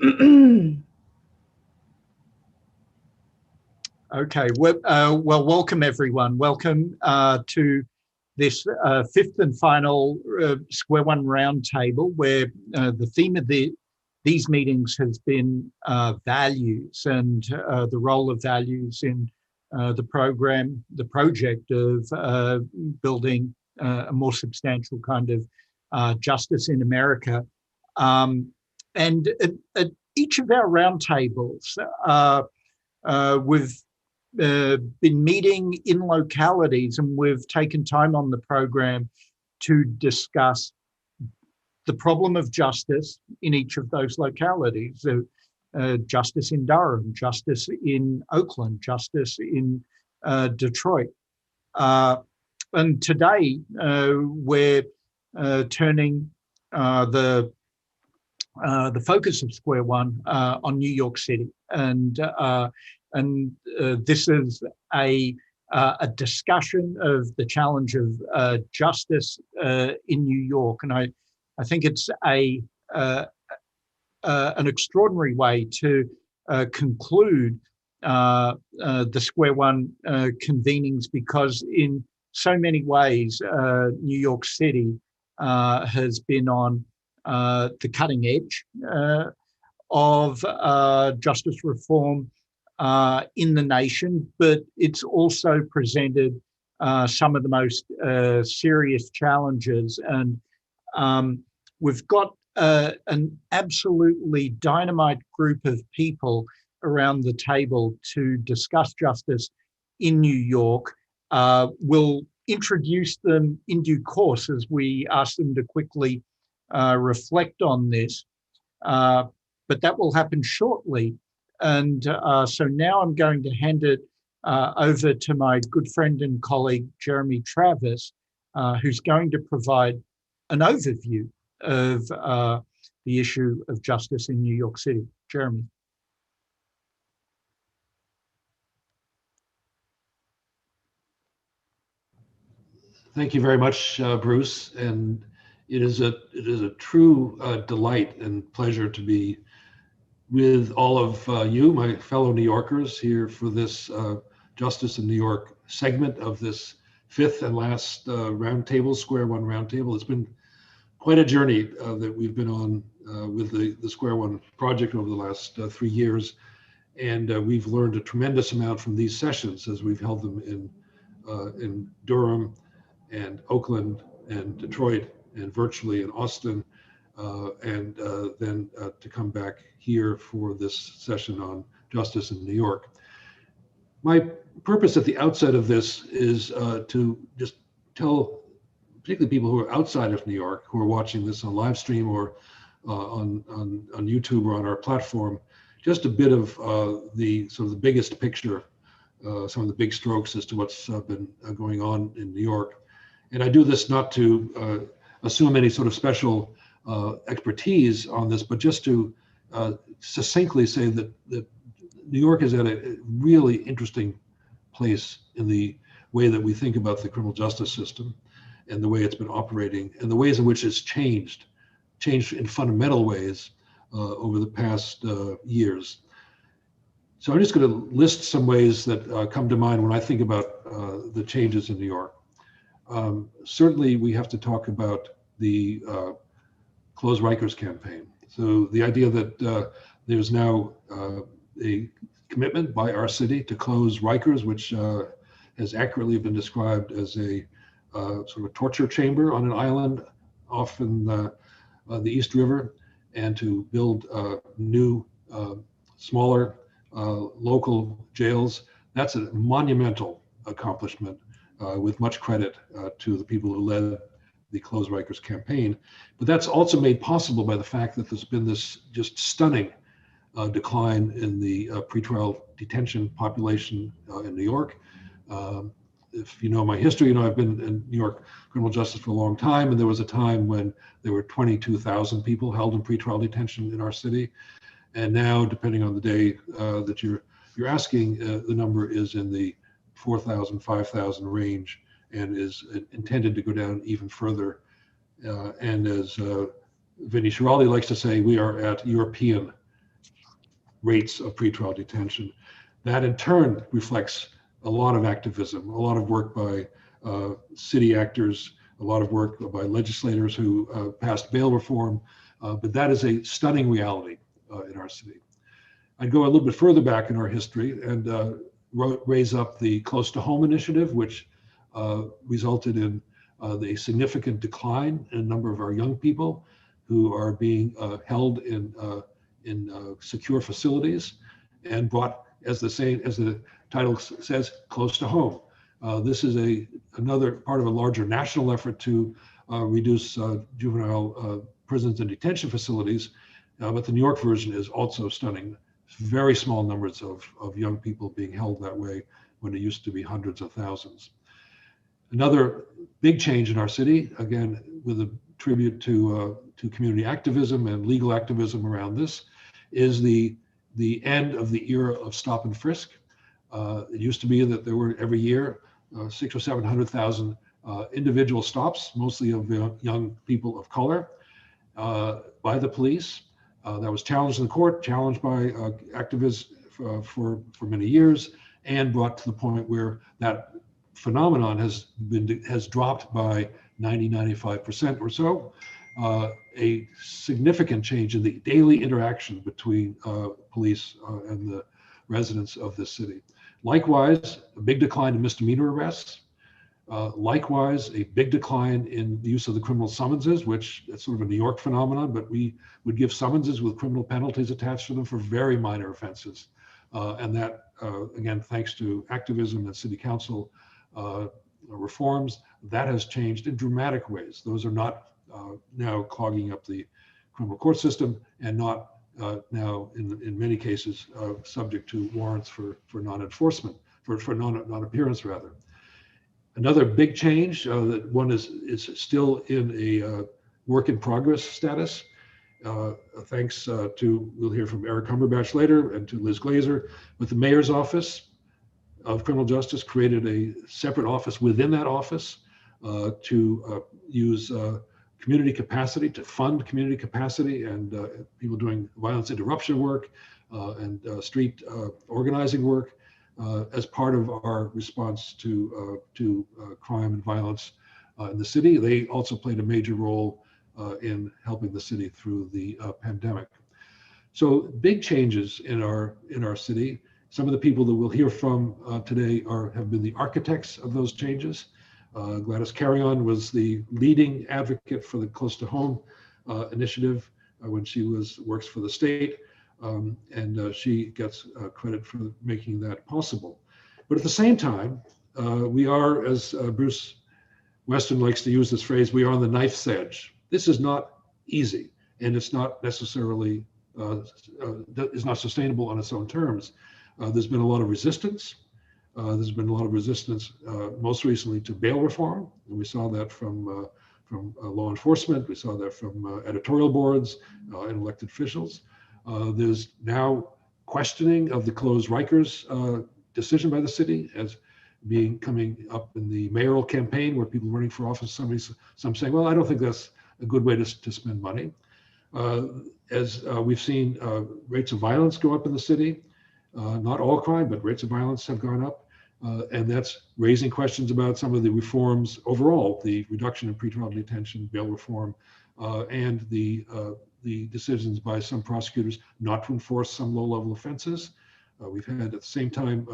Okay, well, welcome everyone. Welcome to this fifth and final Square One Roundtable, where the theme of these meetings has been values and the role of values in the project of building a more substantial kind of justice in America. And at each of our roundtables, we've been meeting in localities, and we've taken time on the program to discuss the problem of justice in each of those localities. Justice in Durham, justice in Oakland, justice in Detroit. And today we're turning the focus of Square One on New York City, and this is a discussion of the challenge of justice in New York, and I think it's an extraordinary way to conclude the Square One convenings, because in so many ways New York City has been on the cutting edge of justice reform in the nation, but it's also presented some of the most serious challenges. And we've got an absolutely dynamite group of people around the table to discuss justice in New York. We'll introduce them in due course as we ask them to quickly reflect on this, but that will happen shortly. And so now I'm going to hand it over to my good friend and colleague, Jeremy Travis, who's going to provide an overview of the issue of justice in New York City. Jeremy. Thank you very much, Bruce. And it is a true delight and pleasure to be with all of you, my fellow New Yorkers, here for this Justice in New York segment of this fifth and last roundtable, Square One Roundtable. It's been quite a journey that we've been on with the Square One project over the last 3 years. And we've learned a tremendous amount from these sessions as we've held them in Durham and Oakland and Detroit and virtually in Austin. And then to come back here for this session on justice in New York. My purpose at the outset of this is to just tell, particularly people who are outside of New York, who are watching this on live stream or on YouTube or on our platform, just a bit of the sort of the biggest picture, some of the big strokes as to what's been going on in New York. And I do this not to assume any sort of special expertise on this, but just to succinctly say that New York is at a really interesting place in the way that we think about the criminal justice system and the way it's been operating and the ways in which it's changed in fundamental ways over the past years. So I'm just going to list some ways that come to mind when I think about the changes in New York. Certainly we have to talk about the Close Rikers campaign. So the idea that there's now a commitment by our city to close Rikers, which has accurately been described as a sort of a torture chamber on an island off in the East River, and to build new, smaller local jails. That's a monumental accomplishment with much credit to the people who led the Close Rikers campaign. But that's also made possible by the fact that there's been this just stunning decline in the pretrial detention population in New York. If you know my history, I've been in New York criminal justice for a long time, and there was a time when there were 22,000 people held in pretrial detention in our city. And now, depending on the day that you're asking, the number is in the 4,000, 5,000 range, and is intended to go down even further. And as Vinny Schiraldi likes to say, we are at European rates of pretrial detention. That in turn reflects a lot of activism, a lot of work by city actors, a lot of work by legislators who passed bail reform, but that is a stunning reality in our city. I'd go a little bit further back in our history and raise up the Close to Home initiative, which resulted in the significant decline in a number of our young people who are being held in secure facilities and brought, as the title says, close to home. This is another part of a larger national effort to reduce juvenile prisons and detention facilities, but the New York version is also stunning. Very small numbers of young people being held that way when it used to be hundreds of thousands. Another big change in our city, again, with a tribute to community activism and legal activism around this, is the end of the era of stop and frisk. It used to be that there were every year 600,000 or 700,000 individual stops, mostly of young people of color, by the police. That was challenged in the court, challenged by activists for many years, and brought to the point where that phenomenon has dropped by 95% or so. A significant change in the daily interaction between police and the residents of this city. Likewise, a big decline in misdemeanor arrests. Likewise, a big decline in the use of the criminal summonses, which is sort of a New York phenomenon, but we would give summonses with criminal penalties attached to them for very minor offenses. And that, again, thanks to activism and city council reforms, that has changed in dramatic ways. Those are not now clogging up the criminal court system and not now, in many cases, subject to warrants for non-enforcement, for non-appearance rather. Another big change that one is still in a work in progress status, thanks to, we'll hear from Eric Cumberbatch later, and to Liz Glazer, but the mayor's office of criminal justice created a separate office within that office to use community capacity, to fund community capacity and people doing violence interruption work and street organizing work as part of our response to crime and violence in the city. They also played a major role in helping the city through the pandemic. So big changes in our city. Some of the people that we'll hear from today have been the architects of those changes. Gladys Carrion was the leading advocate for the Close to Home initiative when she works for the state, and she gets credit for making that possible. But at the same time, we are, as Bruce Weston likes to use this phrase, we are on the knife's edge. This is not easy, and it's not necessarily is not sustainable on its own terms. There's been a lot of resistance. There's been a lot of resistance, most recently to bail reform, and we saw that from law enforcement. We saw that from editorial boards and elected officials. There's now questioning of the closed Rikers decision by the city as coming up in the mayoral campaign where people running for office, some saying, well, I don't think that's a good way to spend money. As we've seen rates of violence go up in the city, not all crime, but rates of violence have gone up. And that's raising questions about some of the reforms overall, the reduction in pretrial detention, bail reform, and the decisions by some prosecutors not to enforce some low-level offenses. We've had at the same time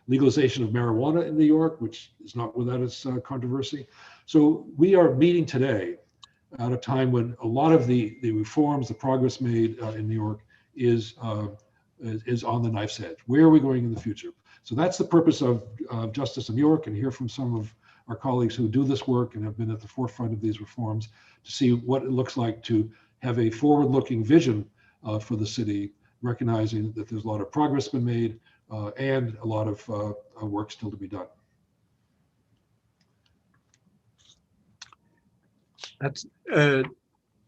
legalization of marijuana in New York, which is not without its controversy. So we are meeting today at a time when a lot of the reforms, the progress made in New York is on the knife's edge. Where are we going in the future? So that's the purpose of Justice in New York, and hear from some of our colleagues who do this work and have been at the forefront of these reforms to see what it looks like to have a forward-looking vision for the city, recognizing that there's a lot of progress been made and a lot of work still to be done.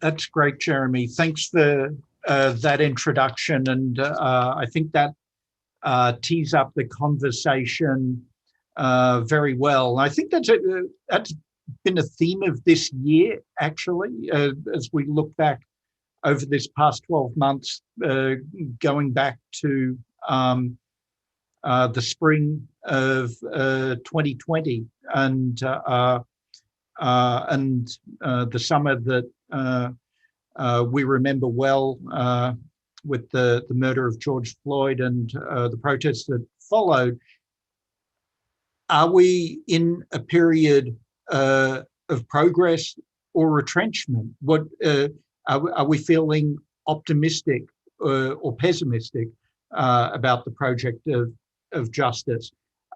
That's great, Jeremy. Thanks for that introduction, and I think that tees up the conversation very well. I think that's been a theme of this year, actually, as we look back over this past 12 months, going back to the spring of 2020 and the summer that we remember well, with the murder of George Floyd and the protests that followed. Are we in a period of progress or retrenchment? What are we feeling optimistic or pessimistic about the project of justice?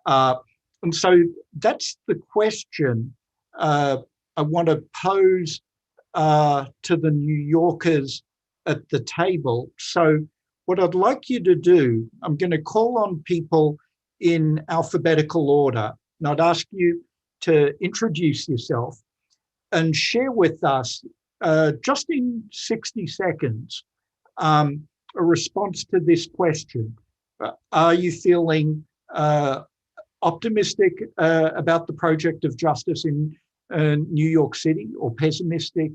And so that's the question I want to pose to the New Yorkers at the table. So what I'd like you to do, I'm going to call on people in alphabetical order, and I'd ask you to introduce yourself and share with us, just in 60 seconds, a response to this question. Are you feeling optimistic about the project of justice in New York City, or pessimistic,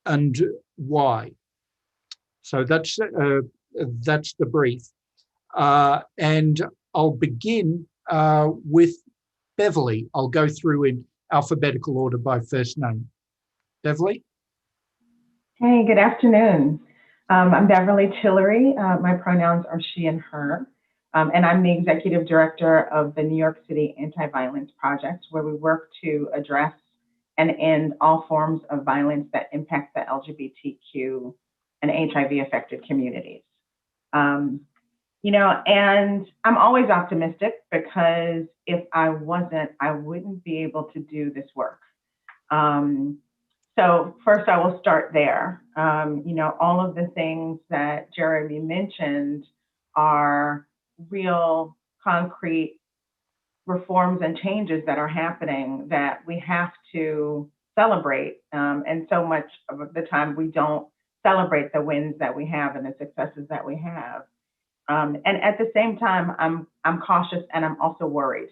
and why? So that's the brief. And I'll begin with Beverly. I'll go through in alphabetical order by first name. Beverly? Hey, good afternoon. I'm Beverly Tillery. My pronouns are she and her. And I'm the executive director of the New York City Anti-Violence Project, where we work to address and end all forms of violence that impact the LGBTQ and HIV-affected communities. And I'm always optimistic, because if I wasn't, I wouldn't be able to do this work. So first, I will start there. All of the things that Jeremy mentioned are real, concrete reforms and changes that are happening that we have to celebrate. And so much of the time, we don't celebrate the wins that we have and the successes that we have. And at the same time, I'm cautious, and I'm also worried.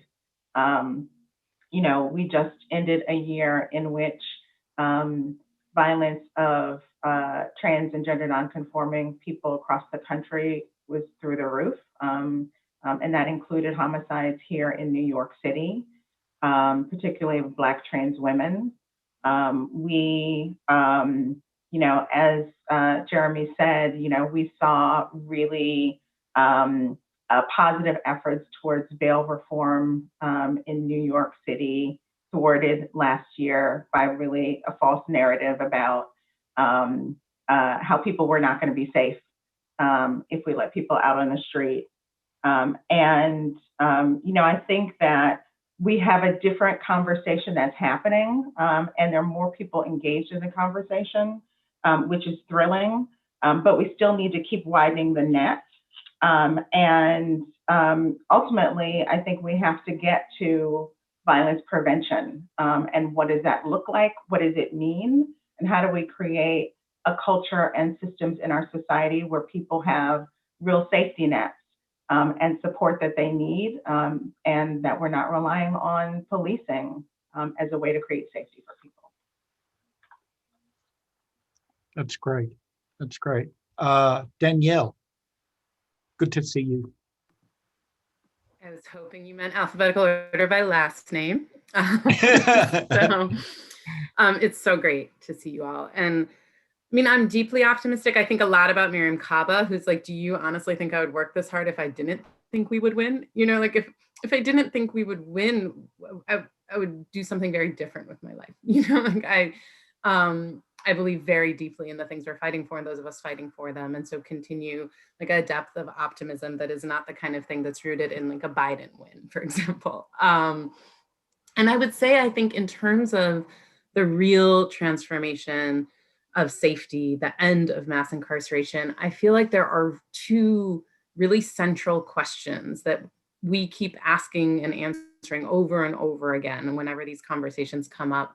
We just ended a year in which violence of trans and gender nonconforming people across the country was through the roof. And that included homicides here in New York City, particularly of Black trans women. As Jeremy said, we saw really positive efforts towards bail reform in New York City, thwarted last year by really a false narrative about how people were not going to be safe if we let people out on the street. I think that we have a different conversation that's happening, and there are more people engaged in the conversation, which is thrilling, but we still need to keep widening the net. Ultimately, I think we have to get to violence prevention. And what does that look like? What does it mean? And how do we create a culture and systems in our society where people have real safety nets and support that they need, and that we're not relying on policing as a way to create safety for people. That's great. That's great. Danielle, good to see you. I was hoping you meant alphabetical order by last name. It's so great to see you all. And I mean, I'm deeply optimistic. I think a lot about Miriam Kaba, who's like, do you honestly think I would work this hard if I didn't think we would win? Like if I didn't think we would win, I would do something very different with my life. I believe very deeply in the things we're fighting for and those of us fighting for them. And so continue like a depth of optimism that is not the kind of thing that's rooted in like a Biden win, for example. And I would say, I think in terms of the real transformation of safety, the end of mass incarceration, I feel like there are two really central questions that we keep asking and answering over and over again whenever these conversations come up.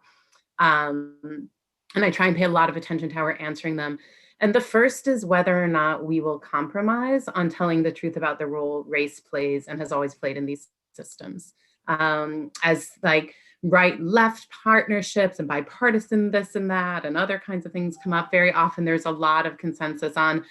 And I try and pay a lot of attention to how we're answering them. And the first is whether or not we will compromise on telling the truth about the role race plays and has always played in these systems. As like right-left partnerships and bipartisan this and that and other kinds of things come up, very often there's a lot of consensus on,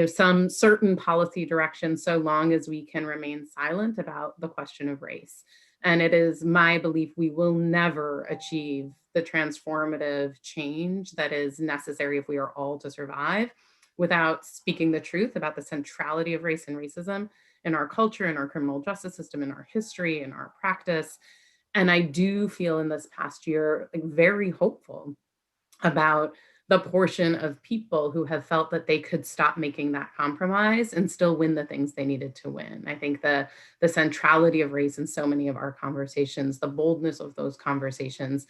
some certain policy direction, so long as we can remain silent about the question of race. And it is my belief we will never achieve the transformative change that is necessary if we are all to survive without speaking the truth about the centrality of race and racism in our culture, in our criminal justice system, in our history, in our practice. And I do feel in this past year, very hopeful about the portion of people who have felt that they could stop making that compromise and still win the things they needed to win. I think the centrality of race in so many of our conversations, the boldness of those conversations,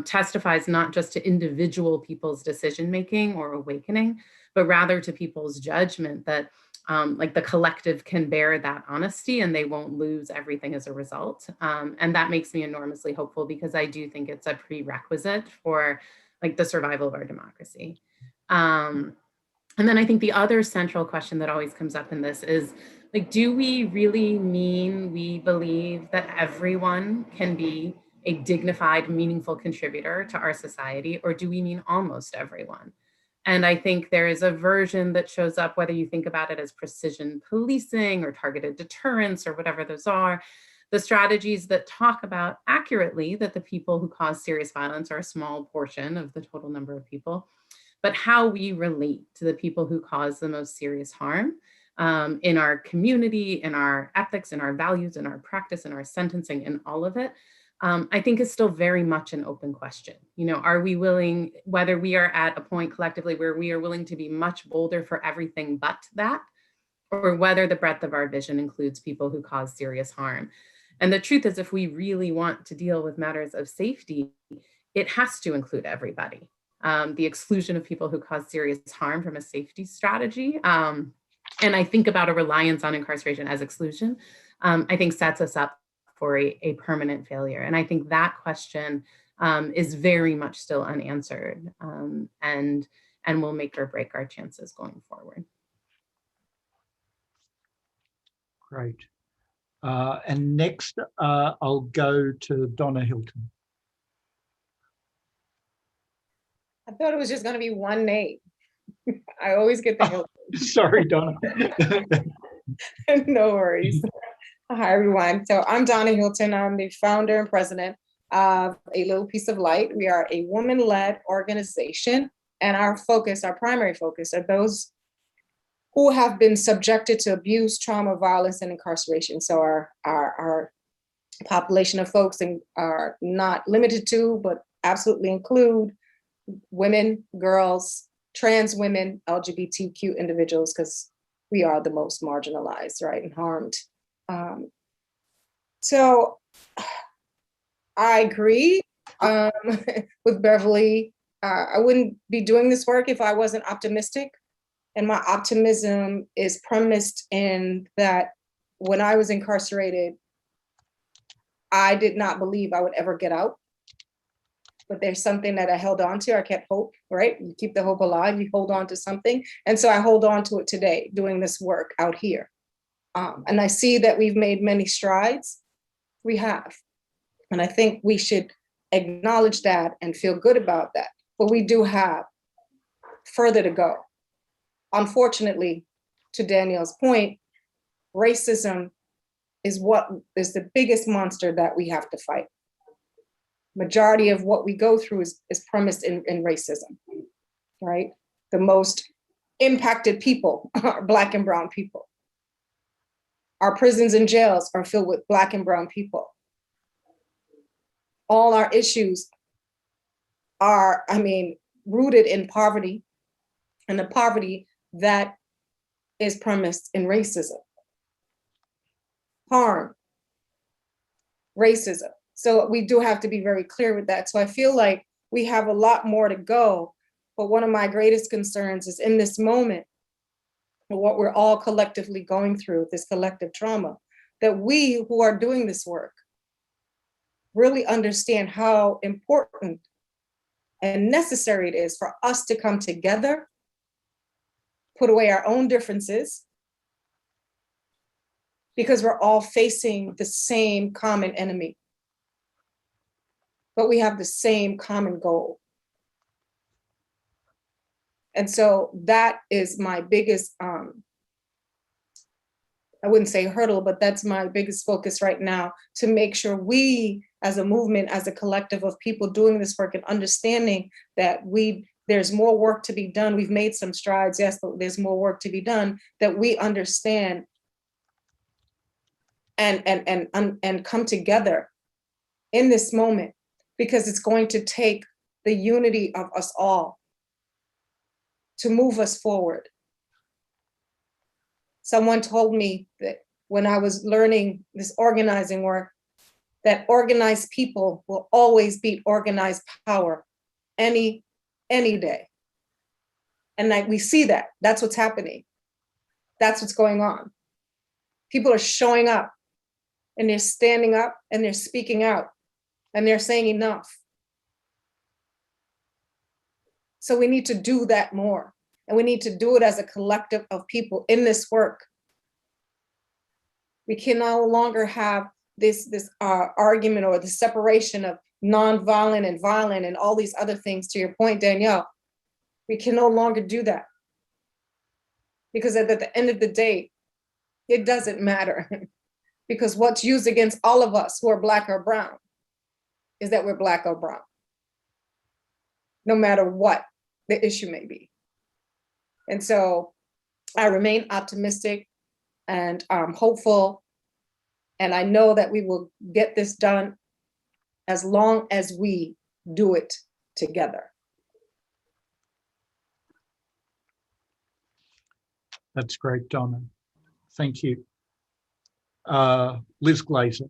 testifies not just to individual people's decision-making or awakening, but rather to people's judgment that the collective can bear that honesty and they won't lose everything as a result. And that makes me enormously hopeful because I do think it's a prerequisite for the survival of our democracy. And then I think the other central question that always comes up in this is, do we really mean we believe that everyone can be a dignified, meaningful contributor to our society, or do we mean almost everyone? And I think there is a version that shows up, whether you think about it as precision policing or targeted deterrence or whatever those are, the strategies that talk about accurately that the people who cause serious violence are a small portion of the total number of people, but how we relate to the people who cause the most serious harm in our community, in our ethics, in our values, in our practice, in our sentencing, in all of it, I think is still very much an open question. Are we willing, whether we are at a point collectively where we are willing to be much bolder for everything but that, or whether the breadth of our vision includes people who cause serious harm. And the truth is, if we really want to deal with matters of safety, it has to include everybody. The exclusion of people who cause serious harm from a safety strategy, and I think about a reliance on incarceration as exclusion, I think sets us up for a permanent failure. And I think that question is very much still unanswered and will make or break our chances going forward. Great. And next, I'll go to Donna Hilton. I thought it was just going to be one name. I always get the Hilton. Sorry, Donna. No worries. Hi, everyone. So I'm Donna Hilton. I'm the founder and president of A Little Piece of Light. We are a woman-led organization, and our primary focus are those who have been subjected to abuse, trauma, violence, and incarceration. So our population of folks are not limited to, but absolutely include women, girls, trans women, LGBTQ individuals, because we are the most marginalized, right, and harmed. So I agree with Beverly. I wouldn't be doing this work if I wasn't optimistic. And my optimism is premised in that when I was incarcerated, I did not believe I would ever get out. But there's something that I held on to. I kept hope, right? You keep the hope alive, you hold on to something. And so I hold on to it today, doing this work out here. And I see that we've made many strides. We have. And I think we should acknowledge that and feel good about that. But we do have further to go. Unfortunately, to Danielle's point, racism is what is the biggest monster that we have to fight. Majority of what we go through is premised in racism, right? The most impacted people are Black and brown people. Our prisons and jails are filled with Black and brown people. All our issues are, rooted in poverty, and the poverty that is premised in racism. Harm, racism. So we do have to be very clear with that. So I feel like we have a lot more to go, but one of my greatest concerns is in this moment, what we're all collectively going through, this collective trauma, that we who are doing this work really understand how important and necessary it is for us to come together, put away our own differences, because we're all facing the same common enemy. but we have the same common goal. And so that is my biggest, I wouldn't say hurdle, but that's my biggest focus right now, to make sure we as a movement, as a collective of people doing this work and understanding that there's more work to be done. We've made some strides, yes, but there's more work to be done, that we understand and come together in this moment, because it's going to take the unity of us all to move us forward. Someone told me that when I was learning this organizing work, that organized people will always beat organized power any day. And like we see that, that's what's happening. That's what's going on. People are showing up and they're standing up and they're speaking out and they're saying enough. So we need to do that more. And we need to do it as a collective of people in this work. We can no longer have this argument or the separation of nonviolent and violent and all these other things, to your point, Danielle. We can no longer do that. Because at the end of the day, it doesn't matter. Because what's used against all of us who are Black or brown is that we're Black or brown, no matter what the issue may be. And so I remain optimistic and hopeful. And I know that we will get this done as long as we do it together. That's great, Donna. Thank you. Liz Glazer.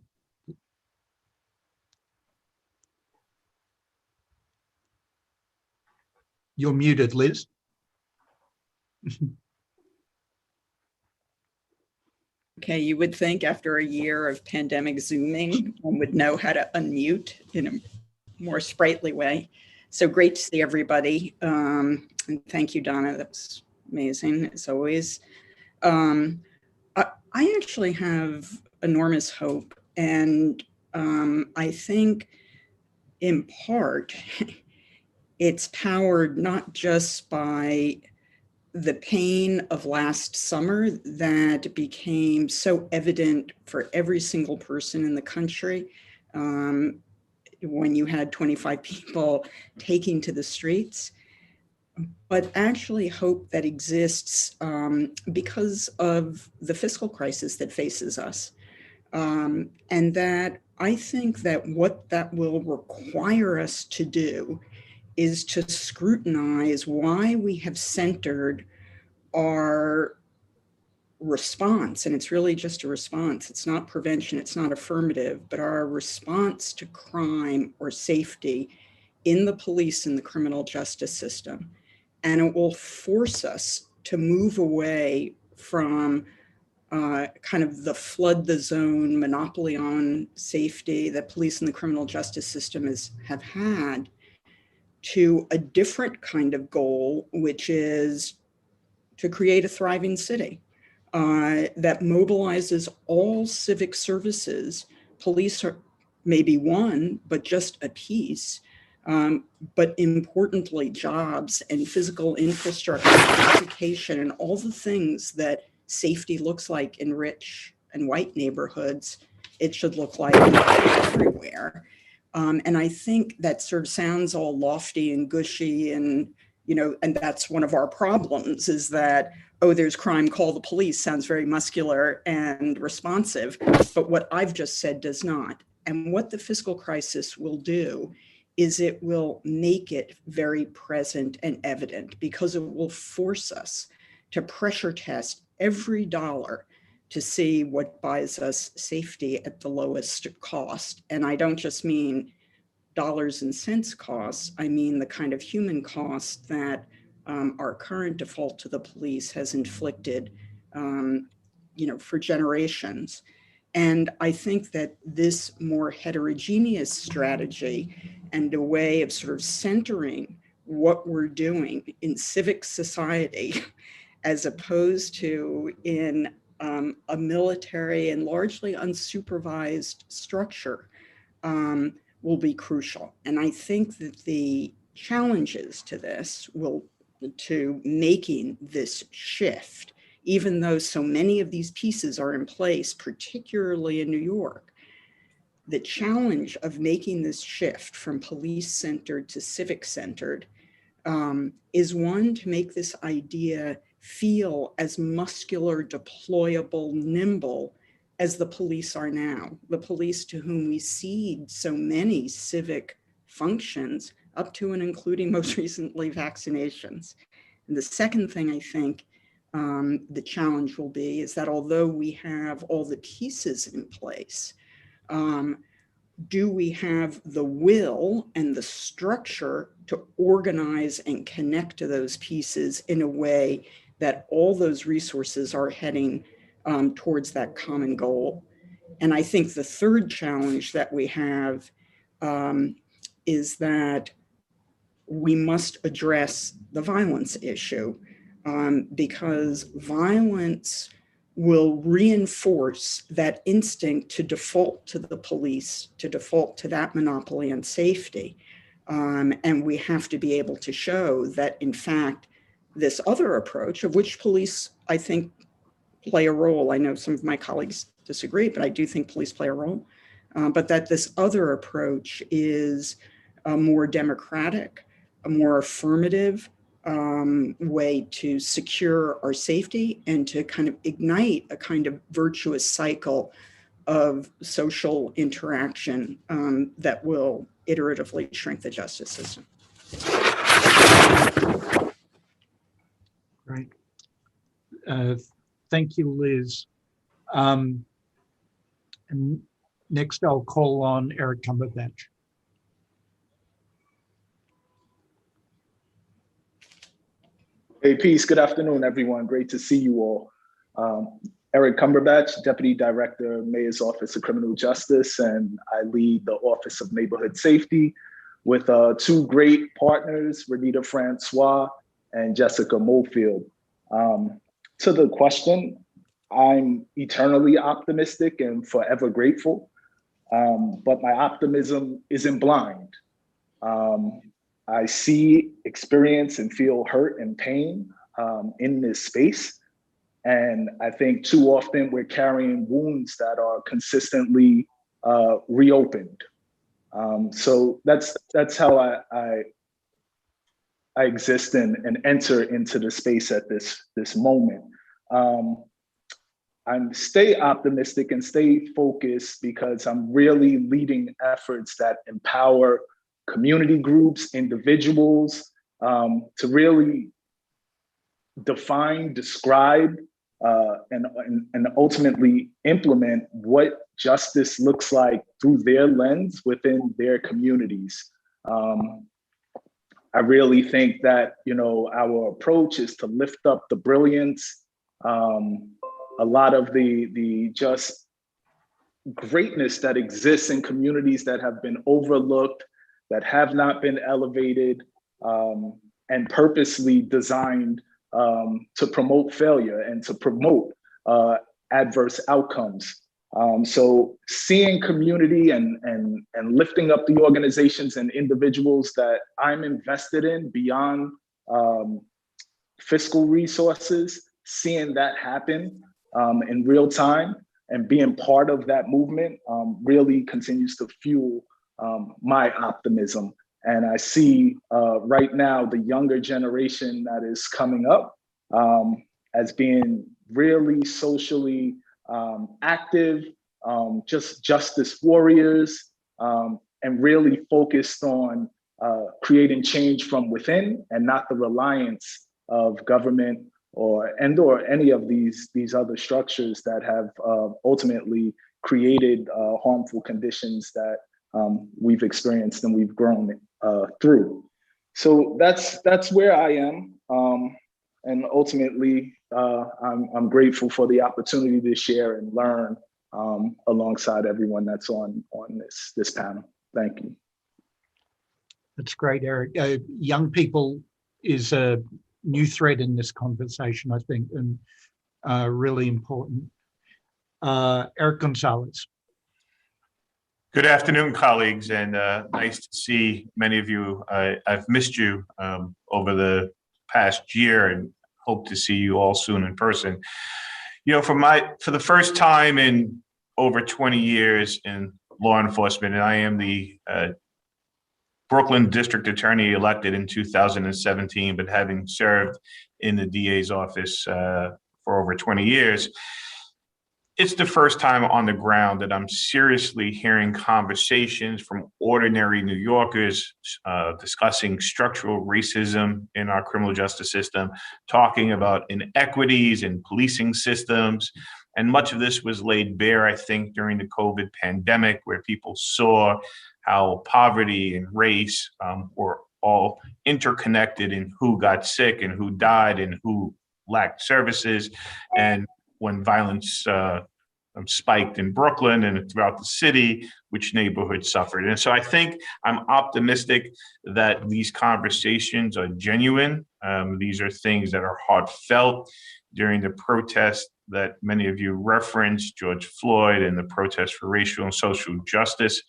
You're muted, Liz. Okay, you would think after a year of pandemic Zooming, one would know how to unmute in a more sprightly way. So great to see everybody. And thank you, Donna. That's amazing, as always. I actually have enormous hope. And I think in part, it's powered not just by the pain of last summer that became so evident for every single person in the country when you had 25 people taking to the streets, but actually hope that exists because of the fiscal crisis that faces us. And that I think that what that will require us to do is to scrutinize why we have centered our response, and it's really just a response. It's not prevention, it's not affirmative, but our response to crime or safety in the police and the criminal justice system. And it will force us to move away from kind of the flood the zone monopoly on safety that police and the criminal justice system have had, to a different kind of goal, which is to create a thriving city that mobilizes all civic services. Police are maybe one, but just a piece, but importantly, jobs and physical infrastructure, education, and all the things that safety looks like in rich and white neighborhoods, it should look like everywhere. And I think that sort of sounds all lofty and gushy, and and that's one of our problems, is that, oh, there's crime, call the police, sounds very muscular and responsive, but what I've just said does not. And what the fiscal crisis will do is it will make it very present and evident, because it will force us to pressure test every dollar to see what buys us safety at the lowest cost. And I don't just mean dollars and cents costs, I mean the kind of human cost that our current default to the police has inflicted, for generations. And I think that this more heterogeneous strategy and a way of sort of centering what we're doing in civic society, as opposed to in a military and largely unsupervised structure, will be crucial. And I think that the challenges to this to making this shift, even though so many of these pieces are in place, particularly in New York, the challenge of making this shift from police-centered to civic-centered is one to make this idea feel as muscular, deployable, nimble as the police are now, the police to whom we cede so many civic functions, up to and including most recently vaccinations. And the second thing I think the challenge will be is that although we have all the pieces in place, do we have the will and the structure to organize and connect to those pieces in a way that all those resources are heading towards that common goal? And I think the third challenge that we have is that we must address the violence issue because violence will reinforce that instinct to default to the police, to default to that monopoly on safety. And we have to be able to show that, in fact, this other approach, of which police, I think, play a role. I know some of my colleagues disagree, but I do think police play a role. But that this other approach is a more democratic, a more affirmative way to secure our safety and to kind of ignite a kind of virtuous cycle of social interaction that will iteratively shrink the justice system. Great. Thank you, Liz. And next I'll call on Eric Cumberbatch. Hey, peace. Good afternoon, everyone. Great to see you all. Eric Cumberbatch, Deputy Director, Mayor's Office of Criminal Justice, and I lead the Office of Neighborhood Safety with two great partners, Renita Francois and Jessica Mofield. To the question, I'm eternally optimistic and forever grateful, but my optimism isn't blind. I see, experience, and feel hurt and pain in this space. And I think too often we're carrying wounds that are consistently reopened. So that's how I exist and enter into the space at this moment. I'm stay optimistic and stay focused because I'm really leading efforts that empower community groups, individuals, to really define, describe, and ultimately implement what justice looks like through their lens within their communities. I really think that, our approach is to lift up the brilliance, a lot of the just greatness that exists in communities that have been overlooked, that have not been elevated, and purposely designed to promote failure and to promote adverse outcomes. So seeing community and lifting up the organizations and individuals that I'm invested in beyond fiscal resources, seeing that happen in real time and being part of that movement really continues to fuel my optimism. And I see right now the younger generation that is coming up as being really socially active, just justice warriors, and really focused on creating change from within and not the reliance of government or any of these other structures that have ultimately created harmful conditions that we've experienced and we've grown through. So that's where I am, and ultimately I'm grateful for the opportunity to share and learn alongside everyone that's on this panel. Thank you. That's great, Eric. Young people is a new thread in this conversation, I think, and really important. Eric Gonzalez. Good afternoon, colleagues, and nice to see many of you. I've missed you over the past year and hope to see you all soon in person. You know, for the first time in over 20 years in law enforcement, and I am the Brooklyn District Attorney elected in 2017, but having served in the DA's office for over 20 years, it's the first time on the ground that I'm seriously hearing conversations from ordinary New Yorkers discussing structural racism in our criminal justice system, talking about inequities in policing systems. And much of this was laid bare, I think, during the COVID pandemic, where people saw how poverty and race were all interconnected in who got sick and who died and who lacked services. And when violence spiked in Brooklyn and throughout the city, which neighborhoods suffered. And so I think I'm optimistic that these conversations are genuine. These are things that are heartfelt. During the protest that many of you referenced, George Floyd and the protest for racial and social justice,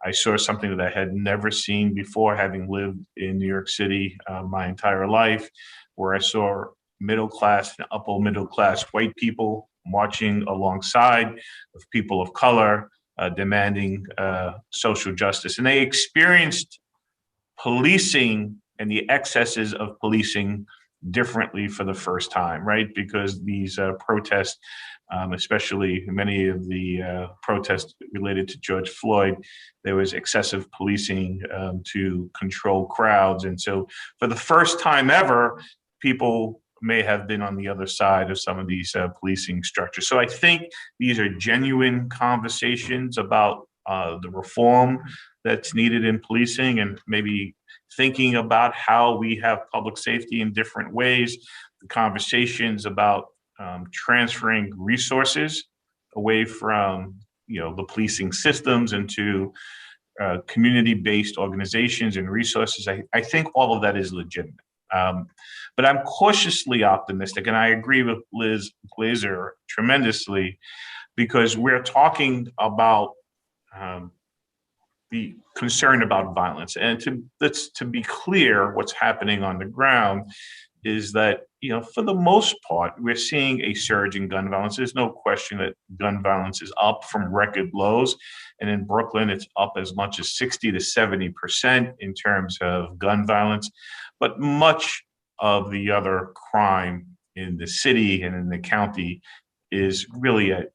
I saw something that I had never seen before, having lived in New York City my entire life, where I saw middle class and upper middle class white people marching alongside of people of color, demanding social justice. And they experienced policing and the excesses of policing differently for the first time, right? Because these protests, especially many of the protests related to George Floyd, there was excessive policing to control crowds. And so for the first time ever, people may have been on the other side of some of these policing structures. So I think these are genuine conversations about the reform that's needed in policing, and maybe thinking about how we have public safety in different ways, the conversations about transferring resources away from the policing systems into community-based organizations and resources. I think all of that is legitimate. But I'm cautiously optimistic, and I agree with Liz Glazer tremendously, because we're talking about the concern about violence. And to be clear, what's happening on the ground is that, for the most part, we're seeing a surge in gun violence. There's no question that gun violence is up from record lows. And in Brooklyn, it's up as much as 60 to 70% in terms of gun violence. But much of the other crime in the city and in the county is really at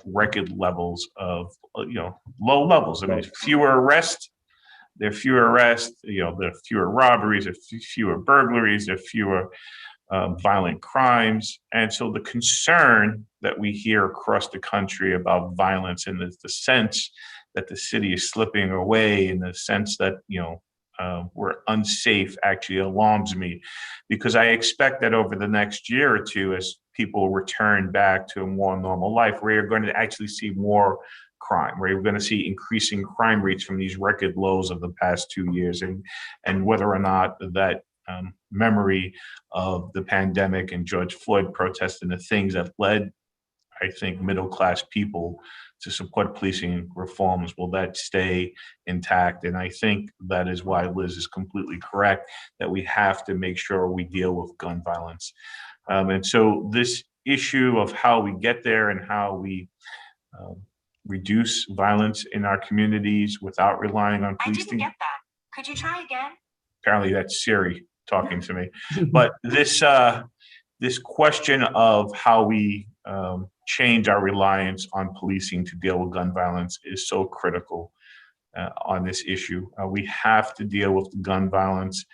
record levels of, low levels. I mean, fewer arrests, there are fewer arrests, there are fewer robberies, there are fewer burglaries, there are fewer violent crimes. And so the concern that we hear across the country about violence, and the sense that the city is slipping away, in the sense that, we're unsafe, actually alarms me, because I expect that over the next year or two, as people return back to a more normal life, we're going to actually see more crime, where we're going to see increasing crime rates from these record lows of the past 2 years, and whether or not that memory of the pandemic and George Floyd protests and the things that led, I think, middle-class people to support policing reforms, will that stay intact? And I think that is why Liz is completely correct, that we have to make sure we deal with gun violence. And so this issue of how we get there and how we reduce violence in our communities without relying on policing. I didn't get that. Could you try again? Apparently that's Siri talking to me. But this question of how we change our reliance on policing to deal with gun violence is so critical on this issue. We have to deal with the gun violence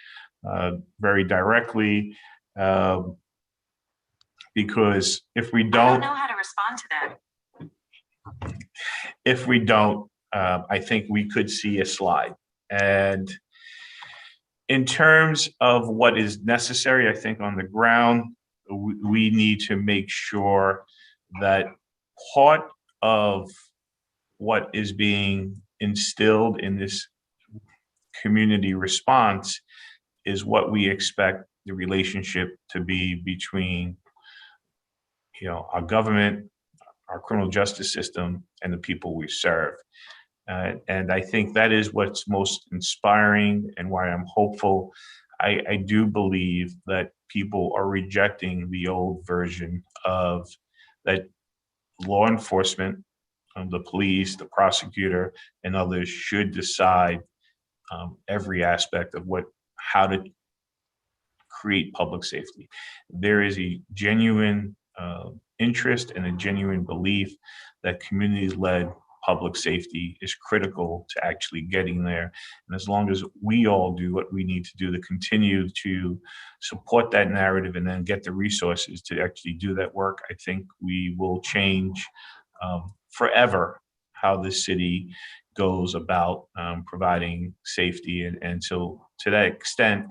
very directly, because if we I don't don't know how to respond to that. If we don't, I think we could see a slide. And in terms of what is necessary, I think on the ground, we need to make sure that part of what is being instilled in this community response is what we expect the relationship to be between, our government, our criminal justice system, and the people we serve. And I think that is what's most inspiring and why I'm hopeful. I do believe that people are rejecting the old version of that law enforcement, the police, the prosecutor, and others should decide every aspect of how to create public safety. There is a genuine interest and a genuine belief that community-led public safety is critical to actually getting there. And as long as we all do what we need to do to continue to support that narrative and then get the resources to actually do that work, I think we will change forever how the city goes about providing safety. And so to that extent,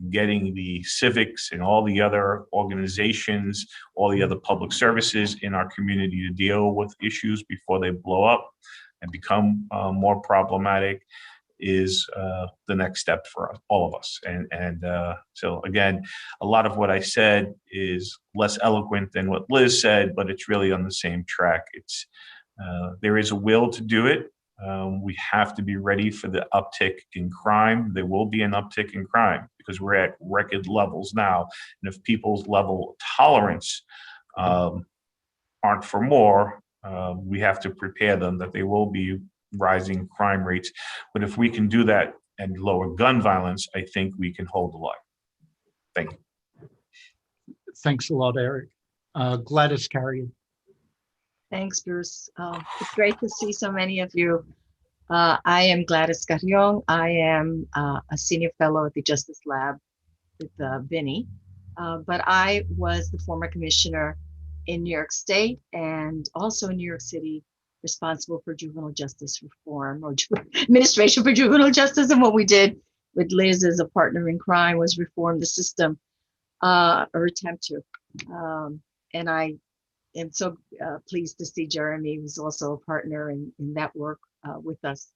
getting the civics and all the other organizations, all the other public services in our community to deal with issues before they blow up and become more problematic is the next step for all of us. And so again, a lot of what I said is less eloquent than what Liz said, but it's really on the same track. It's there is a will to do it. We have to be ready for the uptick in crime. There will be an uptick in crime because we're at record levels now. And if people's level of tolerance aren't for more, we have to prepare them that there will be rising crime rates. But if we can do that and lower gun violence, I think we can hold the line. Thank you. Thanks a lot, Eric. Gladys Carrier. Thanks, Bruce. It's great to see so many of you. I am Gladys Carrion. I am a senior fellow at the Justice Lab with Vinny, but I was the former commissioner in New York State and also in New York City, responsible for juvenile justice reform or administration for juvenile justice. And what we did with Liz as a partner in crime was reform the system or attempt to. And I am so pleased to see Jeremy, who's also a partner in that work with us.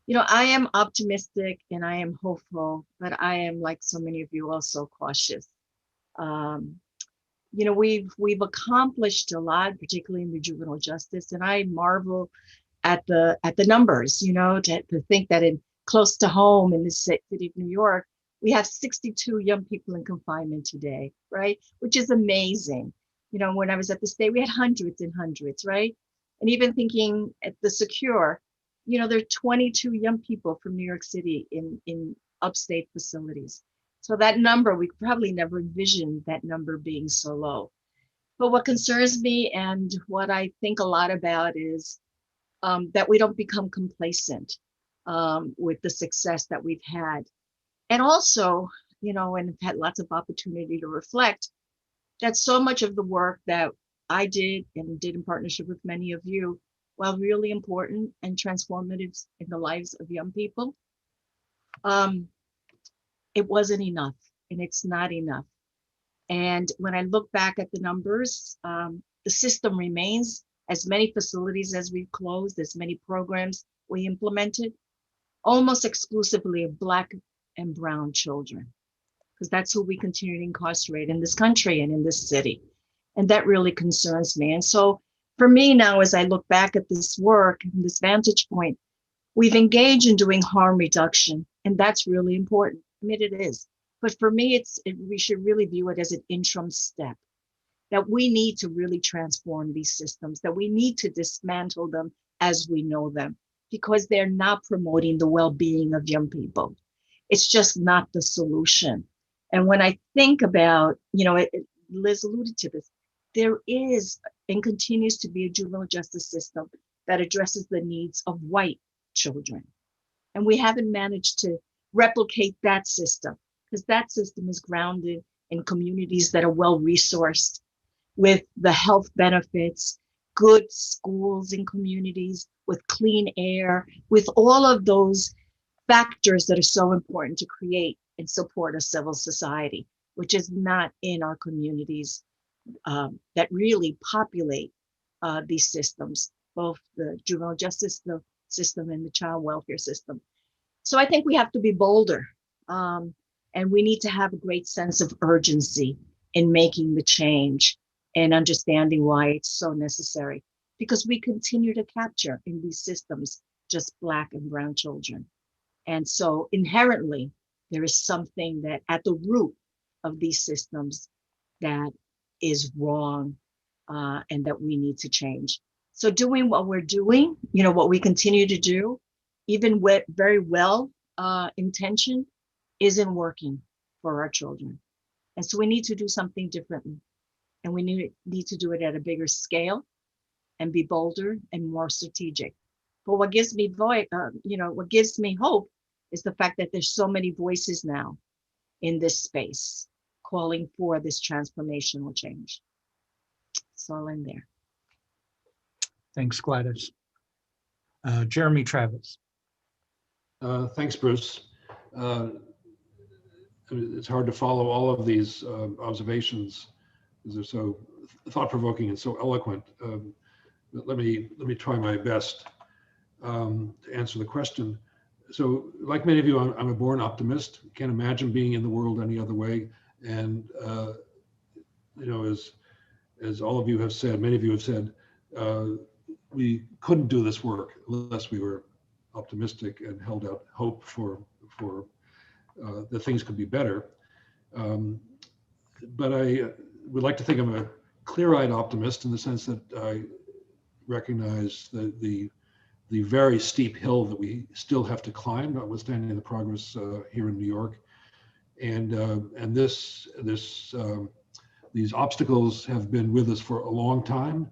You know, I am optimistic and I am hopeful, but I am, like so many of you, also cautious. You know, we've accomplished a lot, particularly in the juvenile justice, and I marvel at the numbers. You know, to think that in close to home in the city of New York, we have 62 young people in confinement today, right? Which is amazing. You know, when I was at the state, we had hundreds and hundreds, right? And even thinking at the Secure, you know, there are 22 young people from New York City in upstate facilities. So that number, we probably never envisioned that number being so low. But what concerns me and what I think a lot about is that we don't become complacent with the success that we've had. And also, you know, and I've had lots of opportunity to reflect that so much of the work that I did and did in partnership with many of you, while really important and transformative in the lives of young people, it wasn't enough, and it's not enough. And when I look back at the numbers, the system remains as many facilities as we've closed, as many programs we implemented, almost exclusively of Black and brown children, because that's who we continue to incarcerate in this country and in this city. And that really concerns me. And so for me now, as I look back at this work and this vantage point, we've engaged in doing harm reduction, and that's really important. I mean, it is. But for me, we should really view it as an interim step, that we need to really transform these systems, that we need to dismantle them as we know them, because they're not promoting the well-being of young people. It's just not the solution. And when I think about, you know, Liz alluded to this, there is and continues to be a juvenile justice system that addresses the needs of white children. And we haven't managed to replicate that system, because that system is grounded in communities that are well-resourced with the health benefits, good schools in communities, with clean air, with all of those factors that are so important to create and support a civil society, which is not in our communities that really populate these systems, both the juvenile justice system and the child welfare system. So I think we have to be bolder, and we need to have a great sense of urgency in making the change and understanding why it's so necessary, because we continue to capture in these systems just Black and brown children. And so inherently, there is something that at the root of these systems that is wrong and that we need to change. So doing what we're doing, what we continue to do, even with very well intentioned, isn't working for our children. And so we need to do something differently. And we need to do it at a bigger scale and be bolder and more strategic. But what gives me what gives me hope is the fact that there's so many voices now in this space calling for this transformational change. It's all in there. Thanks, Gladys. Jeremy Travis. Thanks, Bruce. It's hard to follow all of these observations because they're so thought-provoking and so eloquent. But let me try my best to answer the question. So, like many of you, I'm a born optimist. Can't imagine being in the world any other way. And as all of you have said, many of you have said, we couldn't do this work unless we were optimistic and held out hope for that things could be better. But I would like to think I'm a clear-eyed optimist in the sense that I recognize the very steep hill that we still have to climb, notwithstanding the progress here in New York. And these obstacles have been with us for a long time.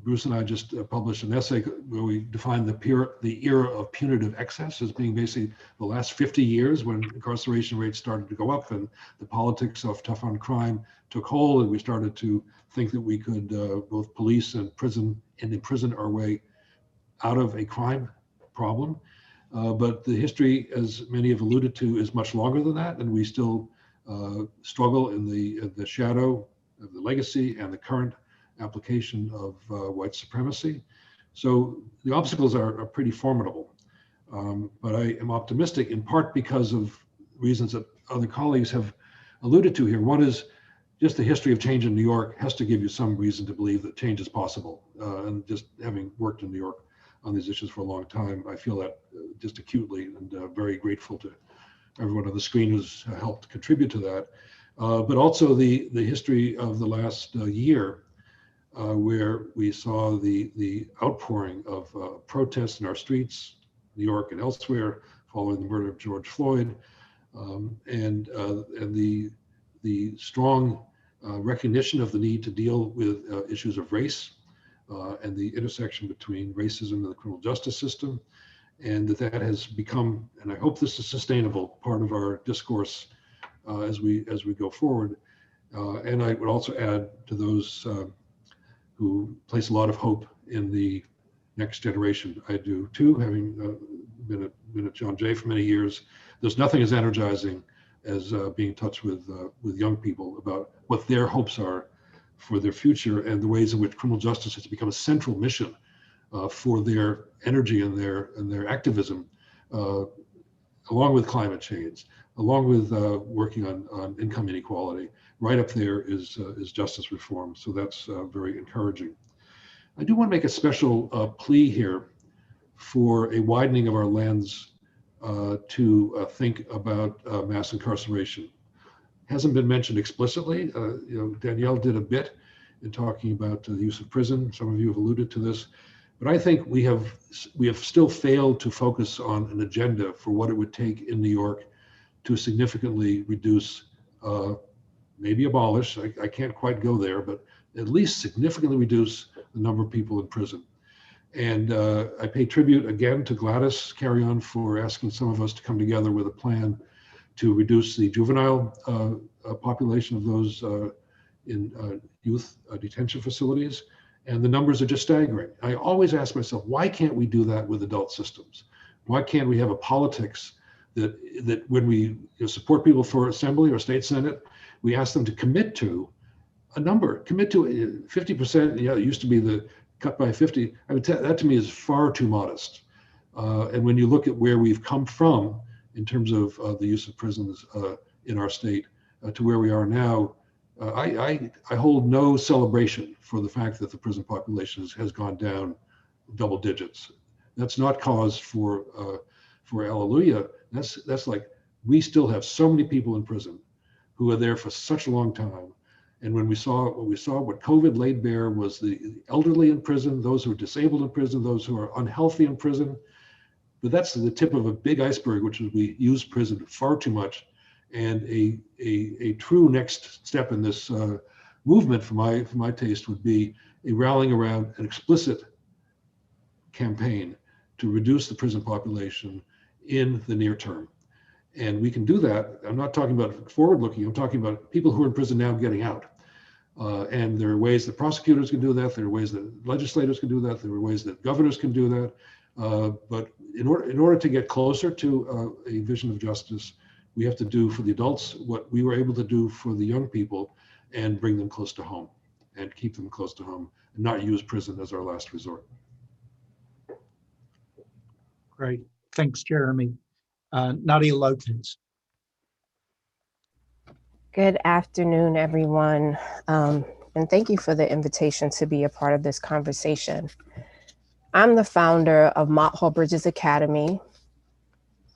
Bruce and I just published an essay where we defined the era of punitive excess as being basically the last 50 years when incarceration rates started to go up and the politics of tough on crime took hold, and we started to think that we could both police and imprison our way out of a crime problem. But the history, as many have alluded to, is much longer than that, and we still struggle in the shadow of the legacy and the current application of white supremacy. So the obstacles are pretty formidable. But I am optimistic in part because of reasons that other colleagues have alluded to here. One is just the history of change in New York has to give you some reason to believe that change is possible. And just having worked in New York on these issues for a long time, I feel that just acutely, and very grateful to everyone on the screen who's helped contribute to that. But also the history of the last year, where we saw the outpouring of protests in our streets, New York and elsewhere, following the murder of George Floyd, and the strong recognition of the need to deal with issues of race and the intersection between racism and the criminal justice system, and that has become, and I hope this is sustainable, part of our discourse as we go forward. And I would also add to those who place a lot of hope in the next generation. I do too, having been at John Jay for many years. There's nothing as energizing as being in touch with young people about what their hopes are for their future and the ways in which criminal justice has become a central mission for their energy and their activism, along with climate change, along with working on income inequality. Right up there is justice reform. So that's very encouraging. I do want to make a special plea here for a widening of our lens to think about mass incarceration. Hasn't been mentioned explicitly. Danielle did a bit in talking about the use of prison. Some of you have alluded to this, but I think we have still failed to focus on an agenda for what it would take in New York to significantly reduce, maybe abolish, I can't quite go there, but at least significantly reduce the number of people in prison. And I pay tribute again to Gladys Carrion for asking some of us to come together with a plan to reduce the juvenile population of those in youth detention facilities. And the numbers are just staggering. I always ask myself, why can't we do that with adult systems? Why can't we have a politics that when we support people for assembly or state senate, we ask them to commit to a number, commit to 50%. Yeah, it used to be the cut by 50. I mean, that to me is far too modest. And when you look at where we've come from in terms of the use of prisons in our state to where we are now, I hold no celebration for the fact that the prison population has gone down double digits. That's not cause for hallelujah. That's like, we still have so many people in prison who are there for such a long time. And when we saw what COVID laid bare was the elderly in prison, those who are disabled in prison, those who are unhealthy in prison. But that's the tip of a big iceberg, which is we use prison far too much. And a true next step in this movement, for my taste, would be a rallying around an explicit campaign to reduce the prison population in the near term. And we can do that. I'm not talking about forward looking, I'm talking about people who are in prison now getting out. And there are ways that prosecutors can do that. There are ways that legislators can do that. There are ways that governors can do that. But in order to get closer to a vision of justice, we have to do for the adults what we were able to do for the young people, and bring them close to home and keep them close to home, and not use prison as our last resort. Great. Thanks, Jeremy. Nadia Lopez. Good afternoon, everyone. And thank you for the invitation to be a part of this conversation. I'm the founder of Mott Hall Bridges Academy,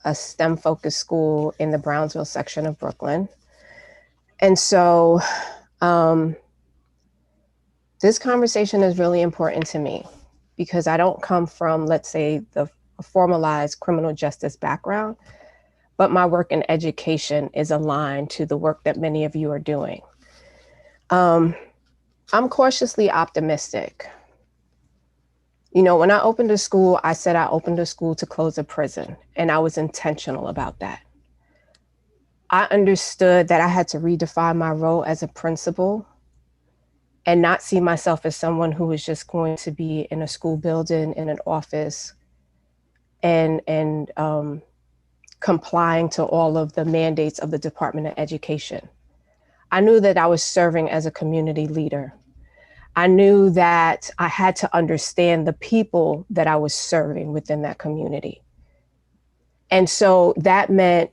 a STEM-focused school in the Brownsville section of Brooklyn. And so this conversation is really important to me because I don't come from, let's say, the formalized criminal justice background, but my work in education is aligned to the work that many of you are doing. I'm cautiously optimistic. You know, when I opened a school, I said I opened a school to close a prison, and I was intentional about that. I understood that I had to redefine my role as a principal and not see myself as someone who was just going to be in a school building, in an office, and complying to all of the mandates of the Department of Education. I knew that I was serving as a community leader. I knew that I had to understand the people that I was serving within that community. And so that meant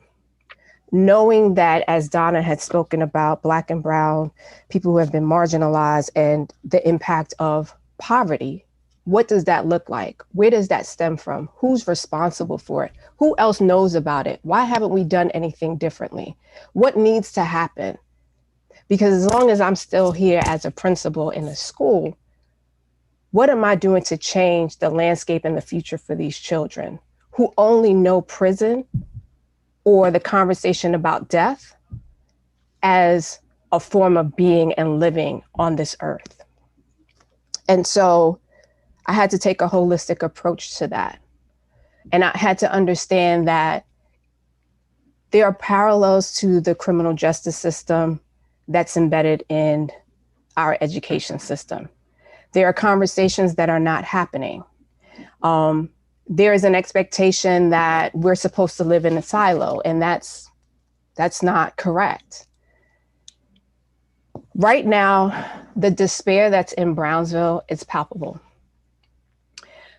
knowing that, as Donna had spoken about, Black and Brown, people who have been marginalized, and the impact of poverty. What does that look like? Where does that stem from? Who's responsible for it? Who else knows about it? Why haven't we done anything differently? What needs to happen? Because as long as I'm still here as a principal in a school, what am I doing to change the landscape and the future for these children who only know prison or the conversation about death as a form of being and living on this earth? And so I had to take a holistic approach to that. And I had to understand that there are parallels to the criminal justice system that's embedded in our education system. There are conversations that are not happening. There is an expectation that we're supposed to live in a silo, and that's not correct. Right now, the despair that's in Brownsville is palpable.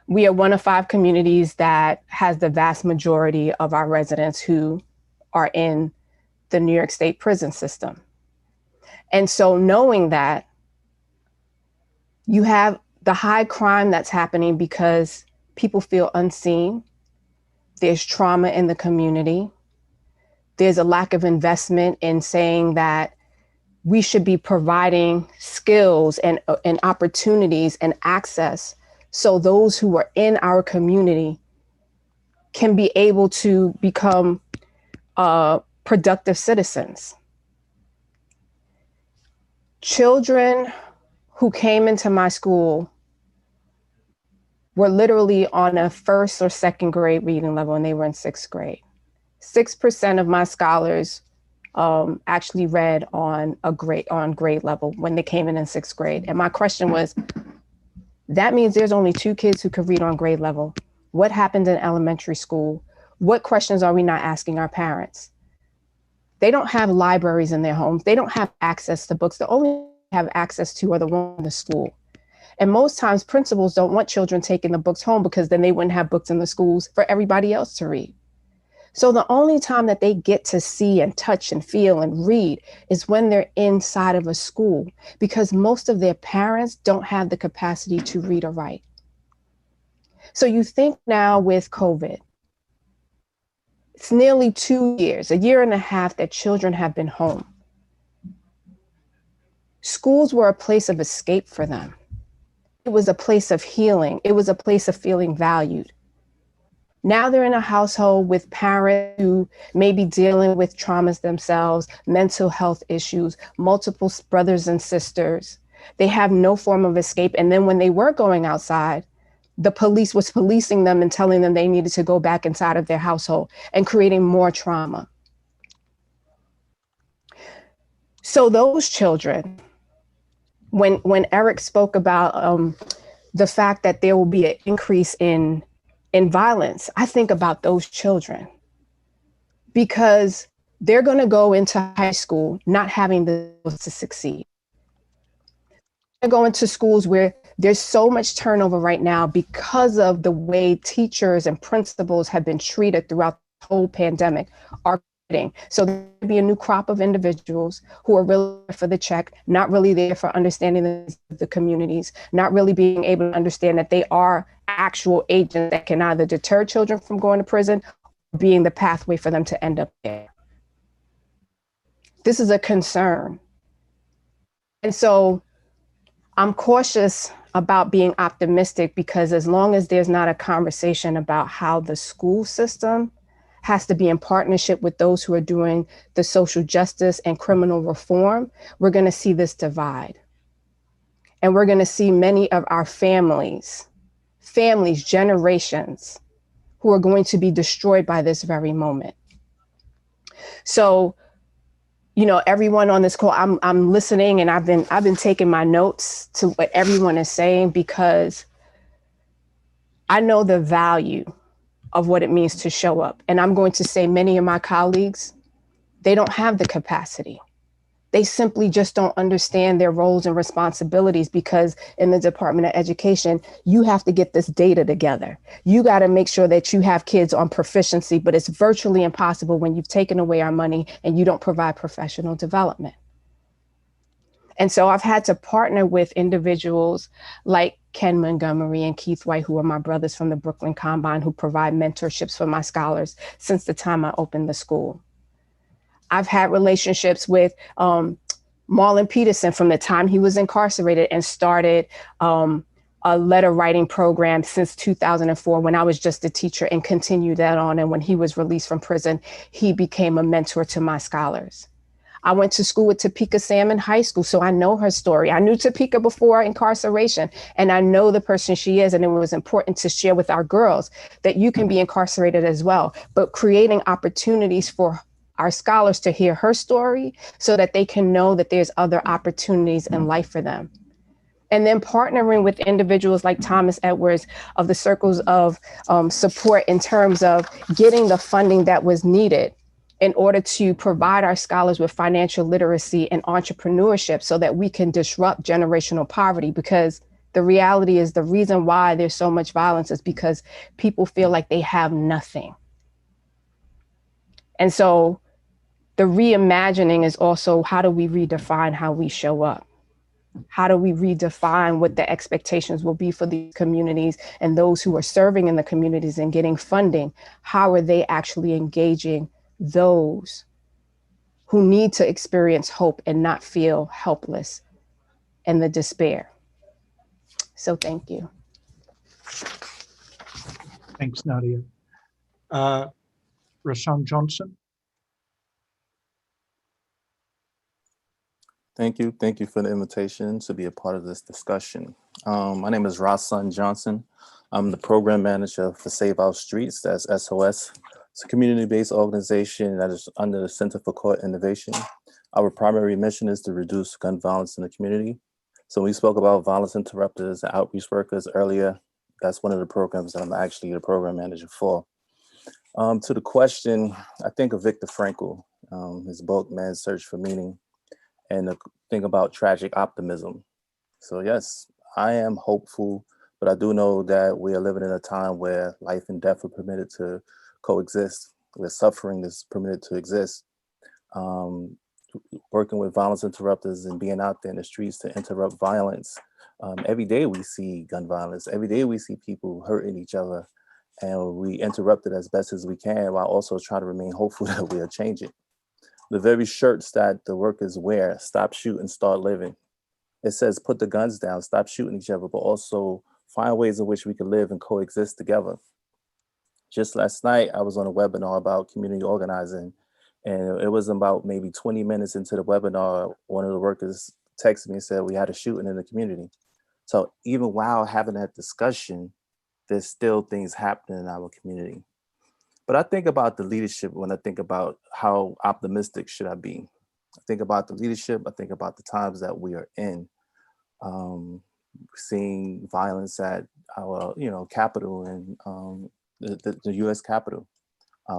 We are one of 5 communities that has the vast majority of our residents who are in the New York State prison system. And so knowing that, you have the high crime that's happening because people feel unseen. There's trauma in the community. There's a lack of investment in saying that we should be providing skills and opportunities and access so those who are in our community can be able to become productive citizens. Children who came into my school were literally on a 1st or 2nd grade reading level, and they were in 6th grade. 6% of my scholars actually read on grade level when they came in 6th grade. And my question was, that means there's only 2 kids who could read on grade level. What happened in elementary school? What questions are we not asking our parents? They don't have libraries in their homes. They don't have access to books. The only have access to are the ones in the school. And most times principals don't want children taking the books home because then they wouldn't have books in the schools for everybody else to read. So the only time that they get to see and touch and feel and read is when they're inside of a school, because most of their parents don't have the capacity to read or write. So you think now with COVID, it's nearly 2 years, a year and a half that children have been home. Schools were a place of escape for them. It was a place of healing. It was a place of feeling valued. Now they're in a household with parents who may be dealing with traumas themselves, mental health issues, multiple brothers and sisters. They have no form of escape. And then when they were going outside, the police was policing them and telling them they needed to go back inside of their household and creating more trauma. So those children, when Eric spoke about the fact that there will be an increase in violence, I think about those children because they're going to go into high school not having the skills to succeed. They're going to schools where there's so much turnover right now because of the way teachers and principals have been treated throughout the whole pandemic. So there'll be a new crop of individuals who are really there for the check, not really there for understanding the communities, not really being able to understand that they are actual agents that can either deter children from going to prison or being the pathway for them to end up there. This is a concern. And so I'm cautious about being optimistic because as long as there's not a conversation about how the school system has to be in partnership with those who are doing the social justice and criminal reform, we're going to see this divide. And we're going to see many of our families, generations, who are going to be destroyed by this very moment. So, you know, everyone on this call, I'm listening and I've been taking my notes to what everyone is saying because I know the value of what it means to show up. And I'm going to say many of my colleagues, they don't have the capacity. They simply just don't understand their roles and responsibilities because in the Department of Education, you have to get this data together. You got to make sure that you have kids on proficiency, but it's virtually impossible when you've taken away our money and you don't provide professional development. And so I've had to partner with individuals like Ken Montgomery and Keith White, who are my brothers from the Brooklyn Combine, who provide mentorships for my scholars since the time I opened the school. I've had relationships with Marlon Peterson from the time he was incarcerated and started a letter writing program since 2004 when I was just a teacher and continued that on. And when he was released from prison, he became a mentor to my scholars. I went to school with Topeka Salmon High School, so I know her story. I knew Topeka before incarceration, and I know the person she is, and it was important to share with our girls that you can be incarcerated as well, but creating opportunities for our scholars to hear her story so that they can know that there's other opportunities in life for them. And then partnering with individuals like Thomas Edwards of the Circles of Support in terms of getting the funding that was needed in order to provide our scholars with financial literacy and entrepreneurship so that we can disrupt generational poverty. Because the reality is the reason why there's so much violence is because people feel like they have nothing. And so the reimagining is also how do we redefine how we show up? How do we redefine what the expectations will be for these communities and those who are serving in the communities and getting funding? How are they actually engaging those who need to experience hope and not feel helpless and the despair? So thank you. Thanks, Nadia. Rashawn Johnson. Thank you. Thank you for the invitation to be a part of this discussion. My name is Rashawn Johnson. I'm the program manager for Save Our Streets, that's SOS. It's a community-based organization that is under the Center for Court Innovation. Our primary mission is to reduce gun violence in the community. So we spoke about violence interrupters and outreach workers earlier. That's one of the programs that I'm actually the program manager for. To the question, I think of Viktor Frankl, his book, Man's Search for Meaning, and the thing about tragic optimism. So yes, I am hopeful, but I do know that we are living in a time where life and death are permitted to coexist, where suffering is permitted to exist. Working with violence interrupters and being out there in the streets to interrupt violence Every day we see gun violence. Every day we see people hurting each other, and we interrupt it as best as we can while also trying to remain hopeful that we'll change it. The very shirts that the workers wear, "Stop shooting, start living." It says, put the guns down, stop shooting each other, but also find ways in which we can live and coexist together. Just last night, I was on a webinar about community organizing, and it was about maybe 20 minutes into the webinar, one of the workers texted me and said, we had a shooting in the community. So even while having that discussion, there's still things happening in our community. But I think about the leadership when I think about how optimistic should I be. I think about the leadership, I think about the times that we are in. Seeing violence at our, Capitol and the U.S. Capitol.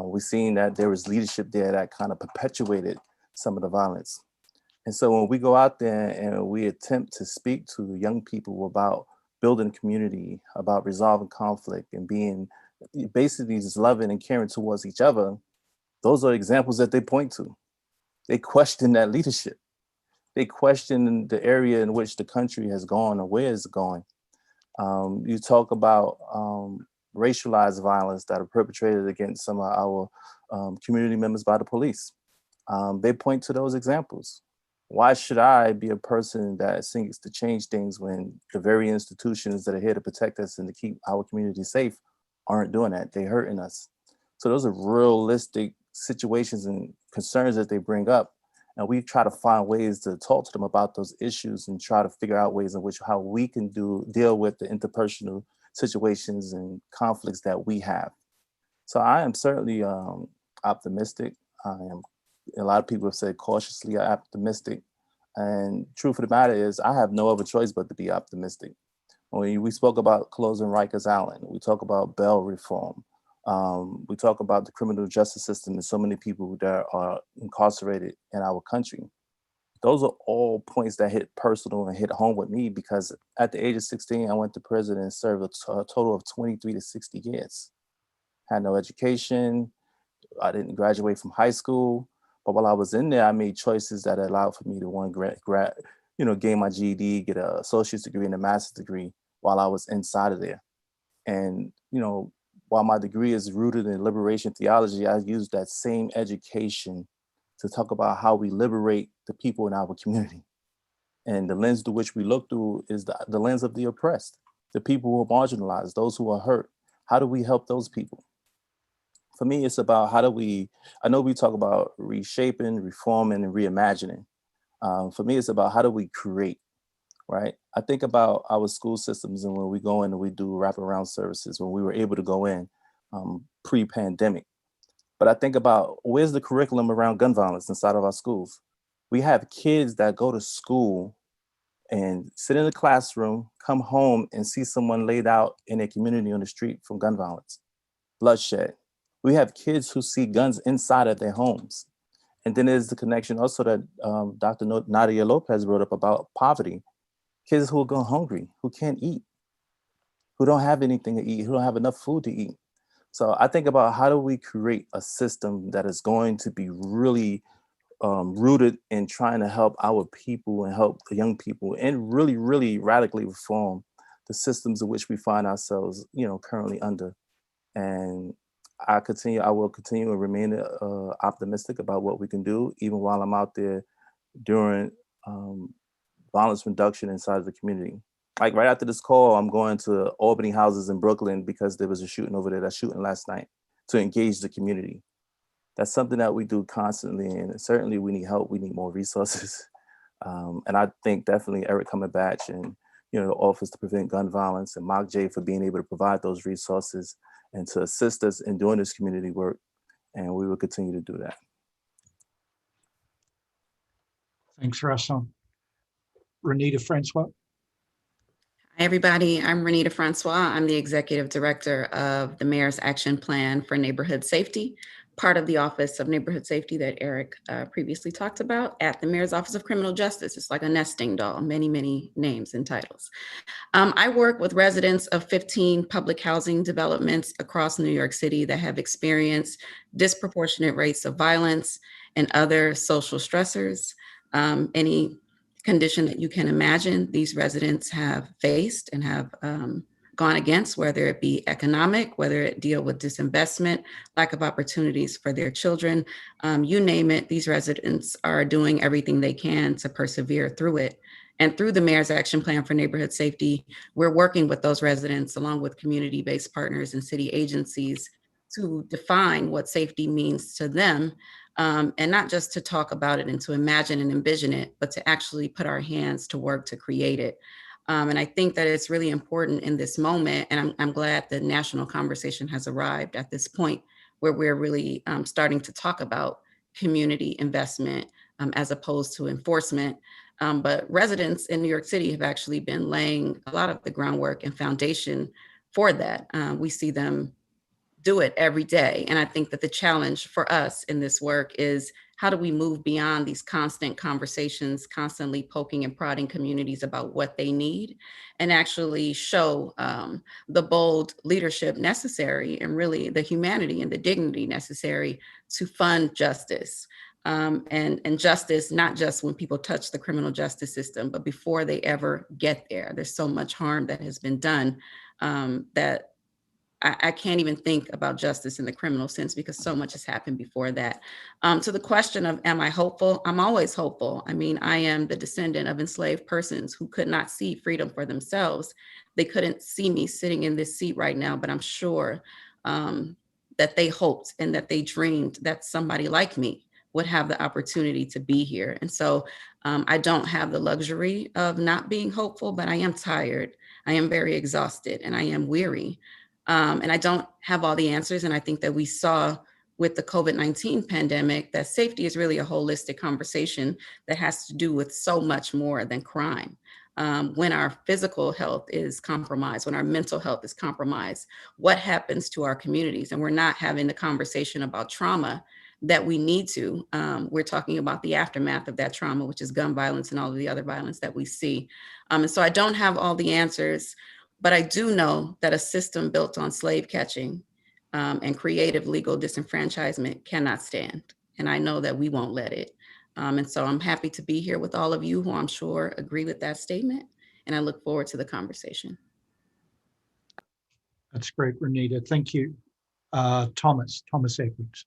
We've seen that there was leadership there that kind of perpetuated some of the violence. And so when we go out there and we attempt to speak to young people about building community, about resolving conflict and being basically just loving and caring towards each other, those are examples that they point to. They question that leadership. They question the area in which the country has gone or where it's going. You talk about racialized violence that are perpetrated against some of our community members by the police. They point to those examples. Why should I be a person that seeks to change things when the very institutions that are here to protect us and to keep our community safe aren't doing that? They're hurting us. So those are realistic situations and concerns that they bring up. And we try to find ways to talk to them about those issues and try to figure out ways in which how we can deal with the interpersonal situations and conflicts that we have. So I am certainly optimistic. A lot of people have said cautiously optimistic. And truth of the matter is I have no other choice but to be optimistic. When we spoke about closing Rikers Island, we talk about bail reform. We talk about the criminal justice system and so many people that are incarcerated in our country. Those are all points that hit personal and hit home with me because at the age of 16, I went to prison and served a total of 23 to 60 years. Had no education. I didn't graduate from high school. But while I was in there, I made choices that allowed for me to gain my GED, get an associate's degree and a master's degree while I was inside of there. And, while my degree is rooted in liberation theology, I use that same education to talk about how we liberate the people in our community. And the lens through which we look through is the lens of the oppressed, the people who are marginalized, those who are hurt. How do we help those people? For me, it's about I know we talk about reshaping, reforming, and reimagining. For me, it's about how do we create, right? I think about our school systems and when we go in and we do wraparound services, when we were able to go in pre-pandemic. But I think about where's the curriculum around gun violence inside of our schools? We have kids that go to school and sit in the classroom, come home and see someone laid out in their community on the street from gun violence, bloodshed. We have kids who see guns inside of their homes. And then there's the connection also that Dr. Nadia Lopez wrote up about poverty. Kids who go hungry, who can't eat, who don't have anything to eat, who don't have enough food to eat. So I think about how do we create a system that is going to be really rooted in trying to help our people and help the young people and really, really radically reform the systems in which we find ourselves, currently under. And I will continue to remain optimistic about what we can do, even while I'm out there during violence reduction inside of the community. Like right after this call, I'm going to Albany houses in Brooklyn because there was a shooting over there, that shooting last night, to engage the community. That's something that we do constantly, and certainly we need help. We need more resources. And I think definitely Eric Cumberbatch and the Office to Prevent Gun Violence and Mock J for being able to provide those resources and to assist us in doing this community work. And we will continue to do that. Thanks, Russell. Renita Francois. Hi, everybody. I'm Renita Francois. I'm the Executive Director of the Mayor's Action Plan for Neighborhood Safety, part of the Office of Neighborhood Safety that Eric previously talked about at the Mayor's Office of Criminal Justice. It's like a nesting doll, many, many names and titles. I work with residents of 15 public housing developments across New York City that have experienced disproportionate rates of violence and other social stressors. Any condition that you can imagine these residents have faced and have gone against, whether it be economic, whether it deal with disinvestment, lack of opportunities for their children, you name it, these residents are doing everything they can to persevere through it. And through the Mayor's Action Plan for Neighborhood Safety, we're working with those residents along with community-based partners and city agencies to define what safety means to them, and not just to talk about it and to imagine and envision it, but to actually put our hands to work to create it. And I think that it's really important in this moment, and I'm glad the national conversation has arrived at this point where we're really starting to talk about community investment as opposed to enforcement. But residents in New York City have actually been laying a lot of the groundwork and foundation for that. We see them do it every day. And I think that the challenge for us in this work is how do we move beyond these constant conversations, constantly poking and prodding communities about what they need, and actually show the bold leadership necessary and really the humanity and the dignity necessary to fund justice. And justice, not just when people touch the criminal justice system, but before they ever get there. There's so much harm that has been done that I can't even think about justice in the criminal sense because so much has happened before that. To the question of, am I hopeful? I'm always hopeful. I mean, I am the descendant of enslaved persons who could not see freedom for themselves. They couldn't see me sitting in this seat right now, but I'm sure that they hoped and that they dreamed that somebody like me would have the opportunity to be here. And so I don't have the luxury of not being hopeful, but I am tired. I am very exhausted and I am weary. And I don't have all the answers. And I think that we saw with the COVID-19 pandemic that safety is really a holistic conversation that has to do with so much more than crime. When our physical health is compromised, when our mental health is compromised, what happens to our communities? And we're not having the conversation about trauma that we need to. We're talking about the aftermath of that trauma, which is gun violence and all of the other violence that we see. And so I don't have all the answers, but I do know that a system built on slave catching and creative legal disenfranchisement cannot stand. And I know that we won't let it. And so I'm happy to be here with all of you who I'm sure agree with that statement. And I look forward to the conversation. That's great, Renita. Thank you. Thomas Edwards.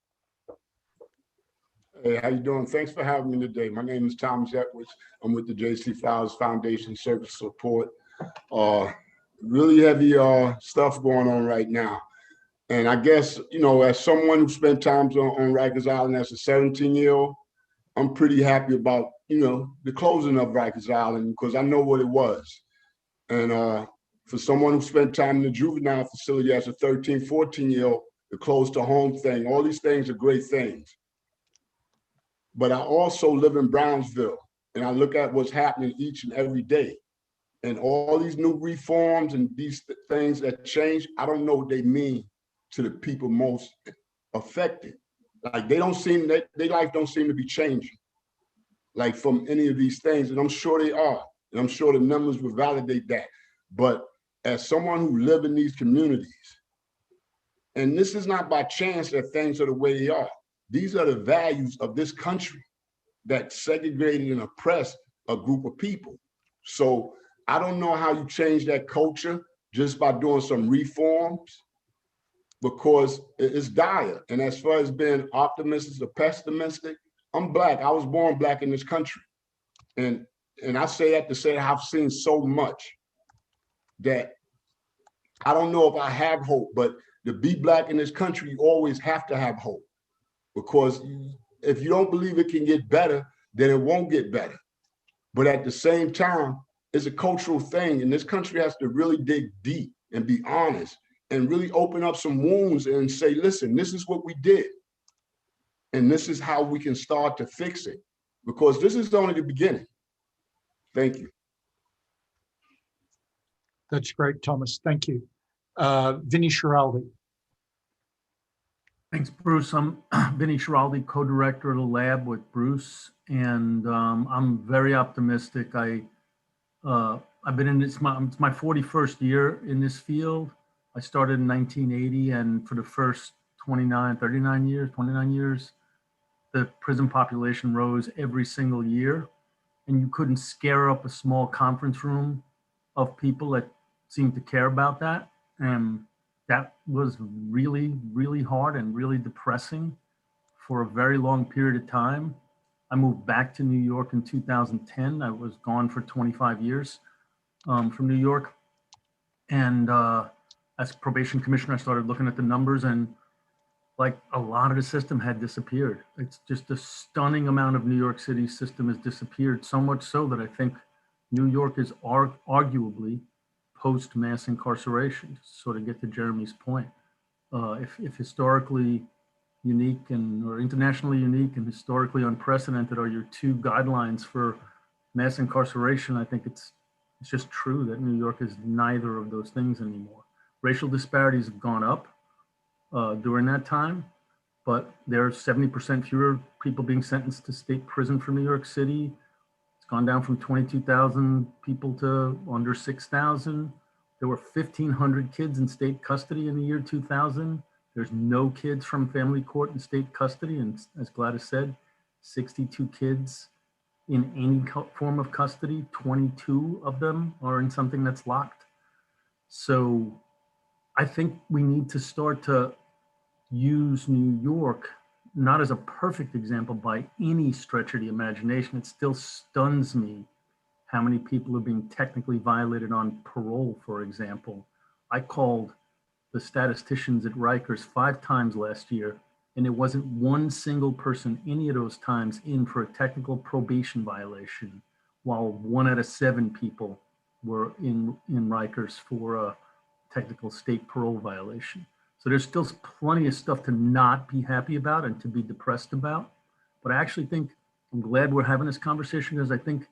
Hey, how you doing? Thanks for having me today. My name is Thomas Edwards. I'm with the J.C. Flowers Foundation Service Support. Really heavy stuff going on right now. And I guess, you know, as someone who spent time on Rikers Island as a 17-year-old, I'm pretty happy about, you know, the closing of Rikers Island because I know what it was. And for someone who spent time in the juvenile facility as a 13, 14-year-old, the close to home thing, all these things are great things. But I also live in Brownsville and I look at what's happening each and every day. And all these new reforms and these things that change, I don't know what they mean to the people most affected. Like they don't seem, their life don't seem to be changing, like from any of these things. And I'm sure they are. And I'm sure the numbers will validate that. But as someone who lives in these communities, and this is not by chance that things are the way they are. These are the values of this country that segregated and oppressed a group of people. So I don't know how you change that culture just by doing some reforms because it's dire. And as far as being optimistic or pessimistic, I'm Black. I was born Black in this country. And I say that to say I've seen so much that I don't know if I have hope, but to be Black in this country, you always have to have hope. Because if you don't believe it can get better, then it won't get better. But at the same time, it's a cultural thing. And this country has to really dig deep and be honest and really open up some wounds and say, listen, this is what we did. And this is how we can start to fix it. Because this is only the beginning. Thank you. That's great, Thomas. Thank you. Vinny Schiraldi. Thanks, Bruce. I'm Vinny Schiraldi, co-director of the lab with Bruce, and I'm very optimistic. I've been in this, it's my 41st year in this field. I started in 1980, and for the first 29 years, the prison population rose every single year. and you couldn't scare up a small conference room of people that seemed to care about that. And that was really, really hard and really depressing for a very long period of time. I moved back to New York in 2010. I was gone for 25 years from New York. And as probation commissioner, I started looking at the numbers, and like a lot of the system had disappeared. It's just a stunning amount of New York City's system has disappeared, so much so that I think New York is arguably post-mass incarceration, to sort of get to Jeremy's point. If historically unique or internationally unique and historically unprecedented are your two guidelines for mass incarceration, I think it's just true that New York is neither of those things anymore. Racial disparities have gone up during that time, but there are 70% fewer people being sentenced to state prison for New York City. It's gone down from 22,000 people to under 6,000. There were 1,500 kids in state custody in the year 2000. There's no kids from family court in state custody. And as Gladys said, 62 kids in any form of custody, 22 of them are in something that's locked. So I think we need to start to use New York, not as a perfect example by any stretch of the imagination. It still stuns me how many people are being technically violated on parole, for example. I called the statisticians at Rikers 5 times last year, and there wasn't one single person any of those times in for a technical probation violation, while 1 out of 7 people were in Rikers for a technical state parole violation. So there's still plenty of stuff to not be happy about and to be depressed about. But I actually think, I'm glad we're having this conversation, because I think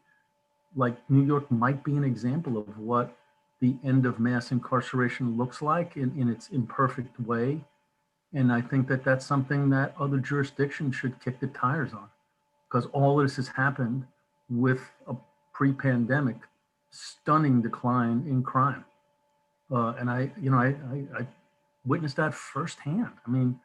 like New York might be an example of what the end of mass incarceration looks like in its imperfect way. And I think that that's something that other jurisdictions should kick the tires on, because all this has happened with a pre-pandemic stunning decline in crime. And I witnessed that firsthand. I mean,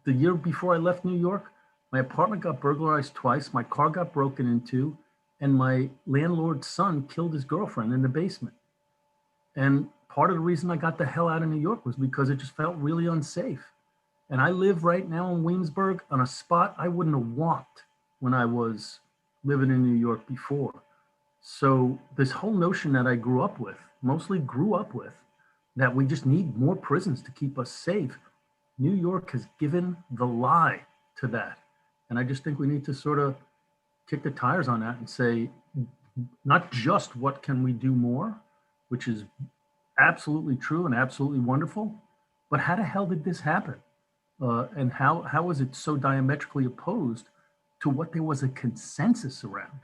the year before I left New York, my apartment got burglarized twice, my car got broken into, and my landlord's son killed his girlfriend in the basement. And part of the reason I got the hell out of New York was because it just felt really unsafe. And I live right now in Williamsburg on a spot I wouldn't have walked when I was living in New York before. So this whole notion that I mostly grew up with, that we just need more prisons to keep us safe, New York has given the lie to that. And I just think we need to sort of kick the tires on that and say, not just what can we do more, which is absolutely true and absolutely wonderful, but how the hell did this happen? And how was it so diametrically opposed to what there was a consensus around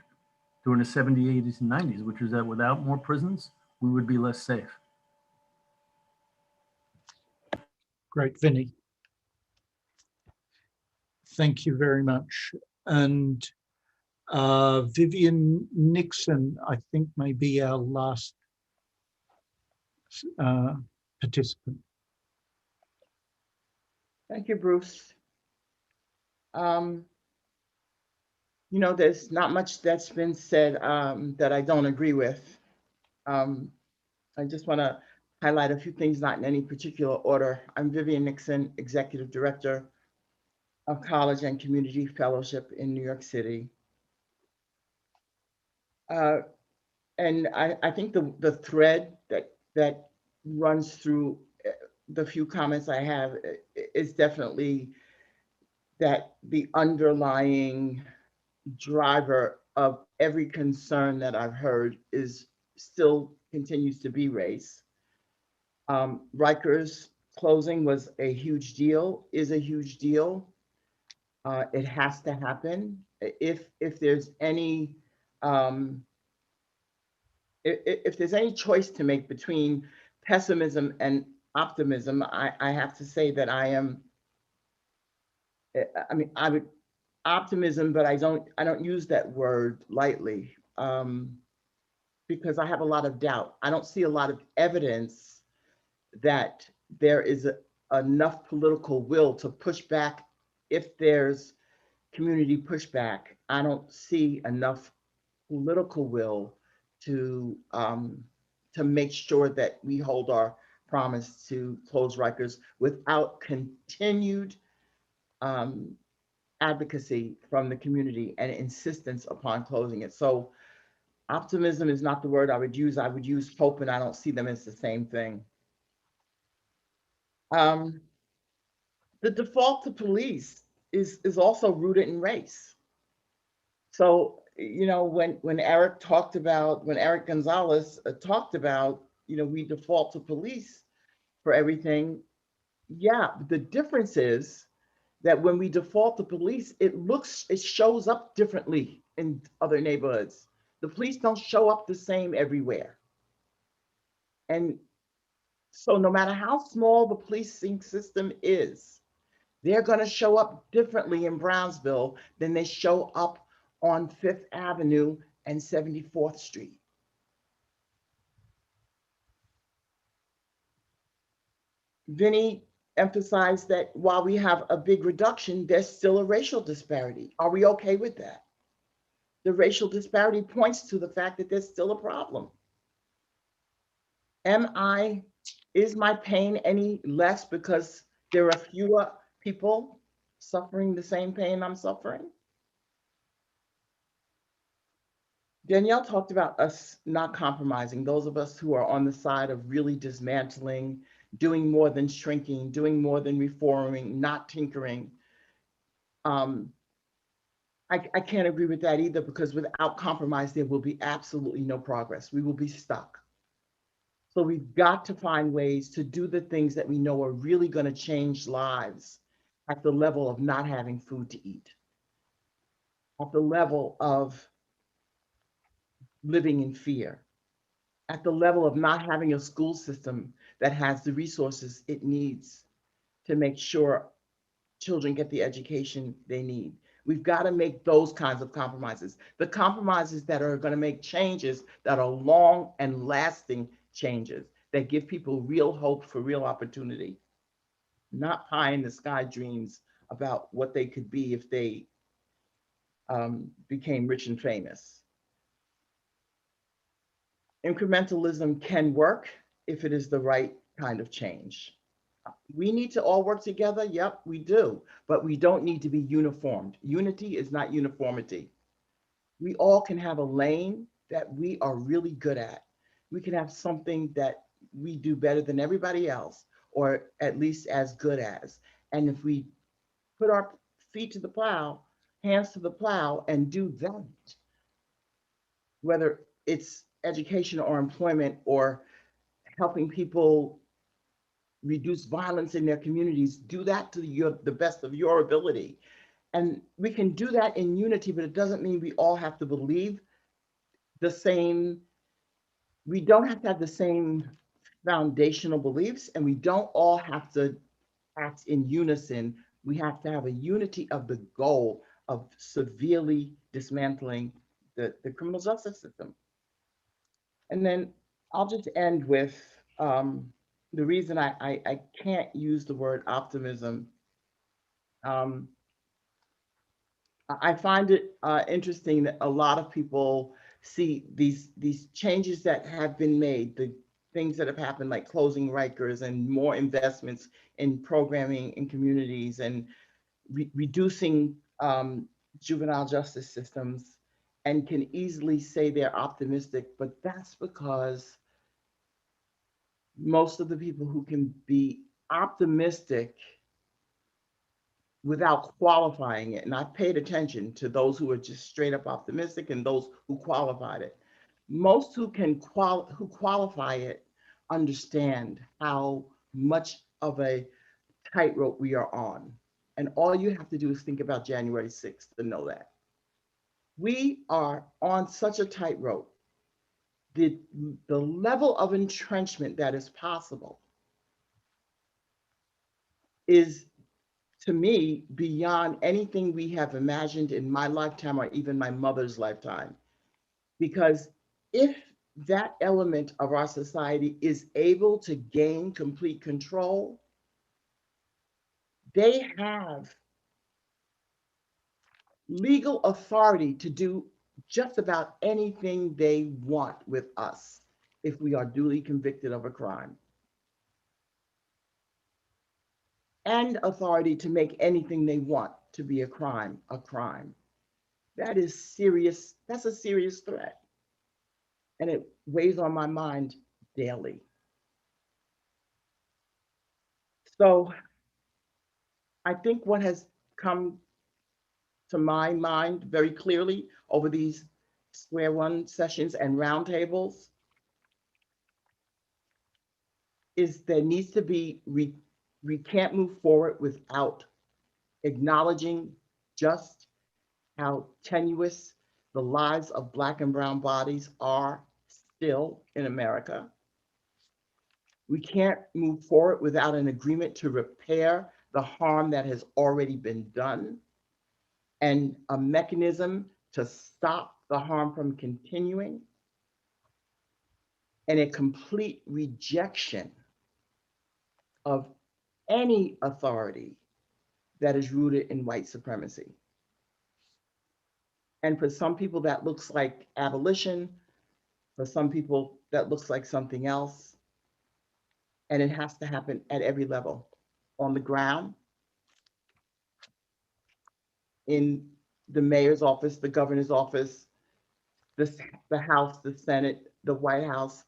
during the 70s, 80s, and 90s, which is that without more prisons, we would be less safe. Great, Vinny. Thank you very much. And Viviane Nixon, I think, may be our last participant. Thank you, Bruce. You know, there's not much that's been said that I don't agree with. I just want to highlight a few things, not in any particular order. I'm Viviane Nixon, Executive Director of College and Community Fellowship in New York City. And I think the thread that runs through the few comments I have is definitely that the underlying driver of every concern that I've heard still continues to be race. Rikers closing was a huge deal, is a huge deal. It has to happen. If there's any if there's any choice to make between pessimism and optimism, I have to say that I would optimism, but I don't use that word lightly, because I have a lot of doubt. I don't see a lot of evidence that there is enough political will to push back. If there's community pushback, I don't see enough political will to make sure that we hold our promise to close Rikers without continued advocacy from the community and insistence upon closing it. So optimism is not the word I would use. I would use hope, and I don't see them as the same thing. The default to police is also rooted in race. So, you know, when Eric Gonzalez talked about, you know, we default to police for everything. Yeah, the difference is that when we default to police, it shows up differently in other neighborhoods. The police don't show up the same everywhere. And so no matter how small the policing system is, they're going to show up differently in Brownsville than they show up on Fifth Avenue and 74th Street. Vinny emphasized that while we have a big reduction, there's still a racial disparity. Are we okay with that? The racial disparity points to the fact that there's still a problem. Is my pain any less because there are fewer people suffering the same pain I'm suffering? Danielle talked about us not compromising, those of us who are on the side of really dismantling, doing more than shrinking, doing more than reforming, not tinkering. I can't agree with that either, because without compromise, there will be absolutely no progress. We will be stuck. So we've got to find ways to do the things that we know are really going to change lives at the level of not having food to eat, at the level of living in fear, at the level of not having a school system that has the resources it needs to make sure children get the education they need. We've got to make those kinds of compromises, the compromises that are going to make changes that are long and lasting changes that give people real hope for real opportunity, not pie in the sky dreams about what they could be if they became rich and famous. Incrementalism can work if it is the right kind of change. We need to all work together. Yep, we do, but we don't need to be uniformed. Unity is not uniformity. We all can have a lane that we are really good at. We can have something that we do better than everybody else, or at least as good as. And if we put our feet to the plow, hands to the plow, and do that, whether it's education or employment or helping people reduce violence in their communities, do that to the best of your ability. And we can do that in unity, but it doesn't mean we all have to believe the same. We don't have to have the same foundational beliefs, and we don't all have to act in unison. We have to have a unity of the goal of severely dismantling the criminal justice system. And then I'll just end with the reason I can't use the word optimism. I find it interesting that a lot of people see these changes that have been made, the things that have happened, like closing Rikers and more investments in programming in communities and reducing juvenile justice systems, and can easily say they're optimistic, but that's because most of the people who can be optimistic without qualifying it, and I've paid attention to those who are just straight up optimistic and those who qualified it. Most who qualify it understand how much of a tightrope we are on. And all you have to do is think about January 6th to know that. We are on such a tightrope. The level of entrenchment that is possible is, to me, beyond anything we have imagined in my lifetime or even my mother's lifetime. Because if that element of our society is able to gain complete control, they have legal authority to do just about anything they want with us if we are duly convicted of a crime. And authority to make anything they want to be a crime, a crime. That is serious, that's a serious threat. And it weighs on my mind daily. So I think what has come to my mind very clearly over these square one sessions and roundtables is there needs to be, we can't move forward without acknowledging just how tenuous the lives of Black and brown bodies are still in America. We can't move forward without an agreement to repair the harm that has already been done and a mechanism to stop the harm from continuing, and a complete rejection of any authority that is rooted in white supremacy. And for some people that looks like abolition, for some people that looks like something else. And it has to happen at every level, on the ground, in the mayor's office, the governor's office, the House, the Senate, the White House,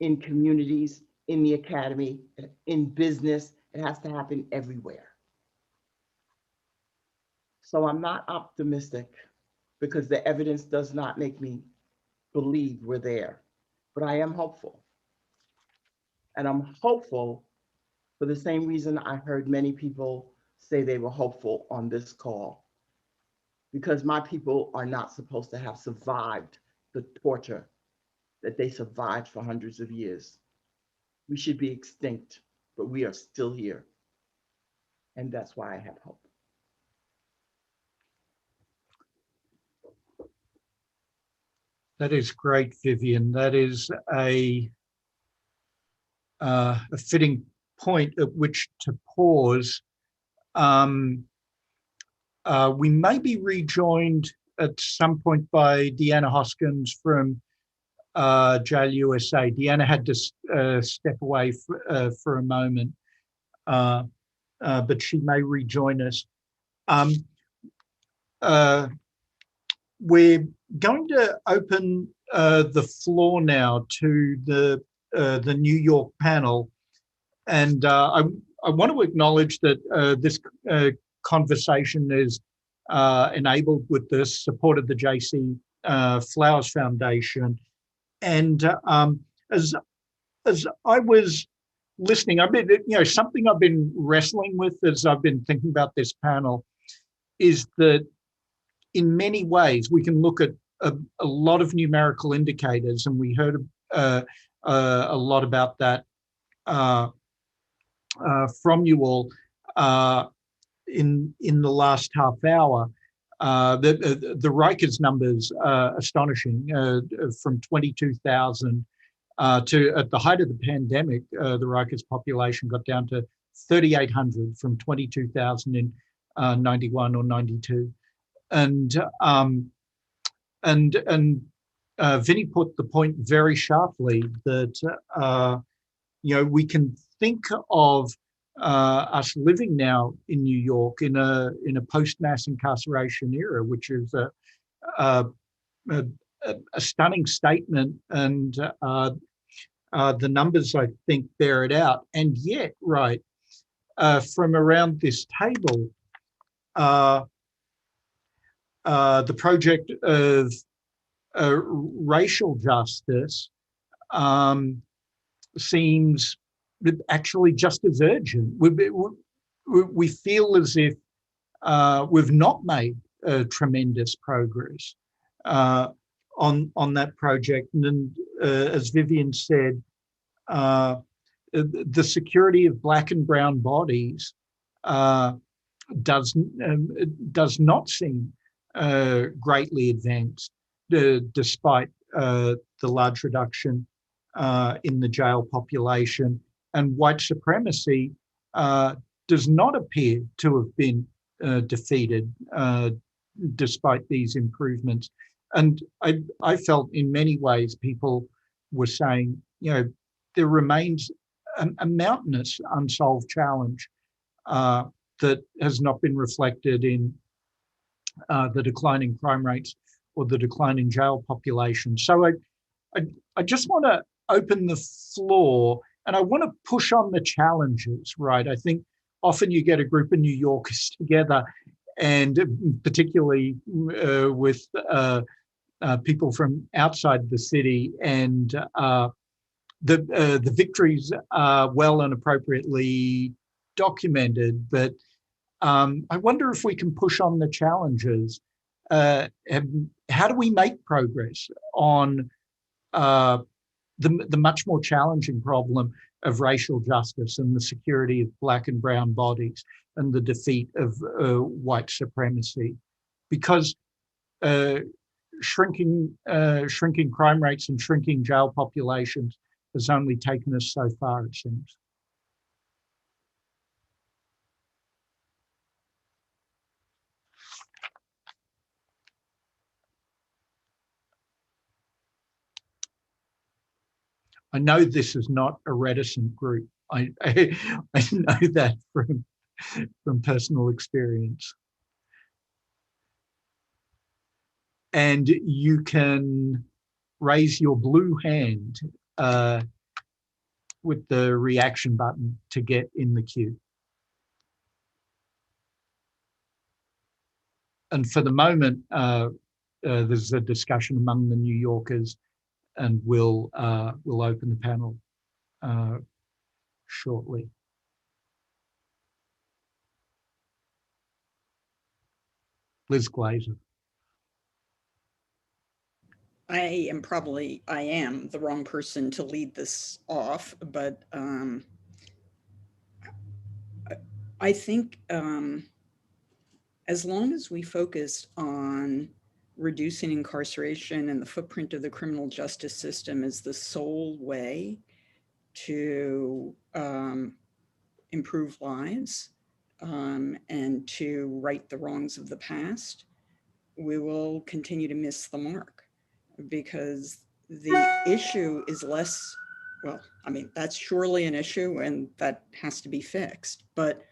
in communities, in the academy, in business. It has to happen everywhere. So I'm not optimistic because the evidence does not make me believe we're there, but I am hopeful. And I'm hopeful for the same reason I heard many people say they were hopeful on this call, because my people are not supposed to have survived the torture that they survived for hundreds of years. We should be extinct, but we are still here. And that's why I have hope. That is great, Viviane. That is a fitting point at which to pause. We may be rejoined at some point by Deanna Hoskins from Jail USA. Deanna had to step away for a moment, but she may rejoin us. We're going to open the floor now to the New York panel. And I want to acknowledge that this conversation is enabled with the support of the J.C. Flowers Foundation. And as I was listening, I've been, something I've been wrestling with as I've been thinking about this panel is that in many ways we can look at a lot of numerical indicators, and we heard a lot about that from you all in the last half hour. The Rikers numbers are astonishing, from 22,000 to, at the height of the pandemic, the Rikers population got down to 3,800 from 22,000 in 91 or 92. And Vinny put the point very sharply that we can think of us living now in New York in a post-mass incarceration era, which is a stunning statement, and the numbers, I think, bear it out. And yet, right, from around this table, the project of racial justice seems actually just as urgent. We feel as if we've not made tremendous progress on that project. And as Viviane said, the security of Black and brown bodies does not seem greatly advanced, despite the large reduction in the jail population. And white supremacy does not appear to have been defeated, despite these improvements. And I felt in many ways people were saying, there remains a mountainous unsolved challenge that has not been reflected in the declining crime rates or the declining jail population. So I just want to open the floor, and I want to push on the challenges, right? I think often you get a group of New Yorkers together, and particularly with people from outside the city, and the victories are well and appropriately documented, but I wonder if we can push on the challenges. How do we make progress on the much more challenging problem of racial justice and the security of Black and brown bodies and the defeat of white supremacy? Because shrinking crime rates and shrinking jail populations has only taken us so far, it seems. I know this is not a reticent group. I know that from personal experience. And you can raise your blue hand with the reaction button to get in the queue. And for the moment, there's a discussion among the New Yorkers, and we'll open the panel shortly. Liz Glazer. I am the wrong person to lead this off, but I think as long as we focus on reducing incarceration and the footprint of the criminal justice system as the sole way to improve lives and to right the wrongs of the past, we will continue to miss the mark, because the issue is less, well, I mean, that's surely an issue and that has to be fixed. But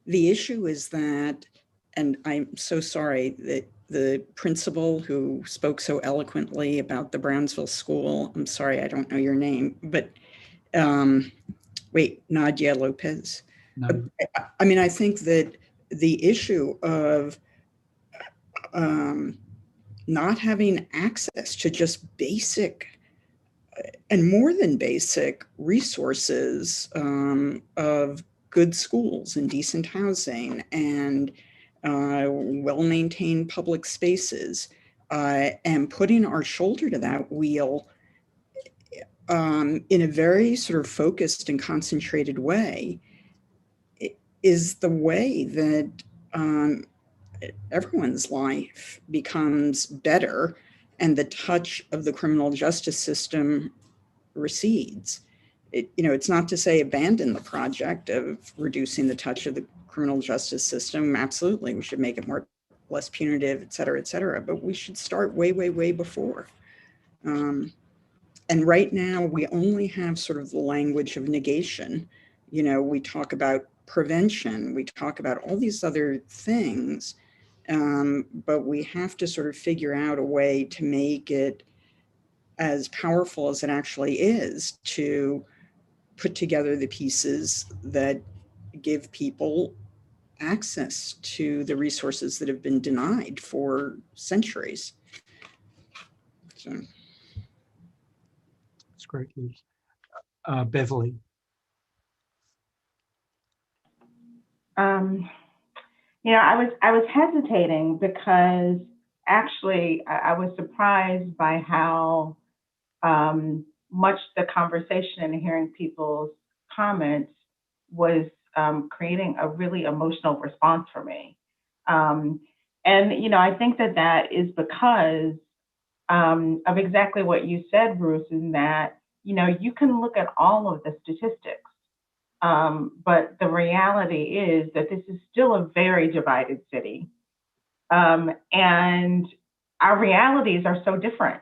the issue is that, and I'm so sorry that the principal who spoke so eloquently about the Brownsville school, I'm sorry, I don't know your name, but wait, Nadia Lopez. No. I mean, I think that the issue of not having access to just basic and more than basic resources of good schools and decent housing and well-maintained public spaces, and putting our shoulder to that wheel in a very sort of focused and concentrated way is the way that everyone's life becomes better and the touch of the criminal justice system recedes. It's not to say abandon the project of reducing the touch of the criminal justice system. Absolutely, we should make it less punitive, et cetera, but we should start way, way, way before. And right now we only have sort of the language of negation. We talk about prevention, we talk about all these other things, but we have to sort of figure out a way to make it as powerful as it actually is to put together the pieces that give people access to the resources that have been denied for centuries. So. That's great, Liz. Beverly. I was hesitating because actually I was surprised by how much the conversation and hearing people's comments was creating a really emotional response for me. And I think that is because of exactly what you said, Bruce, in that, you can look at all of the statistics, but the reality is that this is still a very divided city. And our realities are so different.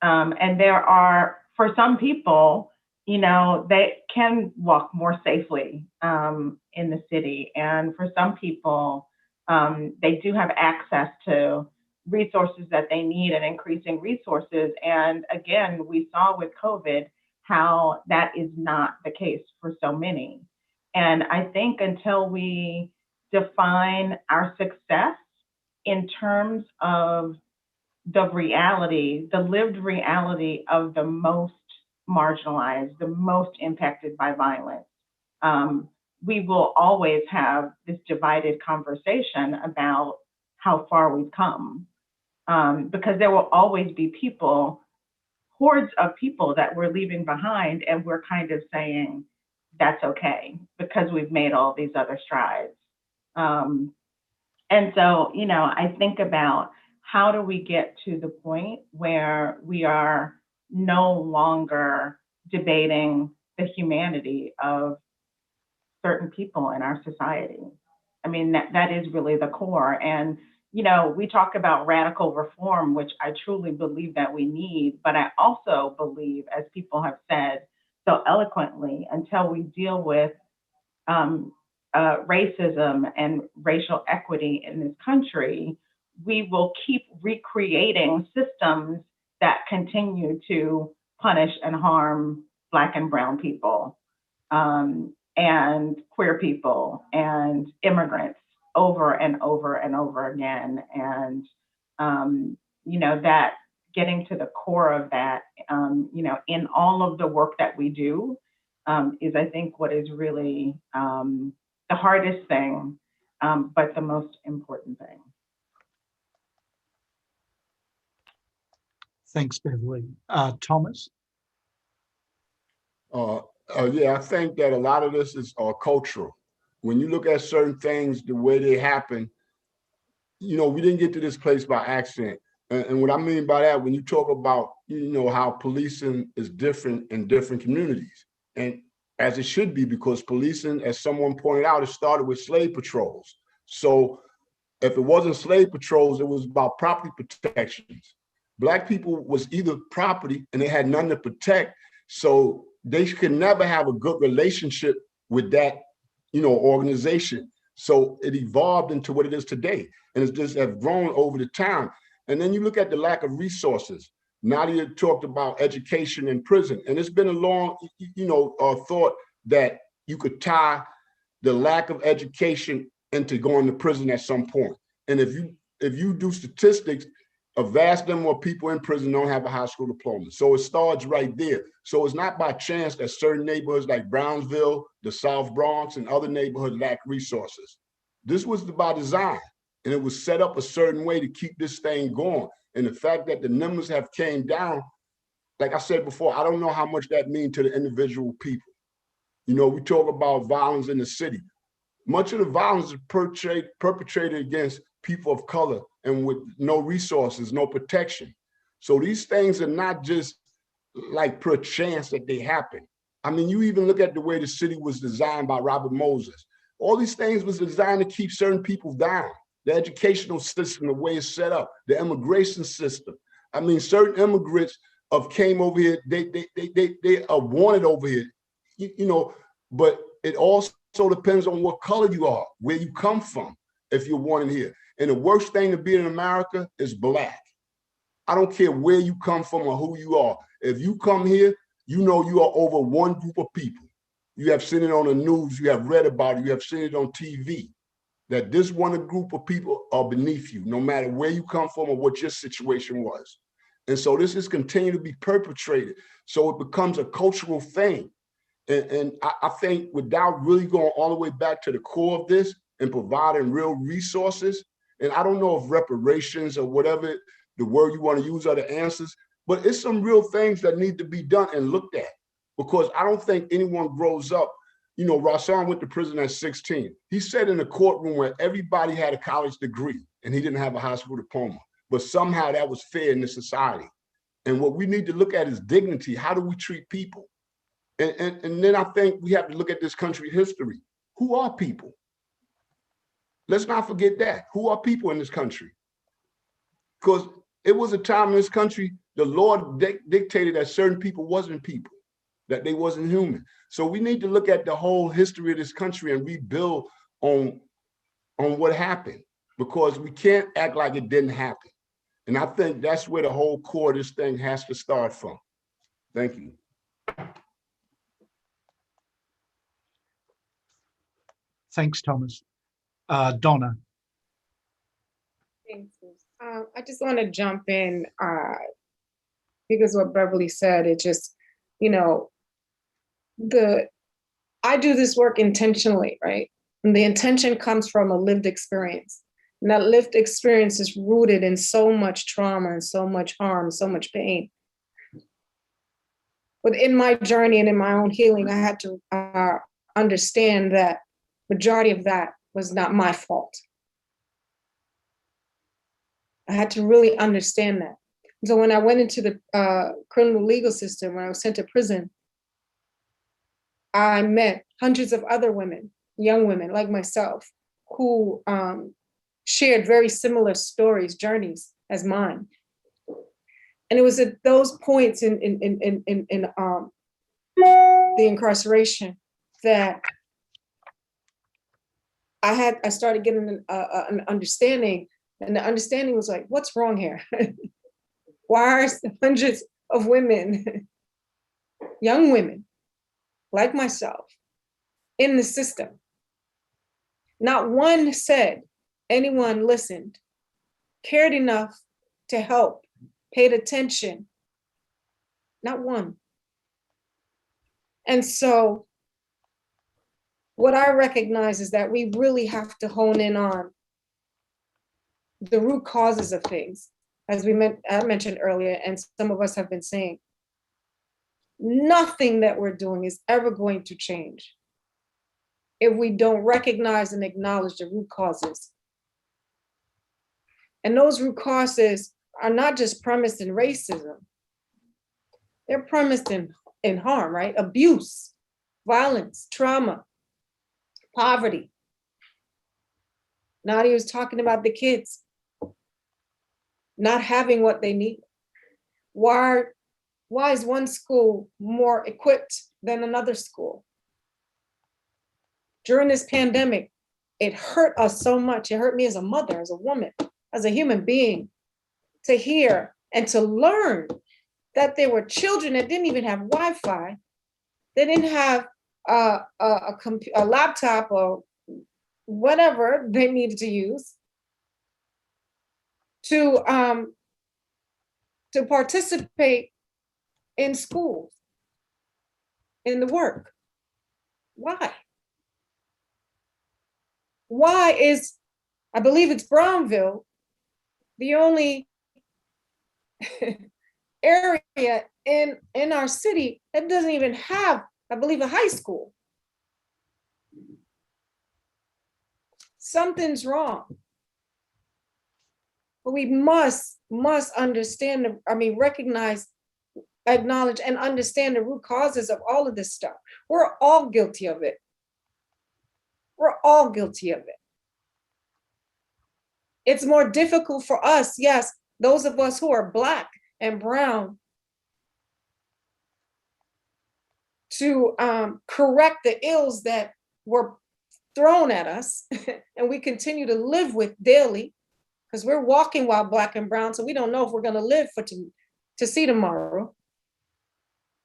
And there are, for some people, you know, they can walk more safely in the city. And for some people, they do have access to resources that they need and increasing resources. And again, we saw with COVID how that is not the case for so many. And I think until we define our success in terms of the reality, the lived reality of the most marginalized, the most impacted by violence, we will always have this divided conversation about how far we've come. Because there will always be people, hordes of people that we're leaving behind, and we're kind of saying, that's okay, because we've made all these other strides. And so, you know, I think about how do we get to the point where we are no longer debating the humanity of certain people in our society. I mean, that is really the core. And, you know, we talk about radical reform, which I truly believe that we need, but I also believe, as people have said so eloquently, until we deal with racism and racial equity in this country, we will keep recreating systems that continue to punish and harm Black and brown people, and queer people and immigrants over and over and over again. And, you know, that getting to the core of that, you know, in all of the work that we do, is, I think, what is really the hardest thing, but the most important thing. Thanks, Beverly. Thomas? Yeah, I think that a lot of this is cultural. When you look at certain things, the way they happen, you know, we didn't get to this place by accident. And what I mean by that, when you talk about, you know, how policing is different in different communities, and as it should be, because policing, as someone pointed out, it started with slave patrols. So if it wasn't slave patrols, it was about property protections. Black people was either property and they had nothing to protect. So they could never have a good relationship with that, you know, organization. So it evolved into what it is today. And it's just have grown over the time. And then you look at the lack of resources. Nadia talked about education in prison. And it's been a long, you know, thought that you could tie the lack of education into going to prison at some point. And if you do statistics, a vast number of people in prison don't have a high school diploma. So it starts right there. So it's not by chance that certain neighborhoods like Brownsville, the South Bronx, and other neighborhoods lack resources. This was by design, and it was set up a certain way to keep this thing going. And the fact that the numbers have came down, like I said before, I don't know how much that means to the individual people. You know, we talk about violence in the city. Much of the violence is perpetrated against people of color and with no resources, no protection. So these things are not just like per chance that they happen. I mean, you even look at the way the city was designed by Robert Moses. All these things was designed to keep certain people down. The educational system, the way it's set up, the immigration system. I mean, certain immigrants came over here, they are wanted over here, you know, but it also depends on what color you are, where you come from, if you're wanted here. And the worst thing to be in America is Black. I don't care where you come from or who you are. If you come here, you know you are over one group of people. You have seen it on the news, you have read about it, you have seen it on TV, that this one group of people are beneath you, no matter where you come from or what your situation was. And so this is continuing to be perpetrated. So it becomes a cultural thing. And I think without really going all the way back to the core of this and providing real resources, and I don't know if reparations or whatever the word you want to use are the answers, but it's some real things that need to be done and looked at, because I don't think anyone grows up. You know, Rasan went to prison at 16. He sat in a courtroom where everybody had a college degree and he didn't have a high school diploma, but somehow that was fair in this society. And what we need to look at is dignity. How do we treat people? And then I think we have to look at this country's history. Who are people? Let's not forget that. Who are people in this country? Because It was a time in this country, the law dictated that certain people wasn't people, that they wasn't human. So we need to look at the whole history of this country and rebuild on what happened, because we can't act like it didn't happen. And I think that's where the whole core of this thing has to start from. Thank you. Thanks, Thomas. Donna. Thanks. I just want to jump in because what Beverly said, it just, you know, I do this work intentionally, right? And the intention comes from a lived experience. And that lived experience is rooted in so much trauma and so much harm, so much pain. But in my journey and in my own healing, I had to understand that majority of that was not my fault. I had to really understand that. So when I went into the criminal legal system, when I was sent to prison, I met hundreds of other women, young women like myself, who shared very similar stories, journeys as mine. And it was at those points in the incarceration that I started getting an understanding, and the understanding was like, what's wrong here? Why are hundreds of women, young women like myself, in the system? Not one said, anyone listened, cared enough to help, paid attention. Not one. And so what I recognize is that we really have to hone in on the root causes of things, as I mentioned earlier, and some of us have been saying. Nothing that we're doing is ever going to change if we don't recognize and acknowledge the root causes. And those root causes are not just premised in racism. They're premised in harm, right? Abuse, violence, trauma, poverty. Nadia was talking about the kids not having what they need. Why is one school more equipped than another school? During this pandemic, it hurt us so much. It hurt me as a mother, as a woman, as a human being, to hear and to learn that there were children that didn't even have Wi-Fi. They didn't have a laptop or whatever they needed to use to participate in schools, in the work. Why? Why is, I believe it's Brownville, the only area in our city that doesn't even have, I believe, a high school? Something's wrong. But we must understand, recognize, acknowledge, and understand the root causes of all of this stuff. We're all guilty of it. We're all guilty of it. It's more difficult for us, yes, those of us who are Black and brown, to correct the ills that were thrown at us and we continue to live with daily, because we're walking while Black and brown, so we don't know if we're going to live to see tomorrow,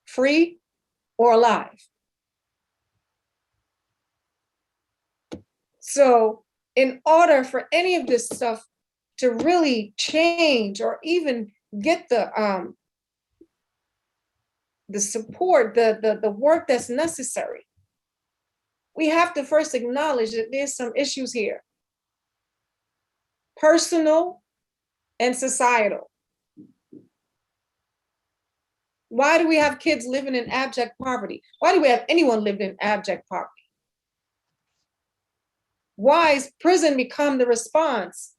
free or alive. So in order for any of this stuff to really change or even get the support, the work that's necessary, we have to first acknowledge that there's some issues here, personal and societal. Why do we have kids living in abject poverty? Why do we have anyone living in abject poverty? Why has prison become the response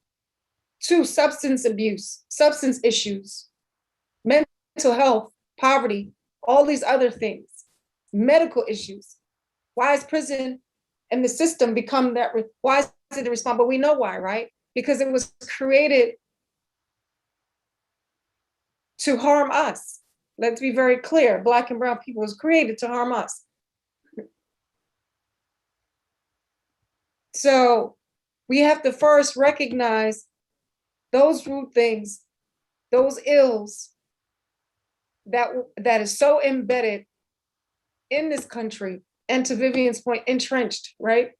to substance abuse, substance issues, mental health, poverty, all these other things, medical issues? Why is prison and the system become that? Why is it the response? But we know why, right? Because it was created to harm us. Let's be very clear. Black and brown people was created to harm us. So we have to first recognize those root things, those ills that is so embedded in this country, and to Viviane's point, entrenched, right?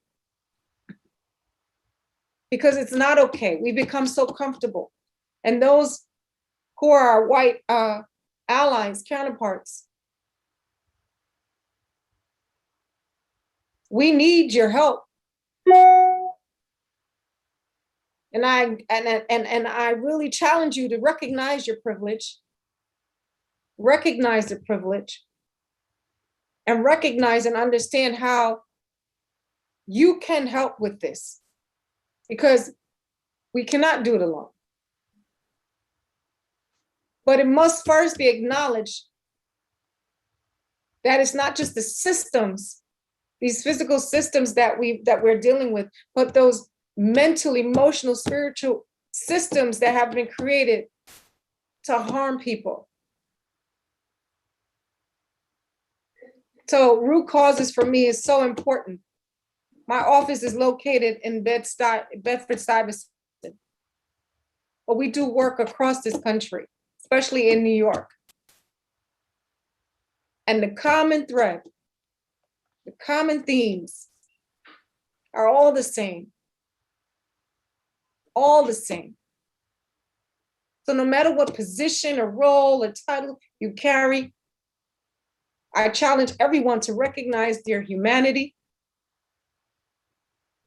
Because it's not okay. We become so comfortable. And those who are our white allies, counterparts, we need your help. And I really challenge you to recognize your privilege, recognize the privilege, and recognize and understand how you can help with this, because we cannot do it alone. But it must first be acknowledged that it's not just the systems, these physical systems that we're dealing with, but those mental, emotional, spiritual systems that have been created to harm people. So root causes for me is so important. My office is located in Bedford-Stuyvesant, but we do work across this country, especially in New York. And the common thread, the common themes are all the same. All the same. So no matter what position or role or title you carry, I challenge everyone to recognize their humanity.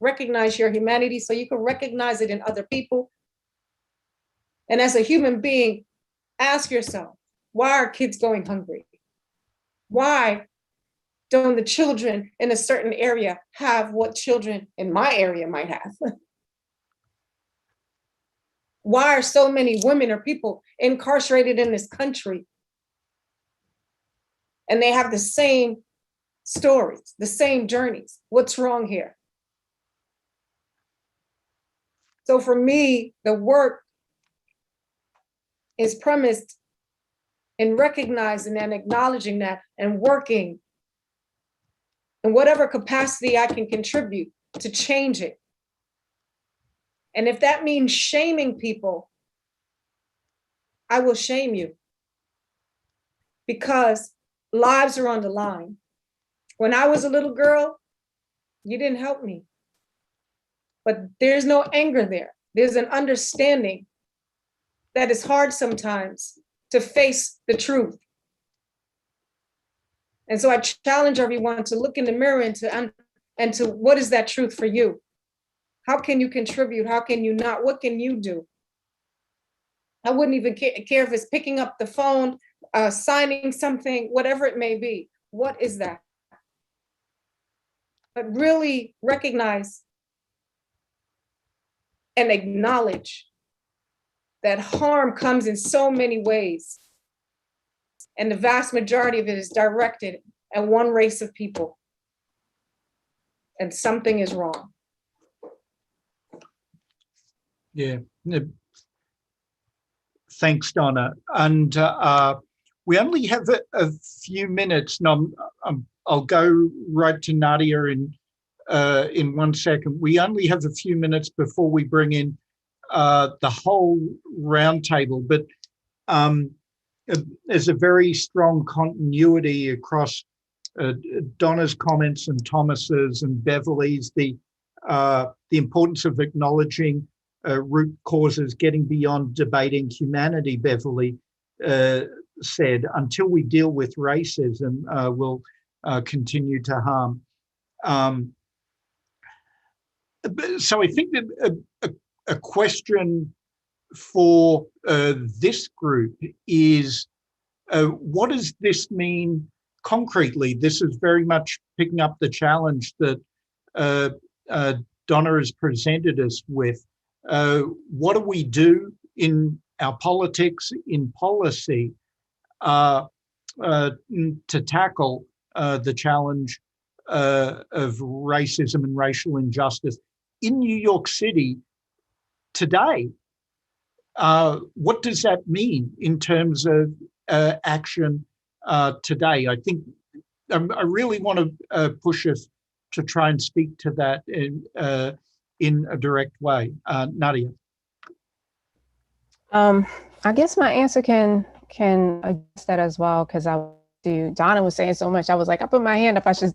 Recognize your humanity so you can recognize it in other people. And as a human being, ask yourself, why are kids going hungry? Why don't the children in a certain area have what children in my area might have? Why are so many women or people incarcerated in this country? And they have the same stories, the same journeys. What's wrong here? So for me, the work is premised in recognizing and acknowledging that and working in whatever capacity I can contribute to change it. And if that means shaming people, I will shame you, because lives are on the line. When I was a little girl, you didn't help me. But there's no anger there. There's an understanding that it's hard sometimes to face the truth. And so I challenge everyone to look in the mirror and to what is that truth for you? How can you contribute? How can you not? What can you do? I wouldn't even care if it's picking up the phone, signing something, whatever it may be. What is that? But really recognize and acknowledge that harm comes in so many ways. And the vast majority of it is directed at one race of people. And something is wrong. Yeah. Thanks, Donna. And we only have a few minutes. Now, I'll go right to Nadia in 1 second. We only have a few minutes before we bring in the whole roundtable, but there's a very strong continuity across Donna's comments and Thomas's and Beverly's, the importance of acknowledging root causes, getting beyond debating humanity, Beverly said. Until we deal with racism, we'll continue to harm. So I think that a question for this group is, what does this mean concretely? This is very much picking up the challenge that Donna has presented us with. What do we do in our politics, in policy, to tackle the challenge of racism and racial injustice in New York City today? what does that mean in terms of action today? I think I really want to push us to try and speak to that in a direct way. Nadia. I guess my answer can address that as well, because Donna was saying so much. I was like, I put my hand up. I should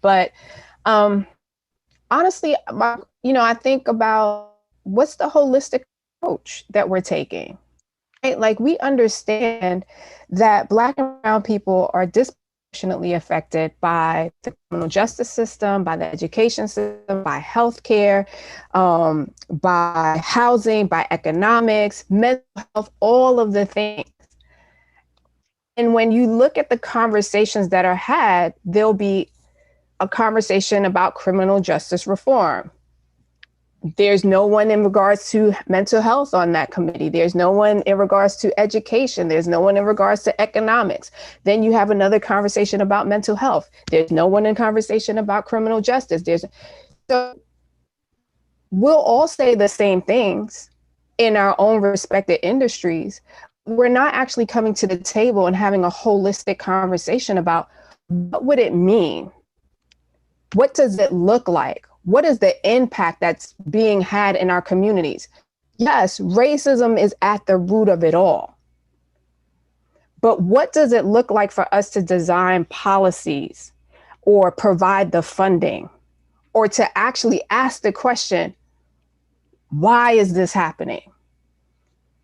but honestly, I think about what's the holistic approach that we're taking. Right? Like, we understand that Black and brown people are disproportionately affected by the criminal justice system, by the education system, by healthcare, by housing, by economics, mental health, all of the things. And when you look at the conversations that are had, there'll be a conversation about criminal justice reform. There's no one in regards to mental health on that committee. There's no one in regards to education. There's no one in regards to economics. Then you have another conversation about mental health. There's no one in conversation about criminal justice. So we'll all say the same things in our own respective industries. We're not actually coming to the table and having a holistic conversation about what would it mean? What does it look like? What is the impact that's being had in our communities? Yes, racism is at the root of it all. But what does it look like for us to design policies or provide the funding or to actually ask the question, why is this happening?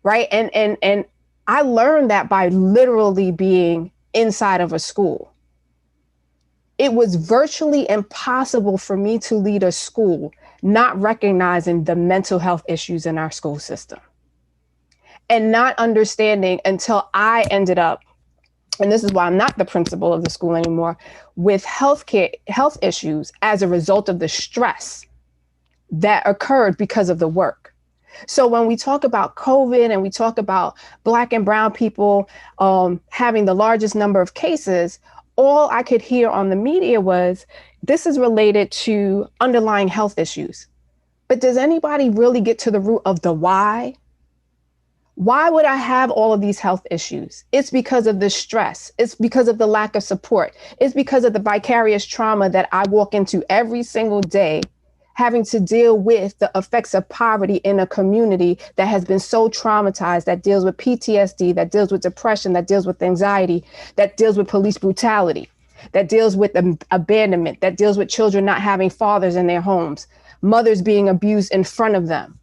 Right? And I learned that by literally being inside of a school. It was virtually impossible for me to lead a school not recognizing the mental health issues in our school system and not understanding until I ended up, and this is why I'm not the principal of the school anymore, with health issues as a result of the stress that occurred because of the work. So when we talk about COVID and we talk about Black and brown people having the largest number of cases, all I could hear on the media was, this is related to underlying health issues. But does anybody really get to the root of the why? Why would I have all of these health issues? It's because of the stress. It's because of the lack of support. It's because of the vicarious trauma that I walk into every single day, having to deal with the effects of poverty in a community that has been so traumatized, that deals with PTSD, that deals with depression, that deals with anxiety, that deals with police brutality, that deals with abandonment, that deals with children not having fathers in their homes, mothers being abused in front of them.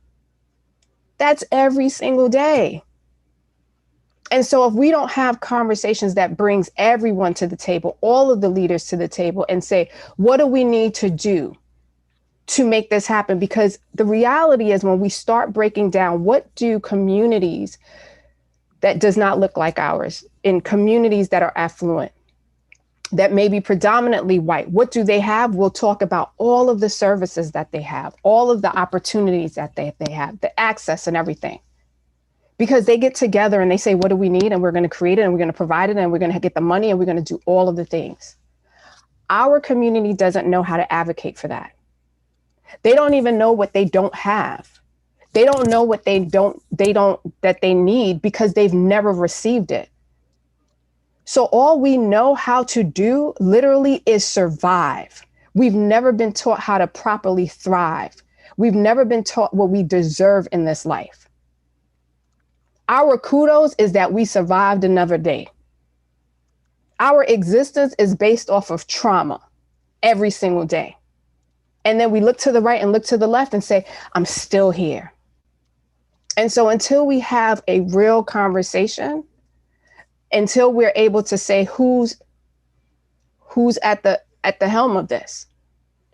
That's every single day. And so if we don't have conversations that brings everyone to the table, all of the leaders to the table, and say, what do we need to do to make this happen? Because the reality is, when we start breaking down, what do communities that does not look like ours, in communities that are affluent, that may be predominantly white, what do they have? We'll talk about all of the services that they have, all of the opportunities that they have, the access and everything. Because they get together and they say, what do we need? And we're going to create it, and we're going to provide it, and we're going to get the money, and we're going to do all of the things. Our community doesn't know how to advocate for that. They don't even know what they don't have. They don't know what that they need, because they've never received it. So all we know how to do literally is survive. We've never been taught how to properly thrive. We've never been taught what we deserve in this life. Our kudos is that we survived another day. Our existence is based off of trauma every single day. And then we look to the right and look to the left and say, I'm still here. And so until we have a real conversation, until we're able to say who's at the helm of this,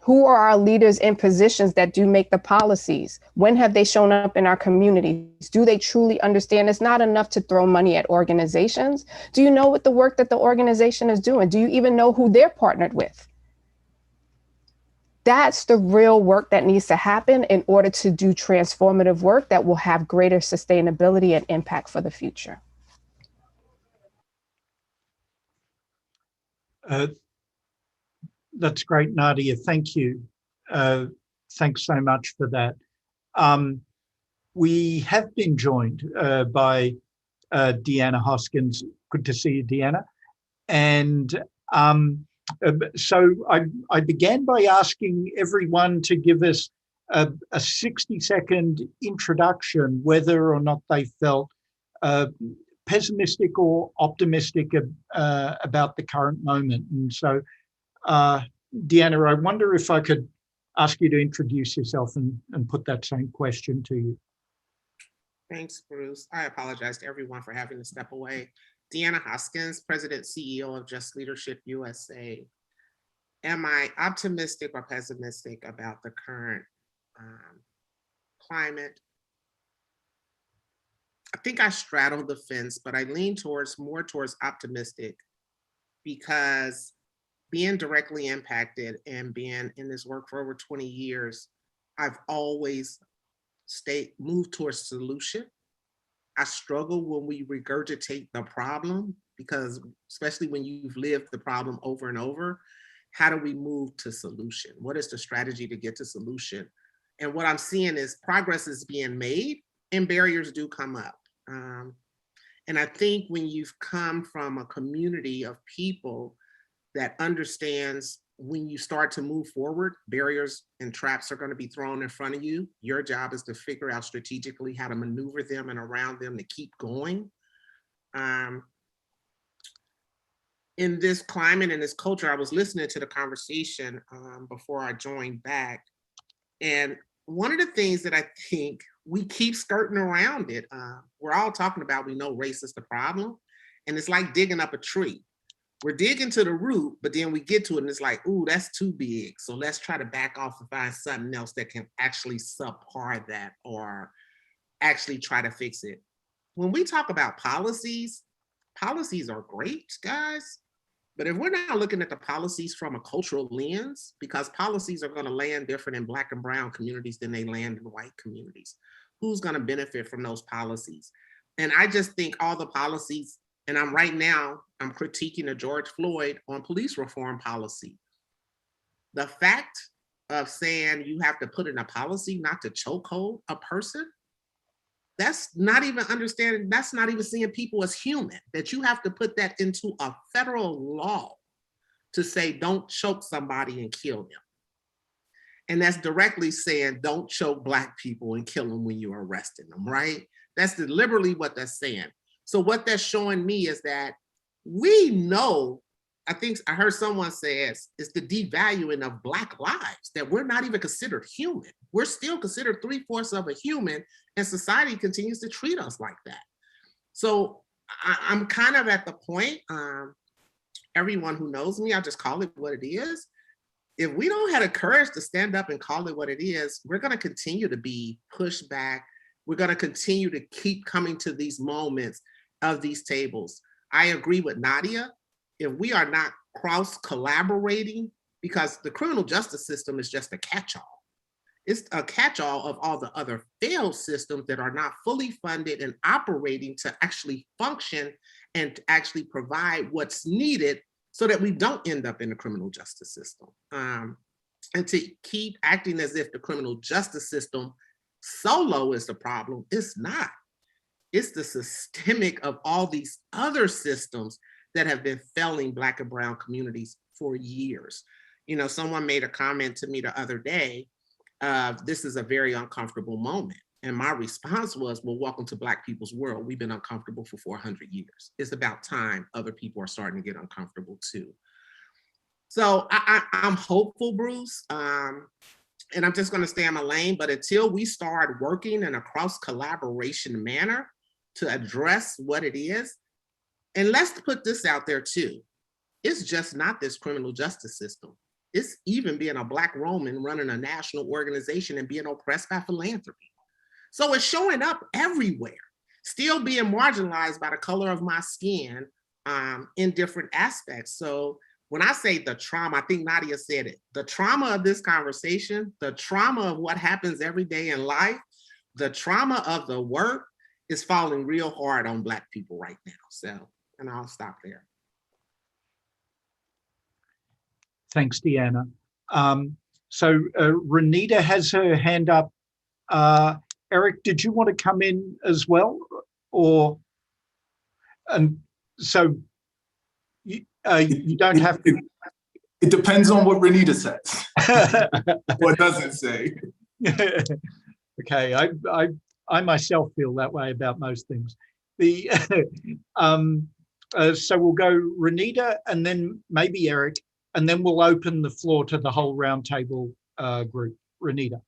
who are our leaders in positions that do make the policies? When have they shown up in our communities? Do they truly understand? It's not enough to throw money at organizations. Do you know what the work that the organization is doing? Do you even know who they're partnered with? That's the real work that needs to happen in order to do transformative work that will have greater sustainability and impact for the future. That's great, Nadia. Thank you. Thanks so much for that. we have been joined by Deanna Hoskins. Good to see you, Deanna. And so I began by asking everyone to give us a 60-second introduction, whether or not they felt pessimistic or optimistic about the current moment. And so, Deanna, I wonder if I could ask you to introduce yourself and put that same question to you. Thanks, Bruce. I apologize to everyone for having to step away. Deanna Hoskins, President CEO of Just Leadership USA. Am I optimistic or pessimistic about the current climate? I think I straddle the fence, but I lean more towards optimistic, because being directly impacted and being in this work for over 20 years, I've always moved towards solution. I struggle when we regurgitate the problem, because especially when you've lived the problem over and over, how do we move to solution? What is the strategy to get to solution? And what I'm seeing is progress is being made and barriers do come up. And I think when you've come from a community of people that understands when you start to move forward, barriers and traps are going to be thrown in front of you. Your job is to figure out strategically how to maneuver them and around them to keep going. In this climate and this culture, I was listening to the conversation before I joined back. And one of the things that I think we keep skirting around it, we're all talking about, we know race is the problem. And it's like digging up a tree. We're digging to the root, but then we get to it and it's like, ooh, that's too big. So let's try to back off and find something else that can actually subpar that or actually try to fix it. When we talk about policies, policies are great, guys. But if we're not looking at the policies from a cultural lens, because policies are going to land different in Black and brown communities than they land in white communities, who's going to benefit from those policies? And I just think all the policies, and I'm critiquing a George Floyd on police reform policy. The fact of saying you have to put in a policy not to chokehold a person, that's not even understanding, that's not even seeing people as human, that you have to put that into a federal law to say, don't choke somebody and kill them. And that's directly saying, don't choke Black people and kill them when you're arresting them, right? That's deliberately what that's saying. So what that's showing me is that we know, I think I heard someone say it's the devaluing of Black lives, that we're not even considered human. We're still considered 3/4 of a human, and society continues to treat us like that. So I'm kind of at the point, everyone who knows me, I'll just call it what it is. If we don't have the courage to stand up and call it what it is, we're going to continue to be pushed back. We're going to continue to keep coming to these moments of these tables. I agree with Nadia. If we are not cross-collaborating, because the criminal justice system is just a catch-all. It's a catch-all of all the other failed systems that are not fully funded and operating to actually function and to actually provide what's needed so that we don't end up in the criminal justice system. And to keep acting as if the criminal justice system solo is the problem, it's not. It's the systemic of all these other systems that have been failing Black and brown communities for years. You know, someone made a comment to me the other day, this is a very uncomfortable moment. And my response was, well, welcome to Black people's world. We've been uncomfortable for 400 years. It's about time other people are starting to get uncomfortable too. So I'm hopeful, Bruce. And I'm just going to stay in my lane, but until we start working in a cross-collaboration manner to address what it is, and let's put this out there too, it's just not this criminal justice system. It's even being a Black Roman running a national organization and being oppressed by philanthropy. So it's showing up everywhere, still being marginalized by the color of my skin in different aspects. So when I say the trauma, I think Nadia said it, the trauma of this conversation, the trauma of what happens every day in life, the trauma of the work is falling real hard on Black people right now. So, and I'll stop there. Thanks, Deanna. So Renita has her hand up. Eric, did you want to come in as well? And so you don't have to. It depends on what Renita says or doesn't say. Okay, I myself feel that way about most things. So we'll go Renita and then maybe Eric, and then we'll open the floor to the whole roundtable group. Renita.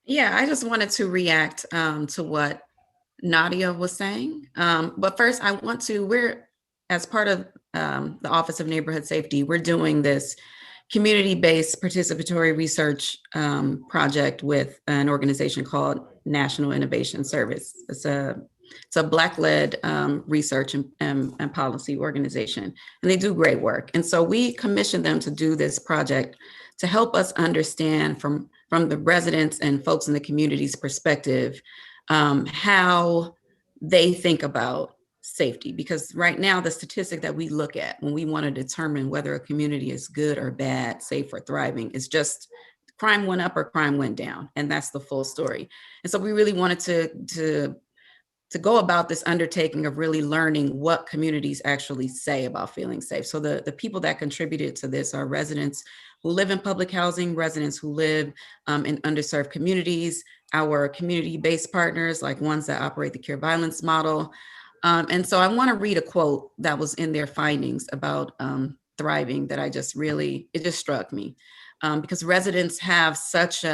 Yeah, I just wanted to react to what Nadia was saying. But first, I want to, as part of the Office of Neighborhood Safety, we're doing this community-based participatory research project with an organization called National Innovation Service. It's a Black-led research and policy organization, and they do great work. And so we commissioned them to do this project to help us understand from the residents and folks in the community's perspective how they think about safety. Because right now, the statistic that we look at when we want to determine whether a community is good or bad, safe or thriving, is just crime went up or crime went down. And that's the full story. And so we really wanted to go about this undertaking of really learning what communities actually say about feeling safe. So the people that contributed to this are residents who live in public housing, residents who live in underserved communities, our community-based partners, like ones that operate the Cure Violence model. And so I want to read a quote that was in their findings about thriving that it just struck me. Because residents have such,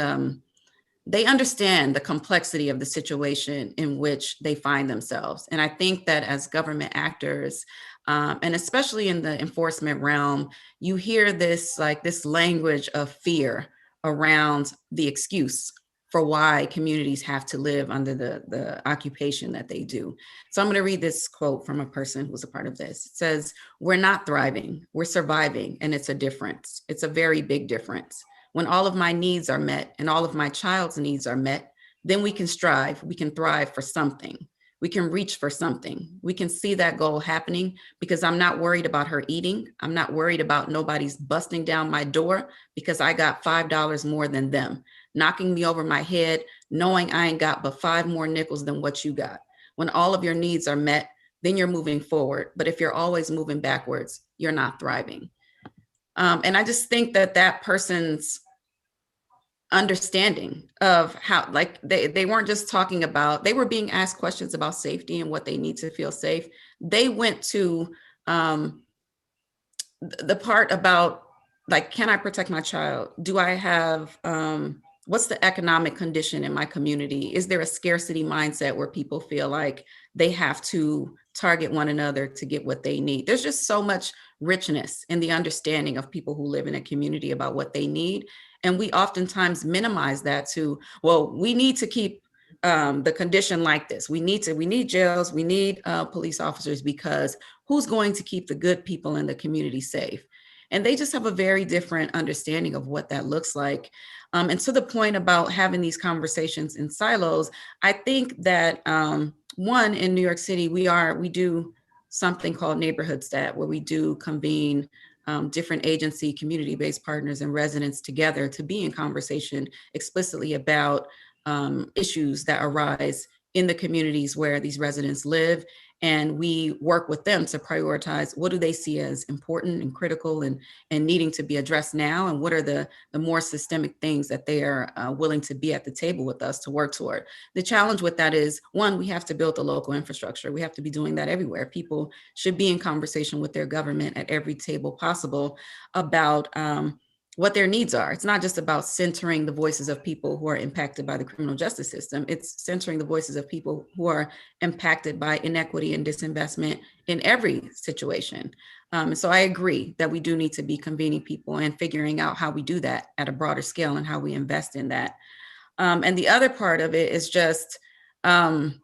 they understand the complexity of the situation in which they find themselves. And I think that as government actors, and especially in the enforcement realm, you hear this language of fear around the excuse for why communities have to live under the occupation that they do. So I'm going to read this quote from a person who's a part of this. It says, "We're not thriving, we're surviving, and it's a difference. It's a very big difference. When all of my needs are met and all of my child's needs are met, then we can strive, we can thrive for something. We can reach for something. We can see that goal happening because I'm not worried about her eating. I'm not worried about nobody's busting down my door because I got $5 more than them, knocking me over my head, knowing I ain't got but 5 more nickels than what you got. When all of your needs are met, then you're moving forward. But if you're always moving backwards, you're not thriving." And I just think that person's understanding of how, like, they weren't just talking about, they were being asked questions about safety and what they need to feel safe. They went to the part about, like, can I protect my child? Do I have, what's the economic condition in my community? Is there a scarcity mindset where people feel like they have to target one another to get what they need? There's just so much richness in the understanding of people who live in a community about what they need. And we oftentimes minimize that to, well, we need to keep the condition like this. We need jails, we need police officers, because who's going to keep the good people in the community safe? And they just have a very different understanding of what that looks like. And to the point about having these conversations in silos, I think that one, in New York City, we do something called Neighborhood Stat, where we do convene different agency, community-based partners and residents together to be in conversation explicitly about issues that arise in the communities where these residents live. And we work with them to prioritize what do they see as important and critical and needing to be addressed now, and what are the more systemic things that they are willing to be at the table with us to work toward. The challenge with that is, one, we have to build the local infrastructure. We have to be doing that everywhere. People should be in conversation with their government at every table possible about what their needs are. It's not just about centering the voices of people who are impacted by the criminal justice system. It's centering the voices of people who are impacted by inequity and disinvestment in every situation. So I agree that we do need to be convening people and figuring out how we do that at a broader scale and how we invest in that. And the other part of it is just, I'm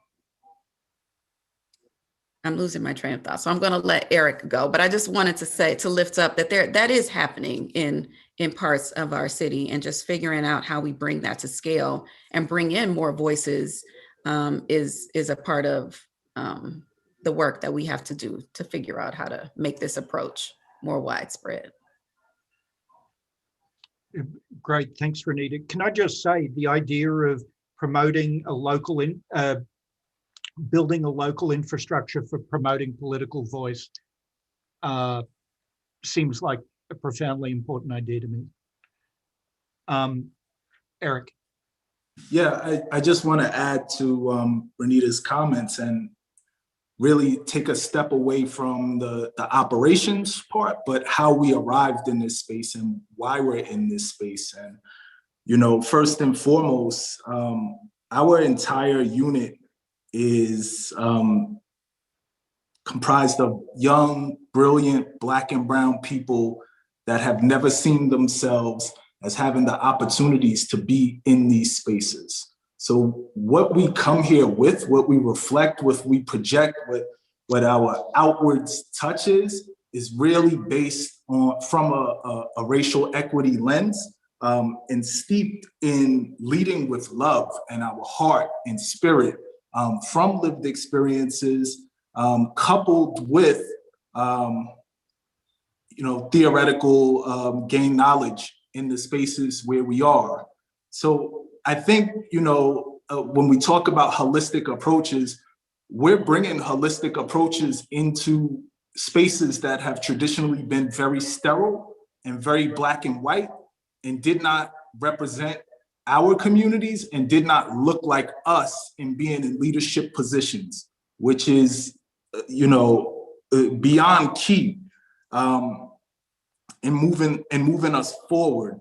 losing my train of thought, so I'm going to let Eric go. But I just wanted to say, to lift up that that is happening in parts of our city, and just figuring out how we bring that to scale and bring in more voices is a part of the work that we have to do to figure out how to make this approach more widespread. Great, thanks, Renita. Can I just say, the idea of promoting a local building a local infrastructure for promoting political voice seems like a profoundly important idea to me. Eric. Yeah, I just want to add to Renita's comments and really take a step away from the operations part, but how we arrived in this space and why we're in this space. And, you know, first and foremost, our entire unit is comprised of young, brilliant Black and brown people that have never seen themselves as having the opportunities to be in these spaces. So what we come here with, what we reflect, what we project, what our outwards touches is really based on from a racial equity lens and steeped in leading with love and our heart and spirit from lived experiences, coupled with theoretical gain knowledge in the spaces where we are. So I think, when we talk about holistic approaches, we're bringing holistic approaches into spaces that have traditionally been very sterile and very Black and white and did not represent our communities and did not look like us in being in leadership positions, which is, beyond key in moving us forward.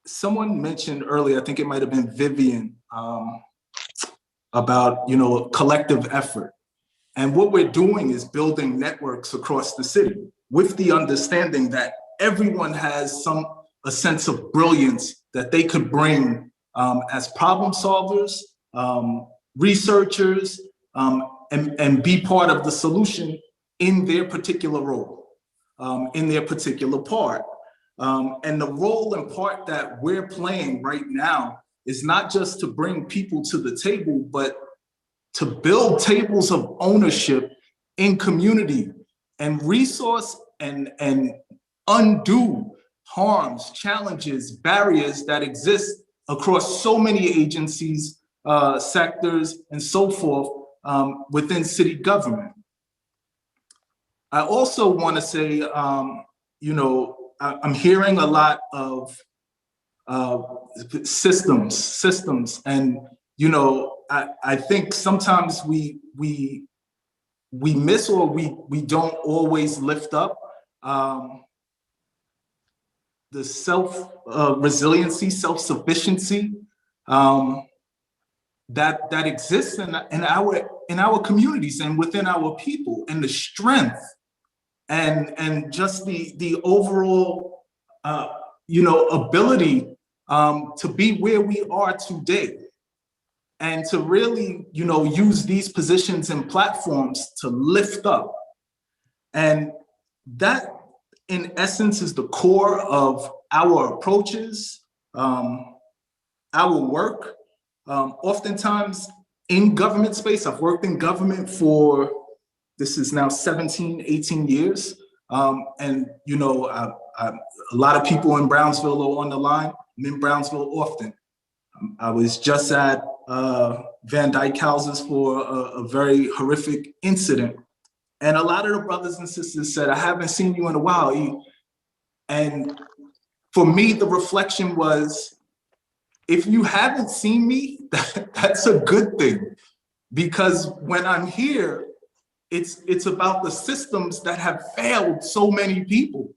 Someone mentioned earlier, I think it might have been Viviane, about collective effort. And what we're doing is building networks across the city with the understanding that everyone has a sense of brilliance that they could bring as problem solvers, researchers, and be part of the solution in their particular role, in their particular part. And the role and part that we're playing right now is not just to bring people to the table, but to build tables of ownership in community and resource and undo harms, challenges, barriers that exist across so many agencies, sectors, and so forth within city government. I also want to say, I'm hearing a lot of systems, and I think sometimes we miss or we don't always lift up the resiliency, self-sufficiency that exists in our communities and within our people, and the strength and just the overall ability to be where we are today, and to really use these positions and platforms to lift up. And that in essence is the core of our approaches, our work. Oftentimes in government space, I've worked in government for, this is now 17, 18 years. And a lot of people in Brownsville are on the line. I'm in Brownsville often. I was just at Van Dyke houses for a very horrific incident. And a lot of the brothers and sisters said, I haven't seen you in a while, E. And for me, the reflection was, if you haven't seen me, that's a good thing. Because when I'm here, it's about the systems that have failed so many people.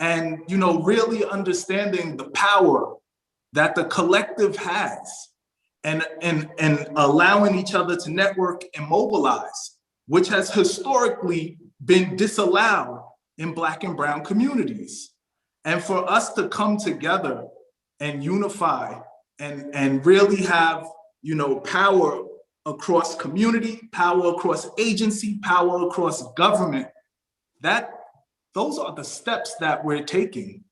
And really understanding the power that the collective has, and allowing each other to network and mobilize, which has historically been disallowed in Black and brown communities. And for us to come together and unify and really have power across community, power across agency, power across government, those are the steps that we're taking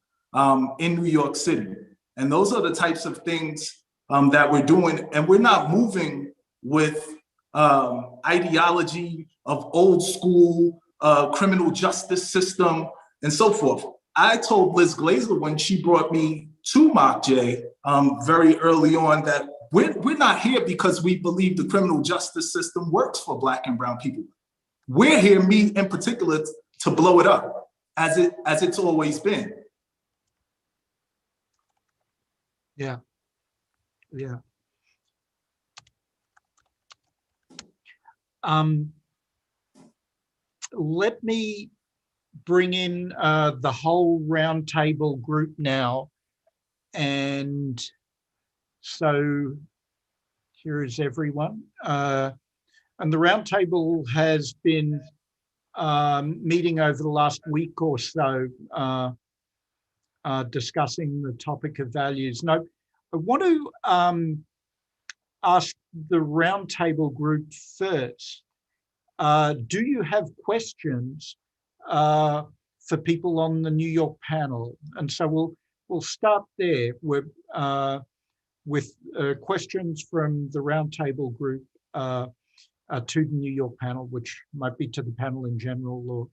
in New York City. And those are the types of things that we're doing. And we're not moving with ideology of old school criminal justice system and so forth. I told Liz Glazer when she brought me to Mock J very early on that we're not here because we believe the criminal justice system works for Black and brown people. We're here, me in particular, to blow it up as it's always been. Yeah. Yeah. Let me bring in the whole roundtable group now. And so here is everyone. And the roundtable has been meeting over the last week or so, discussing the topic of values. Now, I want to ask the roundtable group first. Do you have questions for people on the New York panel? And so we'll start there with questions from the roundtable group to the New York panel, which might be to the panel in general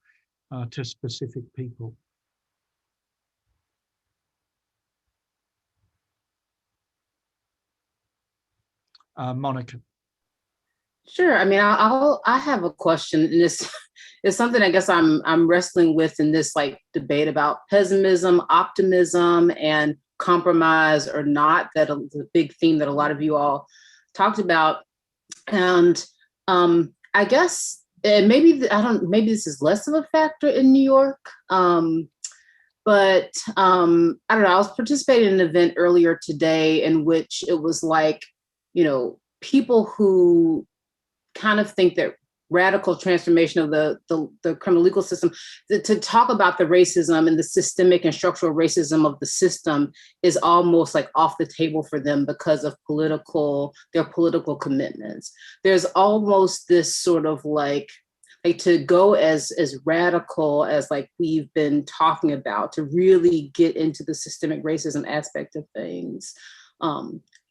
or to specific people. Monica. Sure. I mean, I have a question, and this is something I guess I'm wrestling with in this like debate about pessimism, optimism, and compromise or not. That is a big theme that a lot of you all talked about, and I guess maybe maybe this is less of a factor in New York, but I don't know. I was participating in an event earlier today in which it was like, you know, people who kind of think that radical transformation of the criminal legal system, to talk about the racism and the systemic and structural racism of the system is almost like off the table for them because of their political commitments. There's almost this sort of like to go as radical as like we've been talking about, to really get into the systemic racism aspect of things.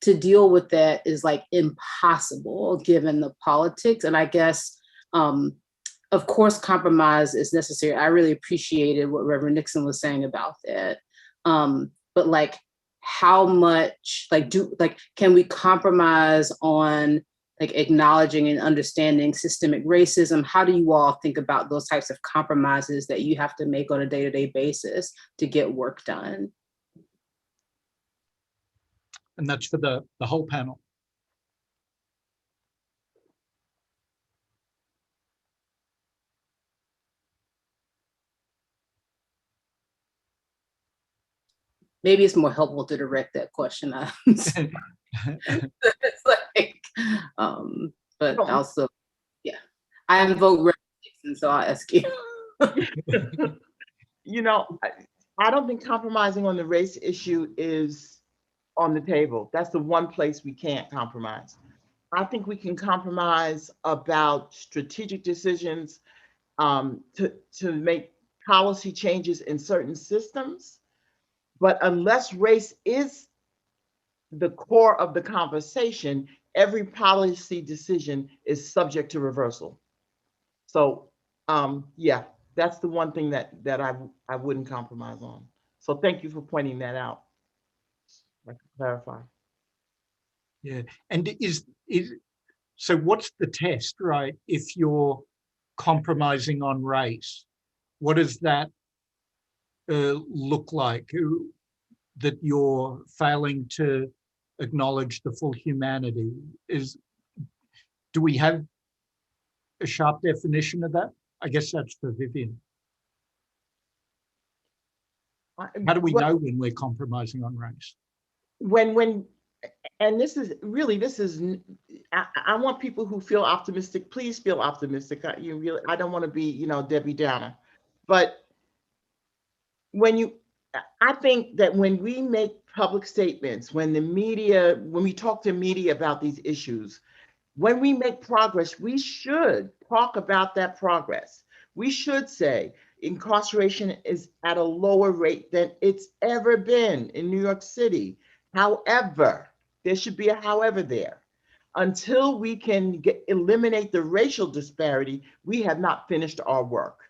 To deal with that is like impossible given the politics. And I guess, of course, compromise is necessary. I really appreciated what Reverend Nixon was saying about that. But like, how much, can we compromise on like acknowledging and understanding systemic racism? How do you all think about those types of compromises that you have to make on a day-to-day basis to get work done? And that's for the whole panel. Maybe it's more helpful to direct that question. It's like, but also, yeah, I invoke Reverend, so I'll ask you. You know, I don't think compromising on the race issue is on the table. That's the one place we can't compromise. I think we can compromise about strategic decisions to make policy changes in certain systems. But unless race is the core of the conversation, every policy decision is subject to reversal. So yeah, that's the one thing that I wouldn't compromise on. So thank you for pointing that out. I can clarify. Yeah, and so what's the test, right? If you're compromising on race, what does that look like? That you're failing to acknowledge the full humanity? Do we have a sharp definition of that? I guess that's for Viviane. How do we know when we're compromising on race? And this is, I want people who feel optimistic, please feel optimistic. I don't want to be, you know, Debbie Downer. But I think that when we make public statements, when we talk to media about these issues, when we make progress, we should talk about that progress. We should say incarceration is at a lower rate than it's ever been in New York City. However, there should be a however there. Until we can eliminate the racial disparity, we have not finished our work.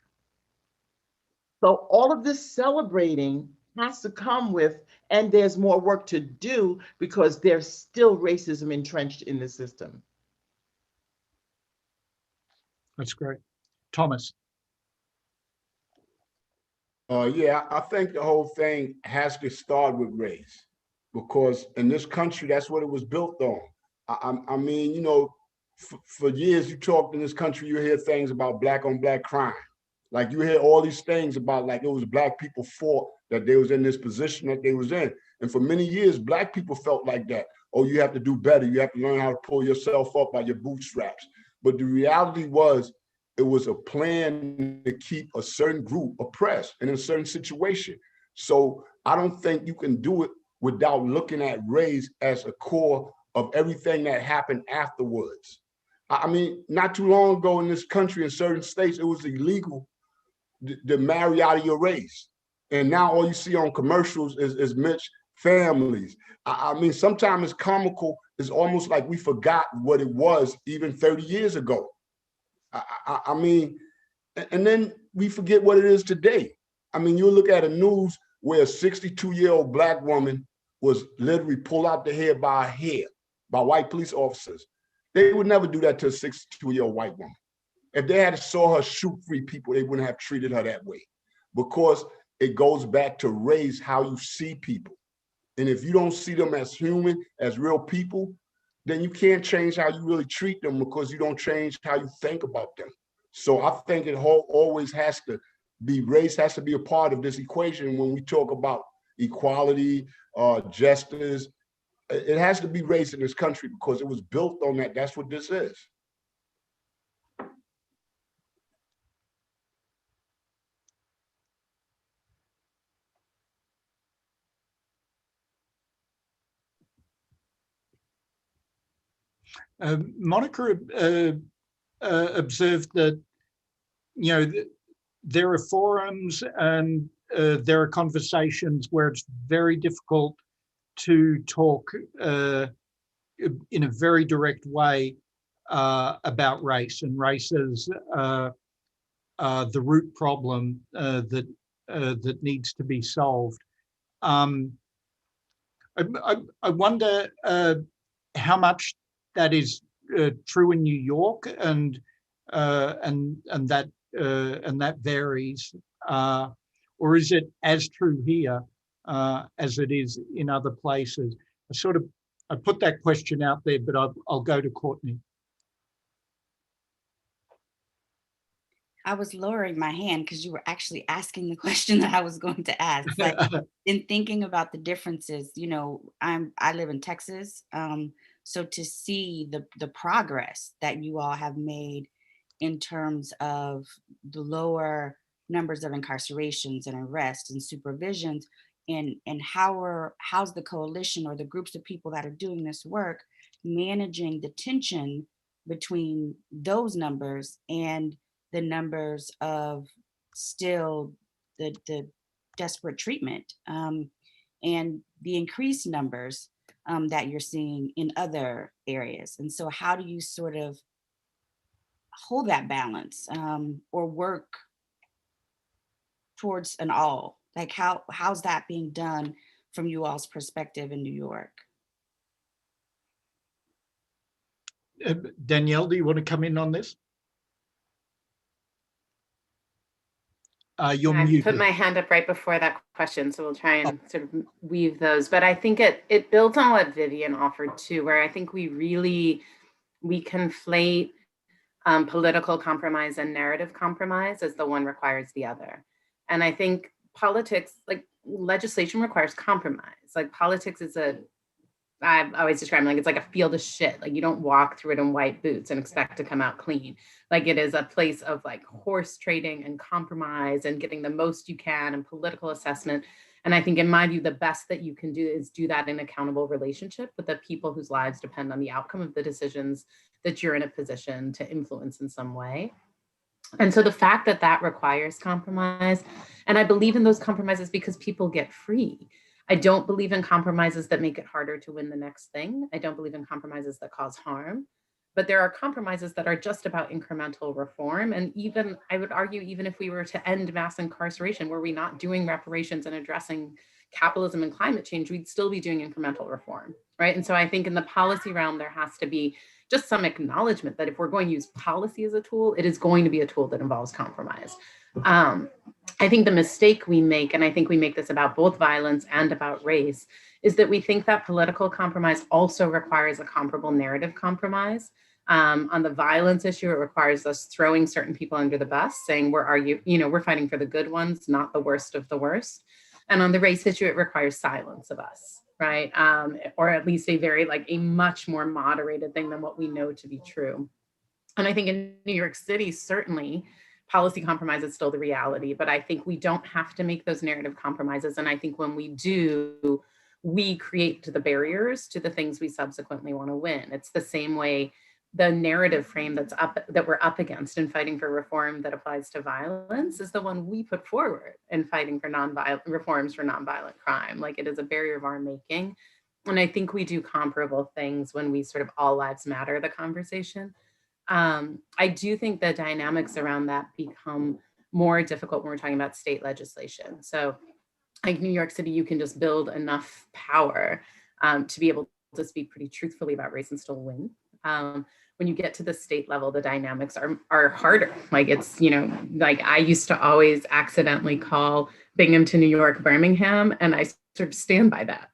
So all of this celebrating has to come with, and there's more work to do because there's still racism entrenched in the system. That's great. Thomas. Yeah, I think the whole thing has to start with race, because in this country, that's what it was built on. I mean, you know, for years you talk in this country, you hear things about black on black crime. Like you hear all these things about like it was black people's fault that they was in this position that they was in. And for many years, black people felt like that. Oh, you have to do better. You have to learn how to pull yourself up by your bootstraps. But the reality was, it was a plan to keep a certain group oppressed in a certain situation. So I don't think you can do it without looking at race as a core of everything that happened afterwards. I mean, not too long ago in this country, in certain states, it was illegal to marry out of your race. And now all you see on commercials is mixed families. I mean, sometimes it's comical. It's almost like we forgot what it was even 30 years ago. I mean, and then we forget what it is today. I mean, you look at a news where a 62-year-old black woman was literally pulled out the head by her hair by white police officers. They would never do that to a 62-year-old white woman. If they had saw her shoot free people, they wouldn't have treated her that way, because it goes back to race, how you see people. And if you don't see them as human, as real people, then you can't change how you really treat them, because you don't change how you think about them. So I think it always has to be, race has to be a part of this equation when we talk about equality, justice. It has to be race in this country because it was built on that. That's what this is. Monica observed that, you know, there are forums and there are conversations where it's very difficult to talk in a very direct way about race, and race as the root problem that needs to be solved. I wonder how much that is true in New York, and that varies, or is it as true here as it is in other places? I put that question out there, but I'll go to Courtney. I was lowering my hand because you were actually asking the question that I was going to ask. But in thinking about the differences, you know, I live in Texas, so to see the progress that you all have made in terms of the lower numbers of incarcerations and arrests and supervisions, and how's the coalition or the groups of people that are doing this work managing the tension between those numbers and the numbers of still the desperate treatment and the increased numbers that you're seeing in other areas. And so how do you sort of hold that balance or work towards an all? Like how's that being done from you all's perspective in New York? Danielle, do you want to come in on this? You're muted. I put my hand up right before that question, so we'll try and sort of weave those. But I think it builds on what Viviane offered too, where I think we conflate political compromise and narrative compromise as the one requires the other. And I think politics, like legislation, requires compromise. Like politics is I've always described it like it's like a field of shit. Like you don't walk through it in white boots and expect to come out clean. Like it is a place of like horse trading and compromise and getting the most you can and political assessment. And I think in my view, the best that you can do is do that in accountable relationship with the people whose lives depend on the outcome of the decisions that you're in a position to influence in some way. And so the fact that that requires compromise, and I believe in those compromises because people get free. I don't believe in compromises that make it harder to win the next thing. I don't believe in compromises that cause harm. but there are compromises that are just about incremental reform. And even, I would argue, even if we were to end mass incarceration, were we not doing reparations and addressing capitalism and climate change, we'd still be doing incremental reform, right? And so I think in the policy realm, there has to be just some acknowledgement that if we're going to use policy as a tool, it is going to be a tool that involves compromise. I think the mistake we make, and I think we make this about both violence and about race, is that we think that political compromise also requires a comparable narrative compromise. On the violence issue, it requires us throwing certain people under the bus, saying we're fighting for the good ones, not the worst of the worst. And on the race issue, it requires silence of us, right? Or at least a much more moderated thing than what we know to be true. And I think in New York City, certainly, policy compromise is still the reality, but I think we don't have to make those narrative compromises. And I think when we do, we create the barriers to the things we subsequently want to win. It's the same way the narrative frame that we're up against in fighting for reform that applies to violence is the one we put forward in fighting for nonviolent reforms for nonviolent crime. Like, it is a barrier of our making. And I think we do comparable things when we sort of all lives matter the conversation. I do think the dynamics around that become more difficult when we're talking about state legislation. So like New York City, you can just build enough power to be able to speak pretty truthfully about race and still win. When you get to the state level, the dynamics are harder. Like, it's, like I used to always accidentally call Binghamton, New York, Birmingham, and I sort of stand by that.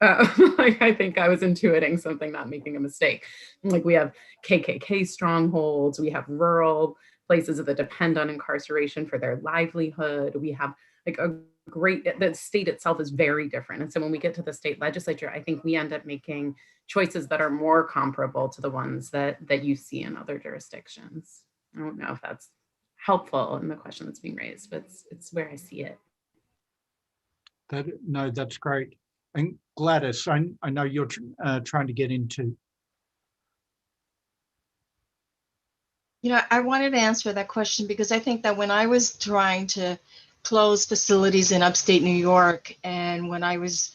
Like, I think I was intuiting something, not making a mistake. Like, we have KKK strongholds, we have rural places that depend on incarceration for their livelihood. We have like the state itself is very different. And so when we get to the state legislature, I think we end up making choices that are more comparable to the ones that you see in other jurisdictions. I don't know if that's helpful in the question that's being raised, but it's where I see it. No, that's great. And Gladys, I know you're trying to get into. I wanted to answer that question because I think that when I was trying to close facilities in upstate New York, and when I was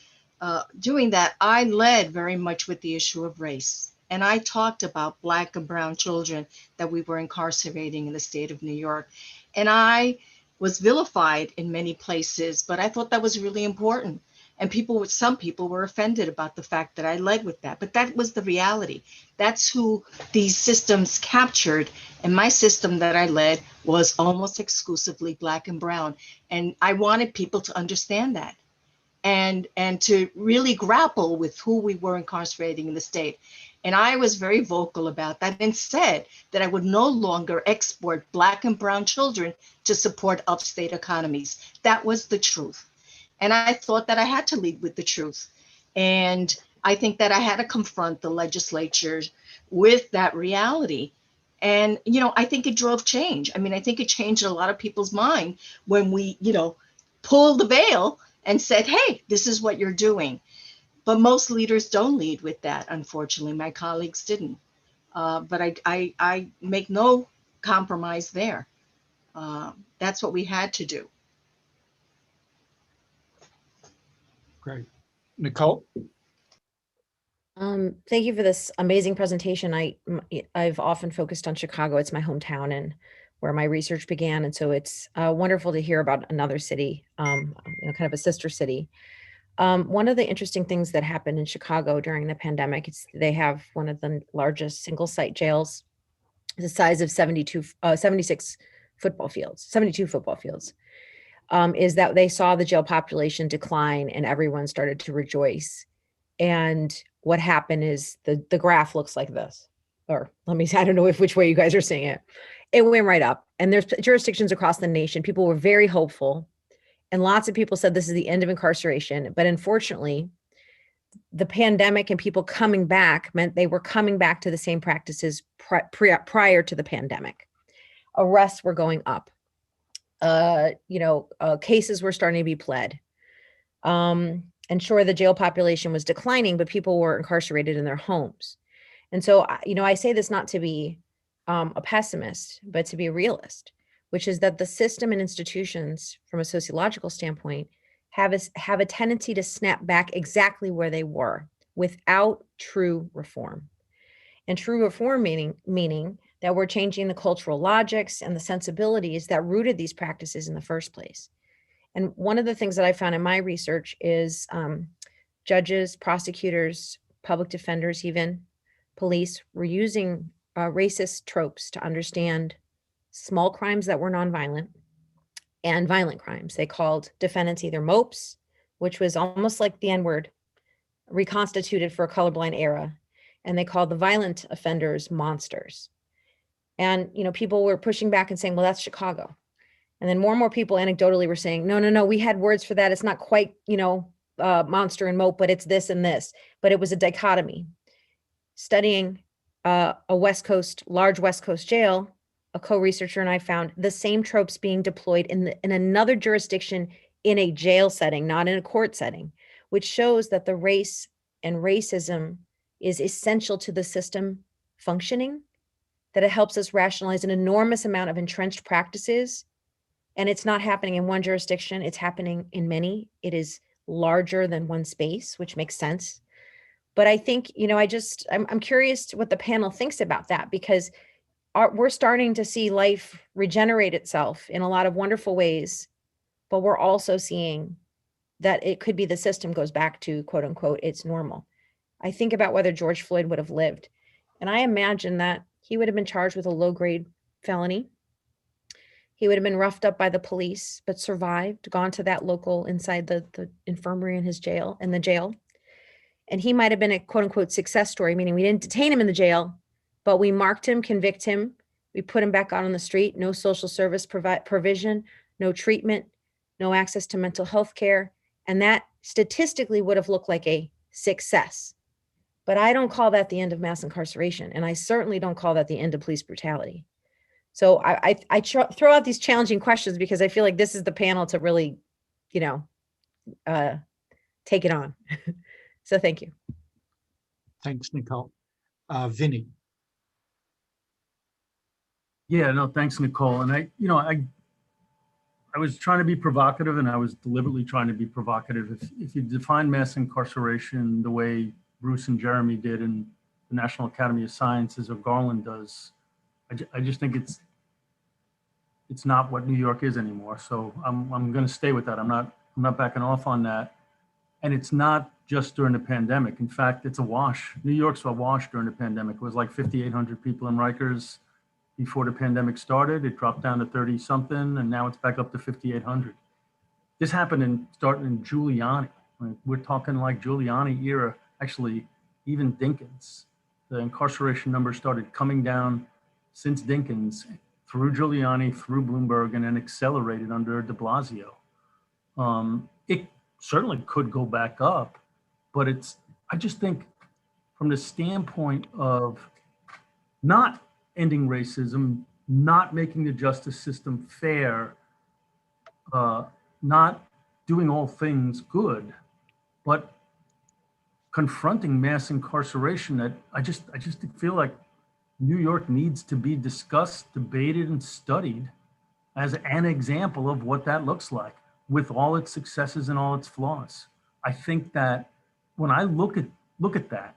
doing that, I led very much with the issue of race. And I talked about Black and brown children that we were incarcerating in the state of New York. And I was vilified in many places, but I thought that was really important. And some people were offended about the fact that I led with that, but that was the reality. That's who these systems captured. And my system that I led was almost exclusively Black and brown. And I wanted people to understand that and to really grapple with who we were incarcerating in the state. And I was very vocal about that and said that I would no longer export Black and brown children to support upstate economies. That was the truth. And I thought that I had to lead with the truth. And I think that I had to confront the legislature with that reality. And, I think it drove change. I mean, I think it changed a lot of people's mind when we, pulled the veil and said, hey, this is what you're doing. But most leaders don't lead with that, unfortunately. My colleagues didn't. But I make no compromise there. That's what we had to do. Great. Nicole? Thank you for this amazing presentation. I've often focused on Chicago. It's my hometown and where my research began. And so it's wonderful to hear about another city, kind of a sister city. One of the interesting things that happened in Chicago during the pandemic is they have one of the largest single site jails, the size of 76 football fields, 72 football fields. Is that they saw the jail population decline and everyone started to rejoice. And what happened is the graph looks like this, or let me say, I don't know which way you guys are seeing it. It went right up, and there's jurisdictions across the nation. People were very hopeful, and lots of people said this is the end of incarceration. But unfortunately, the pandemic and people coming back meant they were coming back to the same practices prior to the pandemic. Arrests were going up. Cases were starting to be pled. And sure, the jail population was declining, but people were incarcerated in their homes. And so, I say this not to be a pessimist, but to be a realist, which is that the system and institutions from a sociological standpoint have a tendency to snap back exactly where they were without true reform. And true reform meaning that we're changing the cultural logics and the sensibilities that rooted these practices in the first place. And one of the things that I found in my research is judges, prosecutors, public defenders, even police were using racist tropes to understand small crimes that were nonviolent and violent crimes. They called defendants either mopes, which was almost like the N-word, reconstituted for a colorblind era. And they called the violent offenders monsters. And, people were pushing back and saying, well, that's Chicago. And then more and more people anecdotally were saying, no, we had words for that. It's not quite, monster and mope, but it's this and this. But it was a dichotomy. Studying a large West Coast jail, a co-researcher and I found the same tropes being deployed in another jurisdiction in a jail setting, not in a court setting, which shows that the race and racism is essential to the system functioning, that it helps us rationalize an enormous amount of entrenched practices. And it's not happening in one jurisdiction, it's happening in many. It is larger than one space, which makes sense. But I think, I'm curious what the panel thinks about that, because we're starting to see life regenerate itself in a lot of wonderful ways, but we're also seeing that it could be the system goes back to, quote unquote, it's normal. I think about whether George Floyd would have lived. And I imagine that he would have been charged with a low-grade felony. He would have been roughed up by the police, but survived, gone to that local inside the infirmary in the jail. And he might have been a quote unquote success story, meaning we didn't detain him in the jail, but we marked him, convict him. We put him back out on the street, no social service provision, no treatment, no access to mental health care. And that statistically would have looked like a success. But I don't call that the end of mass incarceration. And I certainly don't call that the end of police brutality. So I throw out these challenging questions because I feel like this is the panel to really, take it on. So thank you. Thanks, Nicole. Vinny. Yeah, no, thanks, Nicole. And I was trying to be provocative, and I was deliberately trying to be provocative. If you define mass incarceration the way Bruce and Jeremy did in the National Academy of Sciences or Garland does, I just think it's not what New York is anymore. So I'm going to stay with that. I'm not backing off on that. And it's not just during the pandemic. In fact, it's a wash. New York's a wash during the pandemic. It was like 5,800 people in Rikers before the pandemic started. It dropped down to 30 something, and now it's back up to 5,800. This happened starting in Giuliani. We're talking like Giuliani era, actually even Dinkins. The incarceration numbers started coming down since Dinkins, through Giuliani, through Bloomberg, and then accelerated under de Blasio. It certainly could go back up, but I just think from the standpoint of not ending racism, not making the justice system fair, not doing all things good, but confronting mass incarceration, that I just feel like New York needs to be discussed, debated, and studied as an example of what that looks like, with all its successes and all its flaws. I think that when I look at that,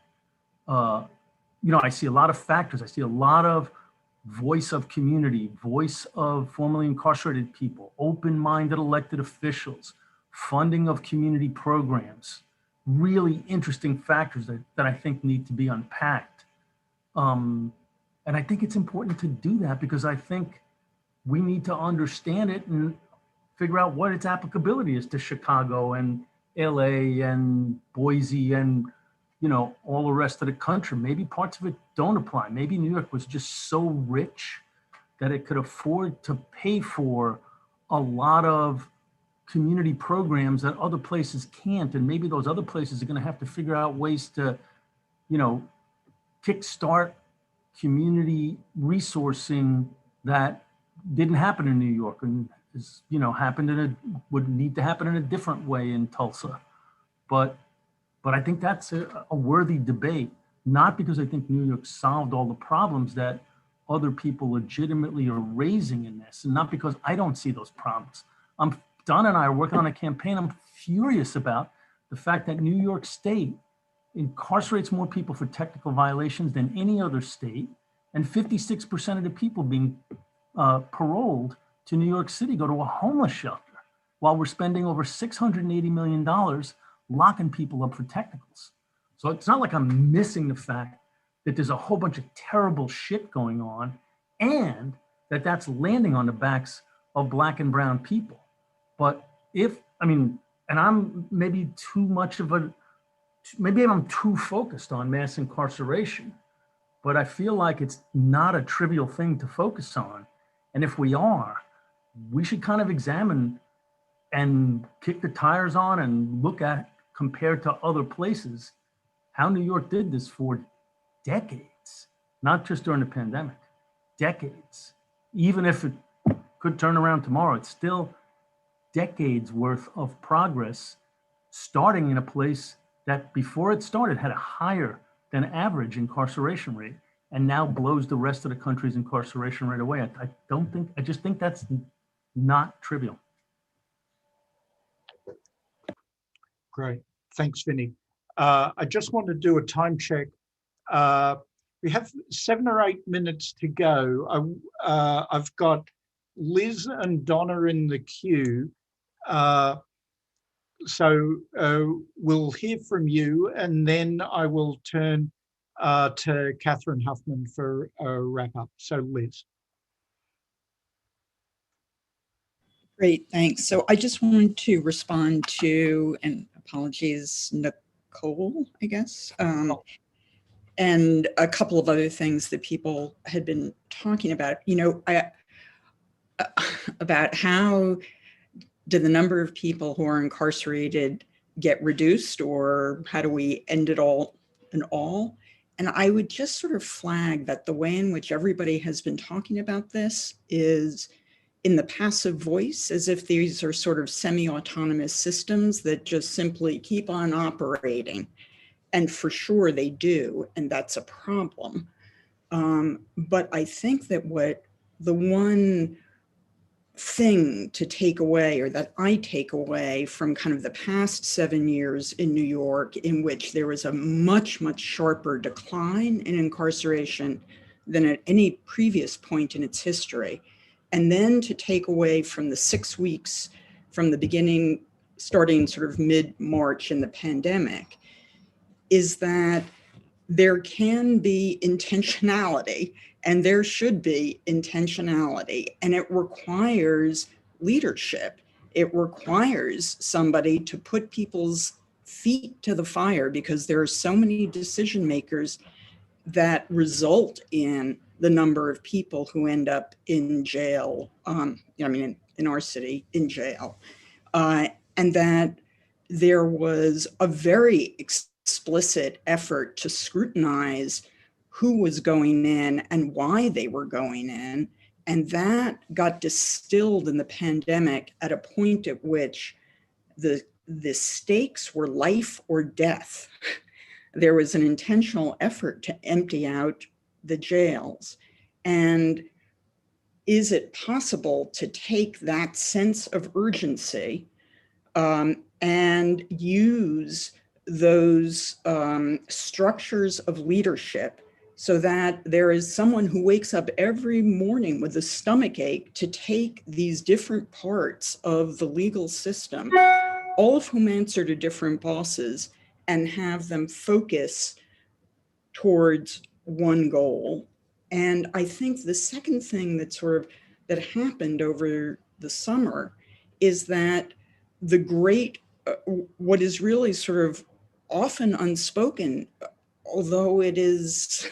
I see a lot of factors. I see a lot of voice of community, voice of formerly incarcerated people, open-minded elected officials, funding of community programs, really interesting factors that I think need to be unpacked. And I think it's important to do that because I think we need to understand it and figure out what its applicability is to Chicago and LA and Boise and, all the rest of the country. Maybe parts of it don't apply. Maybe New York was just so rich that it could afford to pay for a lot of community programs that other places can't. And maybe those other places are going to have to figure out ways to, kickstart community resourcing that didn't happen in New York and is, would need to happen in a different way in Tulsa. But I think that's a worthy debate, not because I think New York solved all the problems that other people legitimately are raising in this, and not because I don't see those problems. Donna and I are working on a campaign. I'm furious about the fact that New York State incarcerates more people for technical violations than any other state, and 56% of the people being paroled to New York City go to a homeless shelter, while we're spending over $680 million locking people up for technicals. So it's not like I'm missing the fact that there's a whole bunch of terrible shit going on, and that's landing on the backs of Black and brown people. But and I'm maybe maybe I'm too focused on mass incarceration, but I feel like it's not a trivial thing to focus on. And if we are, we should kind of examine and kick the tires on and look at, compared to other places, how New York did this for decades, not just during the pandemic, decades. Even if it could turn around tomorrow, it's still decades worth of progress, starting in a place that before it started had a higher than average incarceration rate, and now blows the rest of the country's incarceration rate away. I just think that's not trivial. Great, thanks, Vinny. I just want to do a time check. We have 7 or 8 minutes to go. I've got Liz and Donna in the queue. So we'll hear from you, and then I will turn to Catherine Huffman for a wrap up. So Liz. Great, thanks. So I just wanted to respond to, and apologies, Nicole, I guess, and a couple of other things that people had been talking about, about how did the number of people who are incarcerated get reduced, or how do we end it all and all? And I would just sort of flag that the way in which everybody has been talking about this is in the passive voice, as if these are sort of semi-autonomous systems that just simply keep on operating. And for sure they do, and that's a problem. But I think that what the one thing to take away, or that I take away from kind of the past 7 years in New York, in which there was a much, much sharper decline in incarceration than at any previous point in its history, and then to take away from the 6 weeks from the beginning, starting sort of mid-March in the pandemic, is that there can be intentionality, and there should be intentionality, and it requires leadership. It requires somebody to put people's feet to the fire, because there are so many decision makers that result in the number of people who end up in jail, in our city, in jail. And that there was a very explicit effort to scrutinize who was going in and why they were going in. And that got distilled in the pandemic at a point at which the stakes were life or death. There was an intentional effort to empty out the jails. And is it possible to take that sense of urgency and use those structures of leadership so that there is someone who wakes up every morning with a stomach ache to take these different parts of the legal system, all of whom answer to different bosses, and have them focus towards one goal? And I think the second thing that happened over the summer is that the great, what is really sort of often unspoken, although it is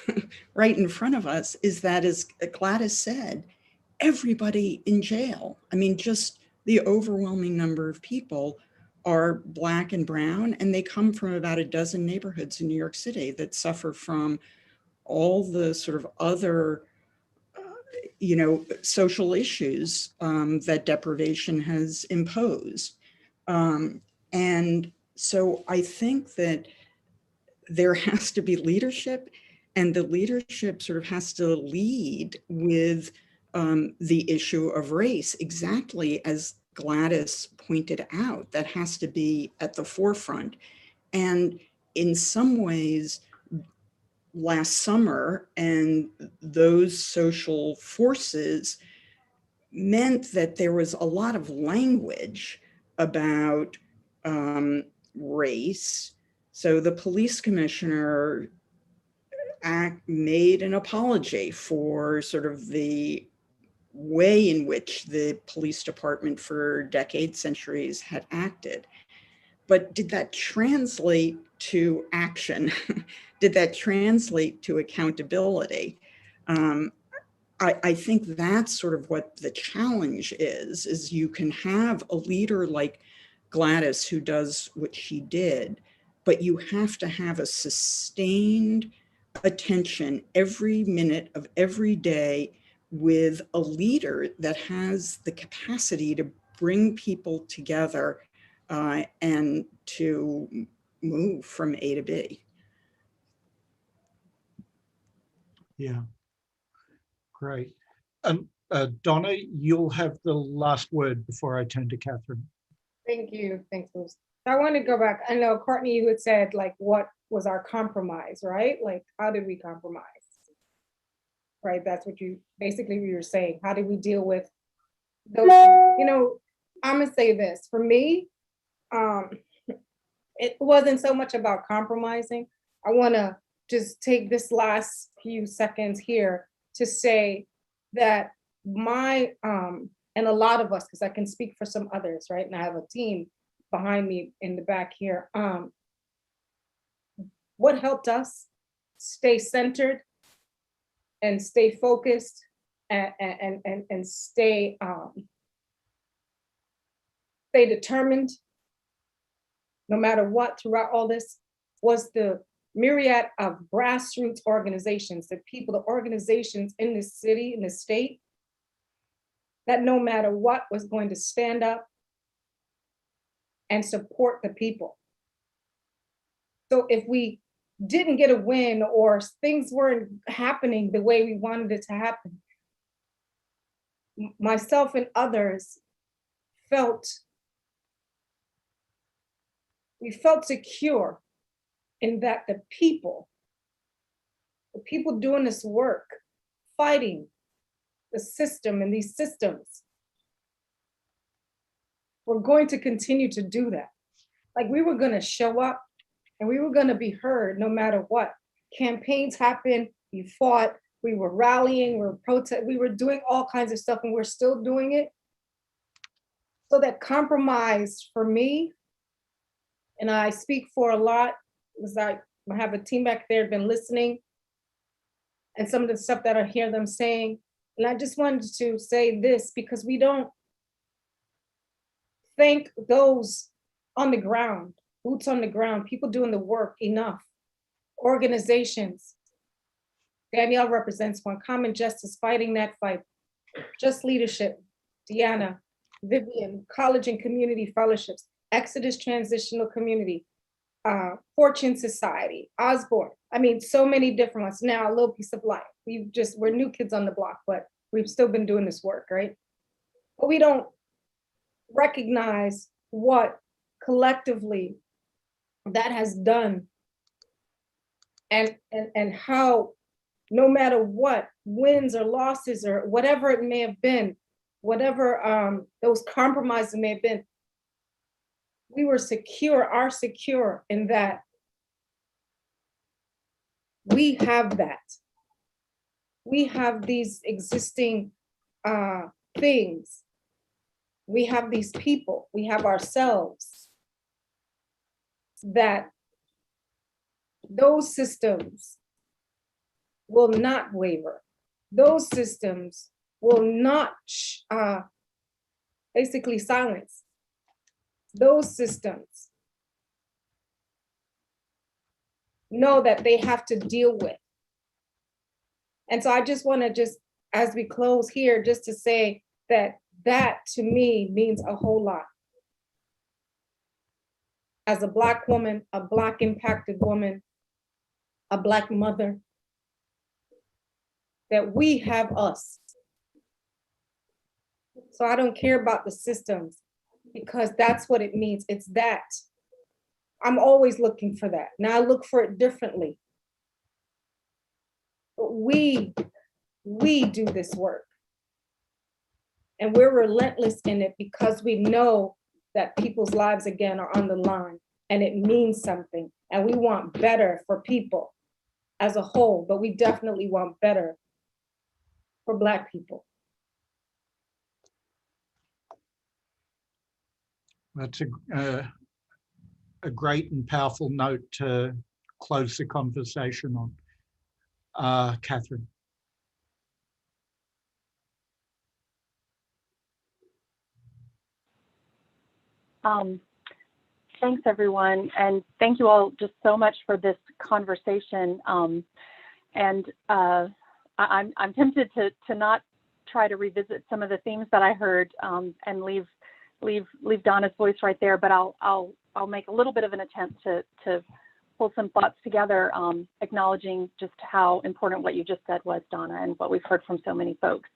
right in front of us, is that, as Gladys said, everybody in jail. I mean, just the overwhelming number of people are Black and brown, and they come from about a dozen neighborhoods in New York City that suffer from all the sort of other, social issues that deprivation has imposed. And so I think that there has to be leadership, and the leadership sort of has to lead with the issue of race, exactly as Gladys pointed out. That has to be at the forefront. And in some ways, last summer and those social forces meant that there was a lot of language about race. So the police commissioner made an apology for sort of the way in which the police department for decades, centuries had acted. But did that translate to action? Did that translate to accountability? I think that's sort of what the challenge is you can have a leader like Gladys who does what she did, but you have to have a sustained attention every minute of every day with a leader that has the capacity to bring people together and to move from A to B. Yeah, great. Donna, you'll have the last word before I turn to Catherine. Thank you. Thanks, Bruce. So I want to go back. I know, Courtney, you had said, like, what was our compromise, right? Like, how did we compromise? Right, that's what you were saying. How did we deal with those? You know, I'm gonna say this. For me, it wasn't so much about compromising. I want to just take this last few seconds here to say that my and a lot of us, because I can speak for some others, right? And I have a team behind me in the back here. What helped us stay centered and stay focused and stay determined no matter what throughout all this was the myriad of grassroots organizations, the people, the organizations in this city, in this state, that no matter what was going to stand up and support the people. So if we didn't get a win or things weren't happening the way we wanted it to happen, myself and others we felt secure in that the people doing this work, fighting the system and these systems, were going to continue to do that. Like, we were gonna show up and we were gonna be heard no matter what. Campaigns happened, we fought, we were rallying, we were protesting, we were doing all kinds of stuff, and we're still doing it. So that compromise for me, and I speak for a lot, was I have a team back there been listening, and some of the stuff that I hear them saying. And I just wanted to say this because we don't thank those on the ground, boots on the ground, people doing the work enough. Organizations. Danielle represents one, Common Justice, fighting that fight. Just Leadership, Deanna, Viviane, College and Community Fellowships, Exodus Transitional Community, Fortune Society, Osborne. I mean, so many different ones. Now, A Little Piece of Life. We're new kids on the block, but we've still been doing this work, right? But we don't recognize what collectively that has done and how no matter what, wins or losses or whatever it may have been, whatever those compromises may have been, we were are secure in that we have that. We have these existing things. We have these people, we have ourselves, that those systems will not waver. Those systems will not basically silence. Those systems know that they have to deal with. And so I just want to as we close here, just to say that to me means a whole lot. As a Black woman, a Black impacted woman, a Black mother, that we have us. So I don't care about the systems, because that's what it means. It's that. I'm always looking for that. Now I look for it differently. But we do this work. And we're relentless in it because we know that people's lives, again, are on the line and it means something. And we want better for people as a whole, but we definitely want better for Black people. That's a great and powerful note to close the conversation on. Catherine. Thanks, everyone. And thank you all just so much for this conversation. I'm tempted to not try to revisit some of the themes that I heard and leave Donna's voice right there, but I'll make a little bit of an attempt to pull some thoughts together, acknowledging just how important what you just said was, Donna, and what we've heard from so many folks.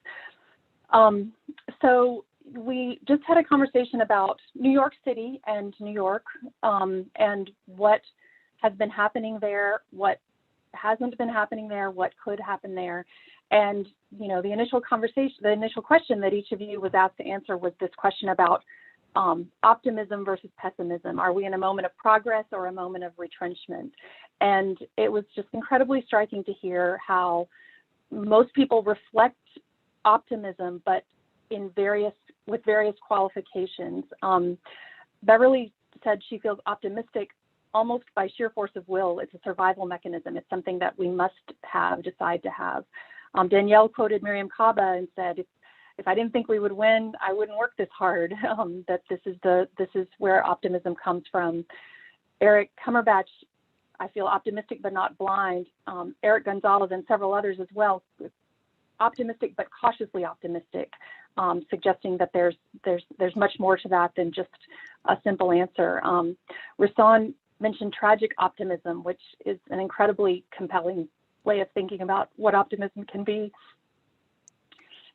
So we just had a conversation about New York City and New York, and what has been happening there, what hasn't been happening there, what could happen there. And, you know, the initial question that each of you was asked to answer was this question about optimism versus pessimism. Are we in a moment of progress or a moment of retrenchment? And it was just incredibly striking to hear how most people reflect optimism, but with various qualifications. Beverly said she feels optimistic almost by sheer force of will. It's a survival mechanism. It's something that we must decide to have. Danielle quoted Miriam Kaba and said, if I didn't think we would win, I wouldn't work this hard. That this is where optimism comes from. Eric Cumberbatch, I feel optimistic but not blind. Eric Gonzalez and several others as well, optimistic but cautiously optimistic, suggesting that there's much more to that than just a simple answer. Rasan mentioned tragic optimism, which is an incredibly compelling way of thinking about what optimism can be.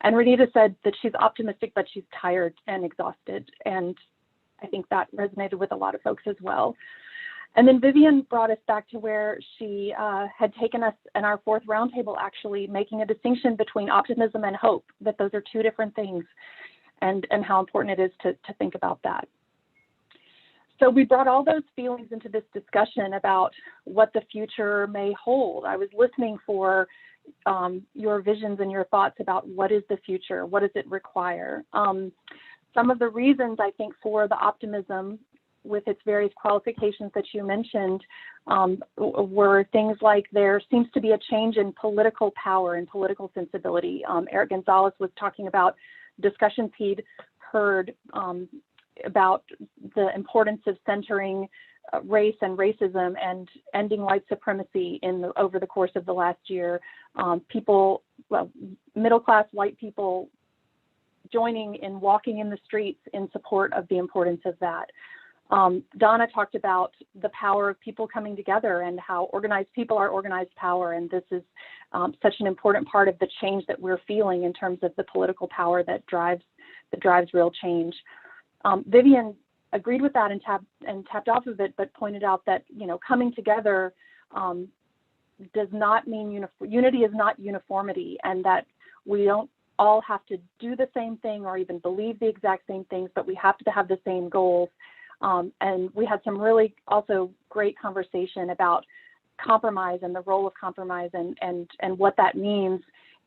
And Renita said that she's optimistic, but she's tired and exhausted. And I think that resonated with a lot of folks as well. And then Viviane brought us back to where she had taken us in our fourth roundtable, actually making a distinction between optimism and hope, that those are two different things, and how important it is to think about that. So we brought all those feelings into this discussion about what the future may hold. I was listening for your visions and your thoughts about what is the future, what does it require? Some of the reasons I think for the optimism with its various qualifications that you mentioned were things like there seems to be a change in political power and political sensibility. Eric Gonzalez was talking about discussions he'd heard about the importance of centering race and racism and ending white supremacy over the course of the last year. Middle-class white people joining in walking in the streets in support of the importance of that. Donna talked about the power of people coming together and how organized people are organized power, and this is such an important part of the change that we're feeling in terms of the political power that drives real change. Viviane agreed with that and tapped off of it, but pointed out that, you know, coming together does not mean unity is not uniformity, and that we don't all have to do the same thing or even believe the exact same things, but we have to have the same goals. And we had some really also great conversation about compromise and the role of compromise and what that means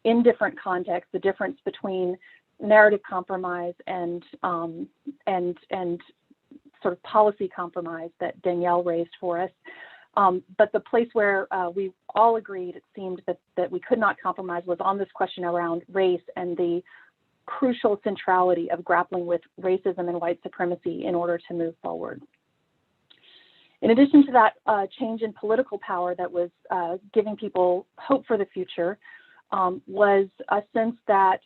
in different contexts, the difference between narrative compromise and sort of policy compromise that Danielle raised for us. But the place where we all agreed, it seemed that we could not compromise, was on this question around race and the crucial centrality of grappling with racism and white supremacy in order to move forward. In addition to that change in political power that was giving people hope for the future, was a sense that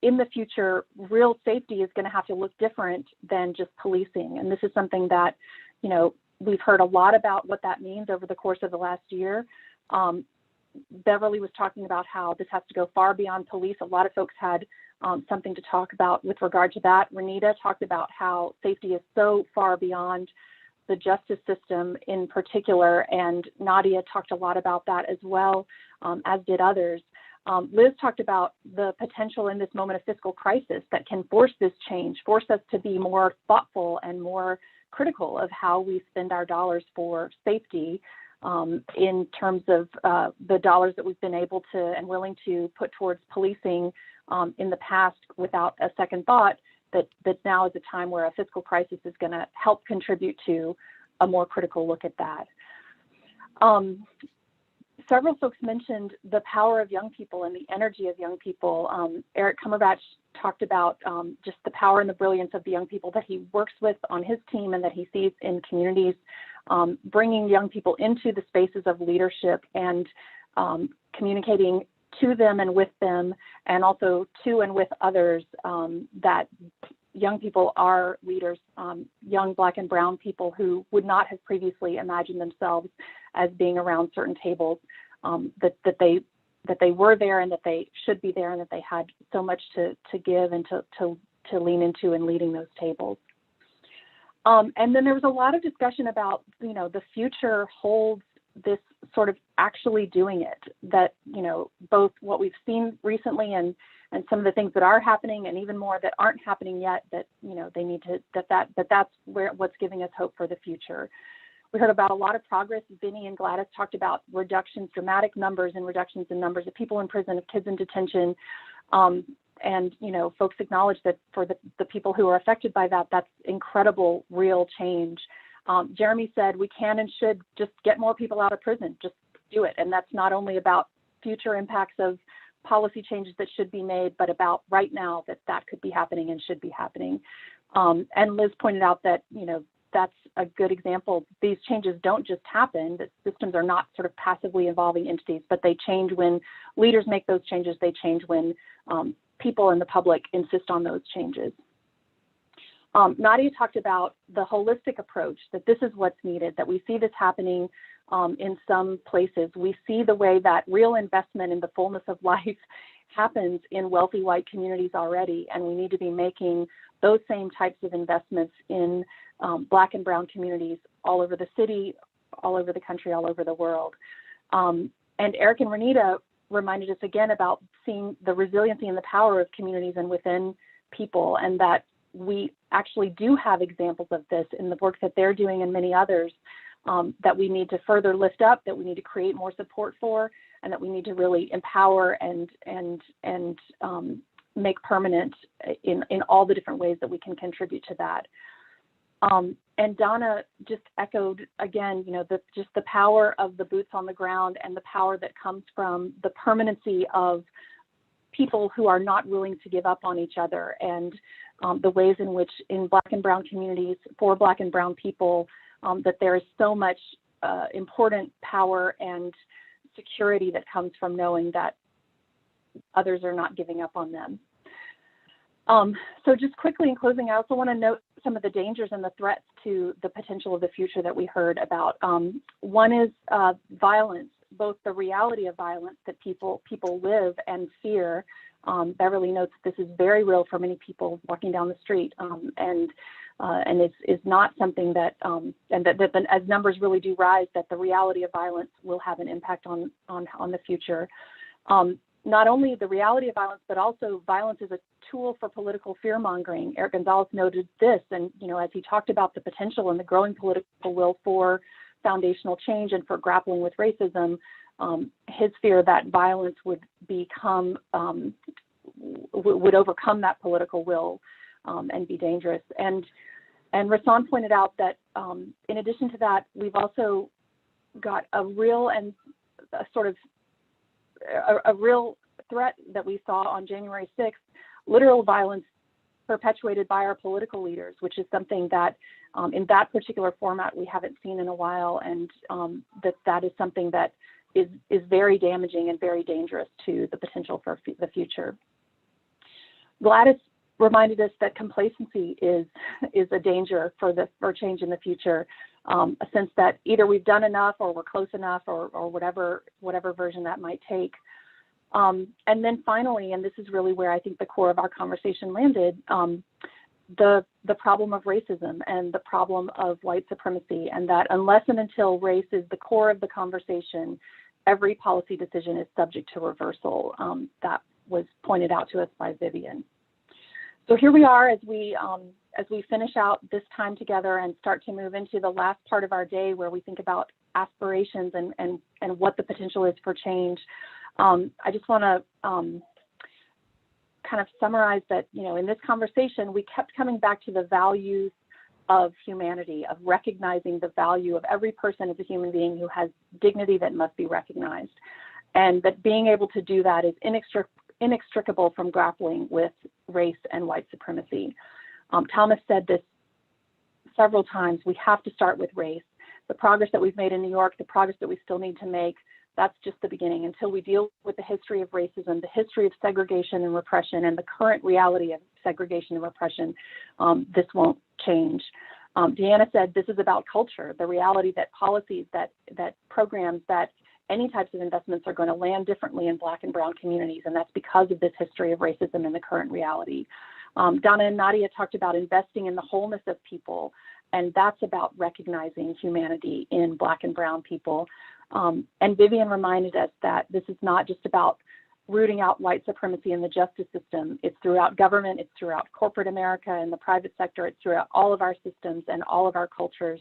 in the future, real safety is going to have to look different than just policing. And this is something that, you know, we've heard a lot about what that means over the course of the last year. Beverly was talking about how this has to go far beyond police. A lot of folks had something to talk about with regard to that. Renita talked about how safety is so far beyond the justice system in particular, and Nadia talked a lot about that as well, as did others. Liz talked about the potential in this moment of fiscal crisis that can force this change, force us to be more thoughtful and more critical of how we spend our dollars for safety, in terms of the dollars that we've been able to and willing to put towards policing in the past without a second thought, that now is a time where a fiscal crisis is going to help contribute to a more critical look at that. Several folks mentioned the power of young people and the energy of young people. Eric Cumberbatch talked about just the power and the brilliance of the young people that he works with on his team and that he sees in communities, bringing young people into the spaces of leadership and communicating to them and with them, and also to and with others, that young people are leaders, young Black and Brown people who would not have previously imagined themselves as being around certain tables, that they were there and that they should be there and that they had so much to give and to lean into in leading those tables. And then there was a lot of discussion about, the future holds this sort of actually doing it, that, both what we've seen recently and some of the things that are happening and even more that aren't happening yet, that, they need to, that's what's giving us hope for the future. We heard about a lot of progress. Vinny and Gladys talked about reductions, dramatic numbers and reductions in numbers of people in prison, of kids in detention. And, folks acknowledge that for the people who are affected by that, that's incredible, real change. Jeremy said we can and should just get more people out of prison, just do it. And that's not only about future impacts of policy changes that should be made, but about right now that could be happening and should be happening. And Liz pointed out that, that's a good example. These changes don't just happen. The systems are not sort of passively evolving entities, but they change when leaders make those changes. They change when people in the public insist on those changes. Nadia talked about the holistic approach, that this is what's needed, that we see this happening in some places. We see the way that real investment in the fullness of life happens in wealthy white communities already, and we need to be making those same types of investments in Black and Brown communities all over the city, all over the country, all over the world. And Eric and Renita reminded us again about seeing the resiliency and the power of communities and within people, and that we actually do have examples of this in the work that they're doing and many others, that we need to further lift up, that we need to create more support for, and that we need to really empower and make permanent in all the different ways that we can contribute to that. And Donna just echoed again, just the power of the boots on the ground and the power that comes from the permanency of people who are not willing to give up on each other, and the ways in which in Black and Brown communities, for Black and Brown people, that there is so much important power and security that comes from knowing that others are not giving up on them. So just quickly in closing, I also want to note some of the dangers and the threats to the potential of the future that we heard about. One is violence, both the reality of violence that people live and fear. Beverly notes that this is very real for many people walking down the street, and is not something that, and that as numbers really do rise, that the reality of violence will have an impact on the future. Not only the reality of violence, but also violence is a tool for political fear mongering. Eric Gonzalez noted this, and as he talked about the potential and the growing political will for foundational change and for grappling with racism, his fear that violence would become would overcome that political will and be dangerous. And Rasan pointed out that in addition to that, we've also got a real and a real threat that we saw on January 6th, literal violence perpetuated by our political leaders, which is something that in that particular format we haven't seen in a while, and that is something that is very damaging and very dangerous to the potential for the future. Gladys reminded us that complacency is a danger for change in the future, a sense that either we've done enough or we're close enough or whatever version that might take. And then finally, and this is really where I think the core of our conversation landed, the problem of racism and the problem of white supremacy, and that unless and until race is the core of the conversation, every policy decision is subject to reversal. That was pointed out to us by Viviane. So here we are as we finish out this time together and start to move into the last part of our day, where we think about aspirations and what the potential is for change. I just want to kind of summarize that, you know, in this conversation, we kept coming back to the values of humanity, of recognizing the value of every person as a human being who has dignity that must be recognized. And that being able to do that is inextricable from grappling with race and white supremacy. Thomas said this several times, we have to start with race. The progress that we've made in New York, the progress that we still need to make, that's just the beginning. Until we deal with the history of racism, the history of segregation and repression, and the current reality of segregation and repression, this won't change. Deanna said this is about culture, the reality that policies, that programs, that any types of investments are going to land differently in Black and Brown communities, and that's because of this history of racism and the current reality. Donna and Nadia talked about investing in the wholeness of people, and that's about recognizing humanity in Black and Brown people. And Viviane reminded us that this is not just about rooting out white supremacy in the justice system. It's throughout government, it's throughout corporate America and the private sector, it's throughout all of our systems and all of our cultures.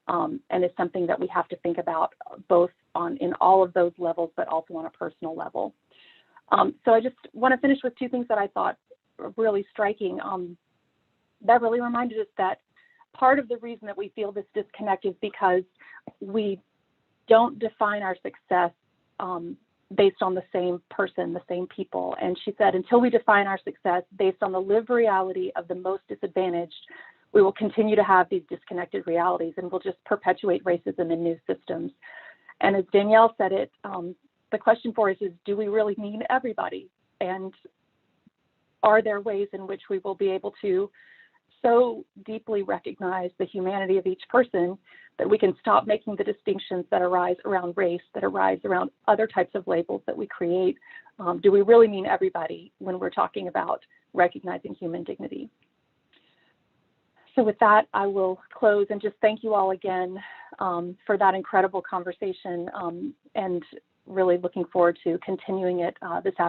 And it's something that we have to think about both in all of those levels, but also on a personal level. So I just want to finish with two things that I thought were really striking. That really reminded us that part of the reason that we feel this disconnect is because we don't define our success based on the same person, the same people. And she said, until we define our success based on the lived reality of the most disadvantaged, we will continue to have these disconnected realities, and we'll just perpetuate racism in new systems. And as Danielle said it, the question for us is, do we really mean everybody? And are there ways in which we will be able to so deeply recognize the humanity of each person that we can stop making the distinctions that arise around race, that arise around other types of labels that we create? Do we really mean everybody when we're talking about recognizing human dignity? So with that, I will close and just thank you all again for that incredible conversation, and really looking forward to continuing it this afternoon.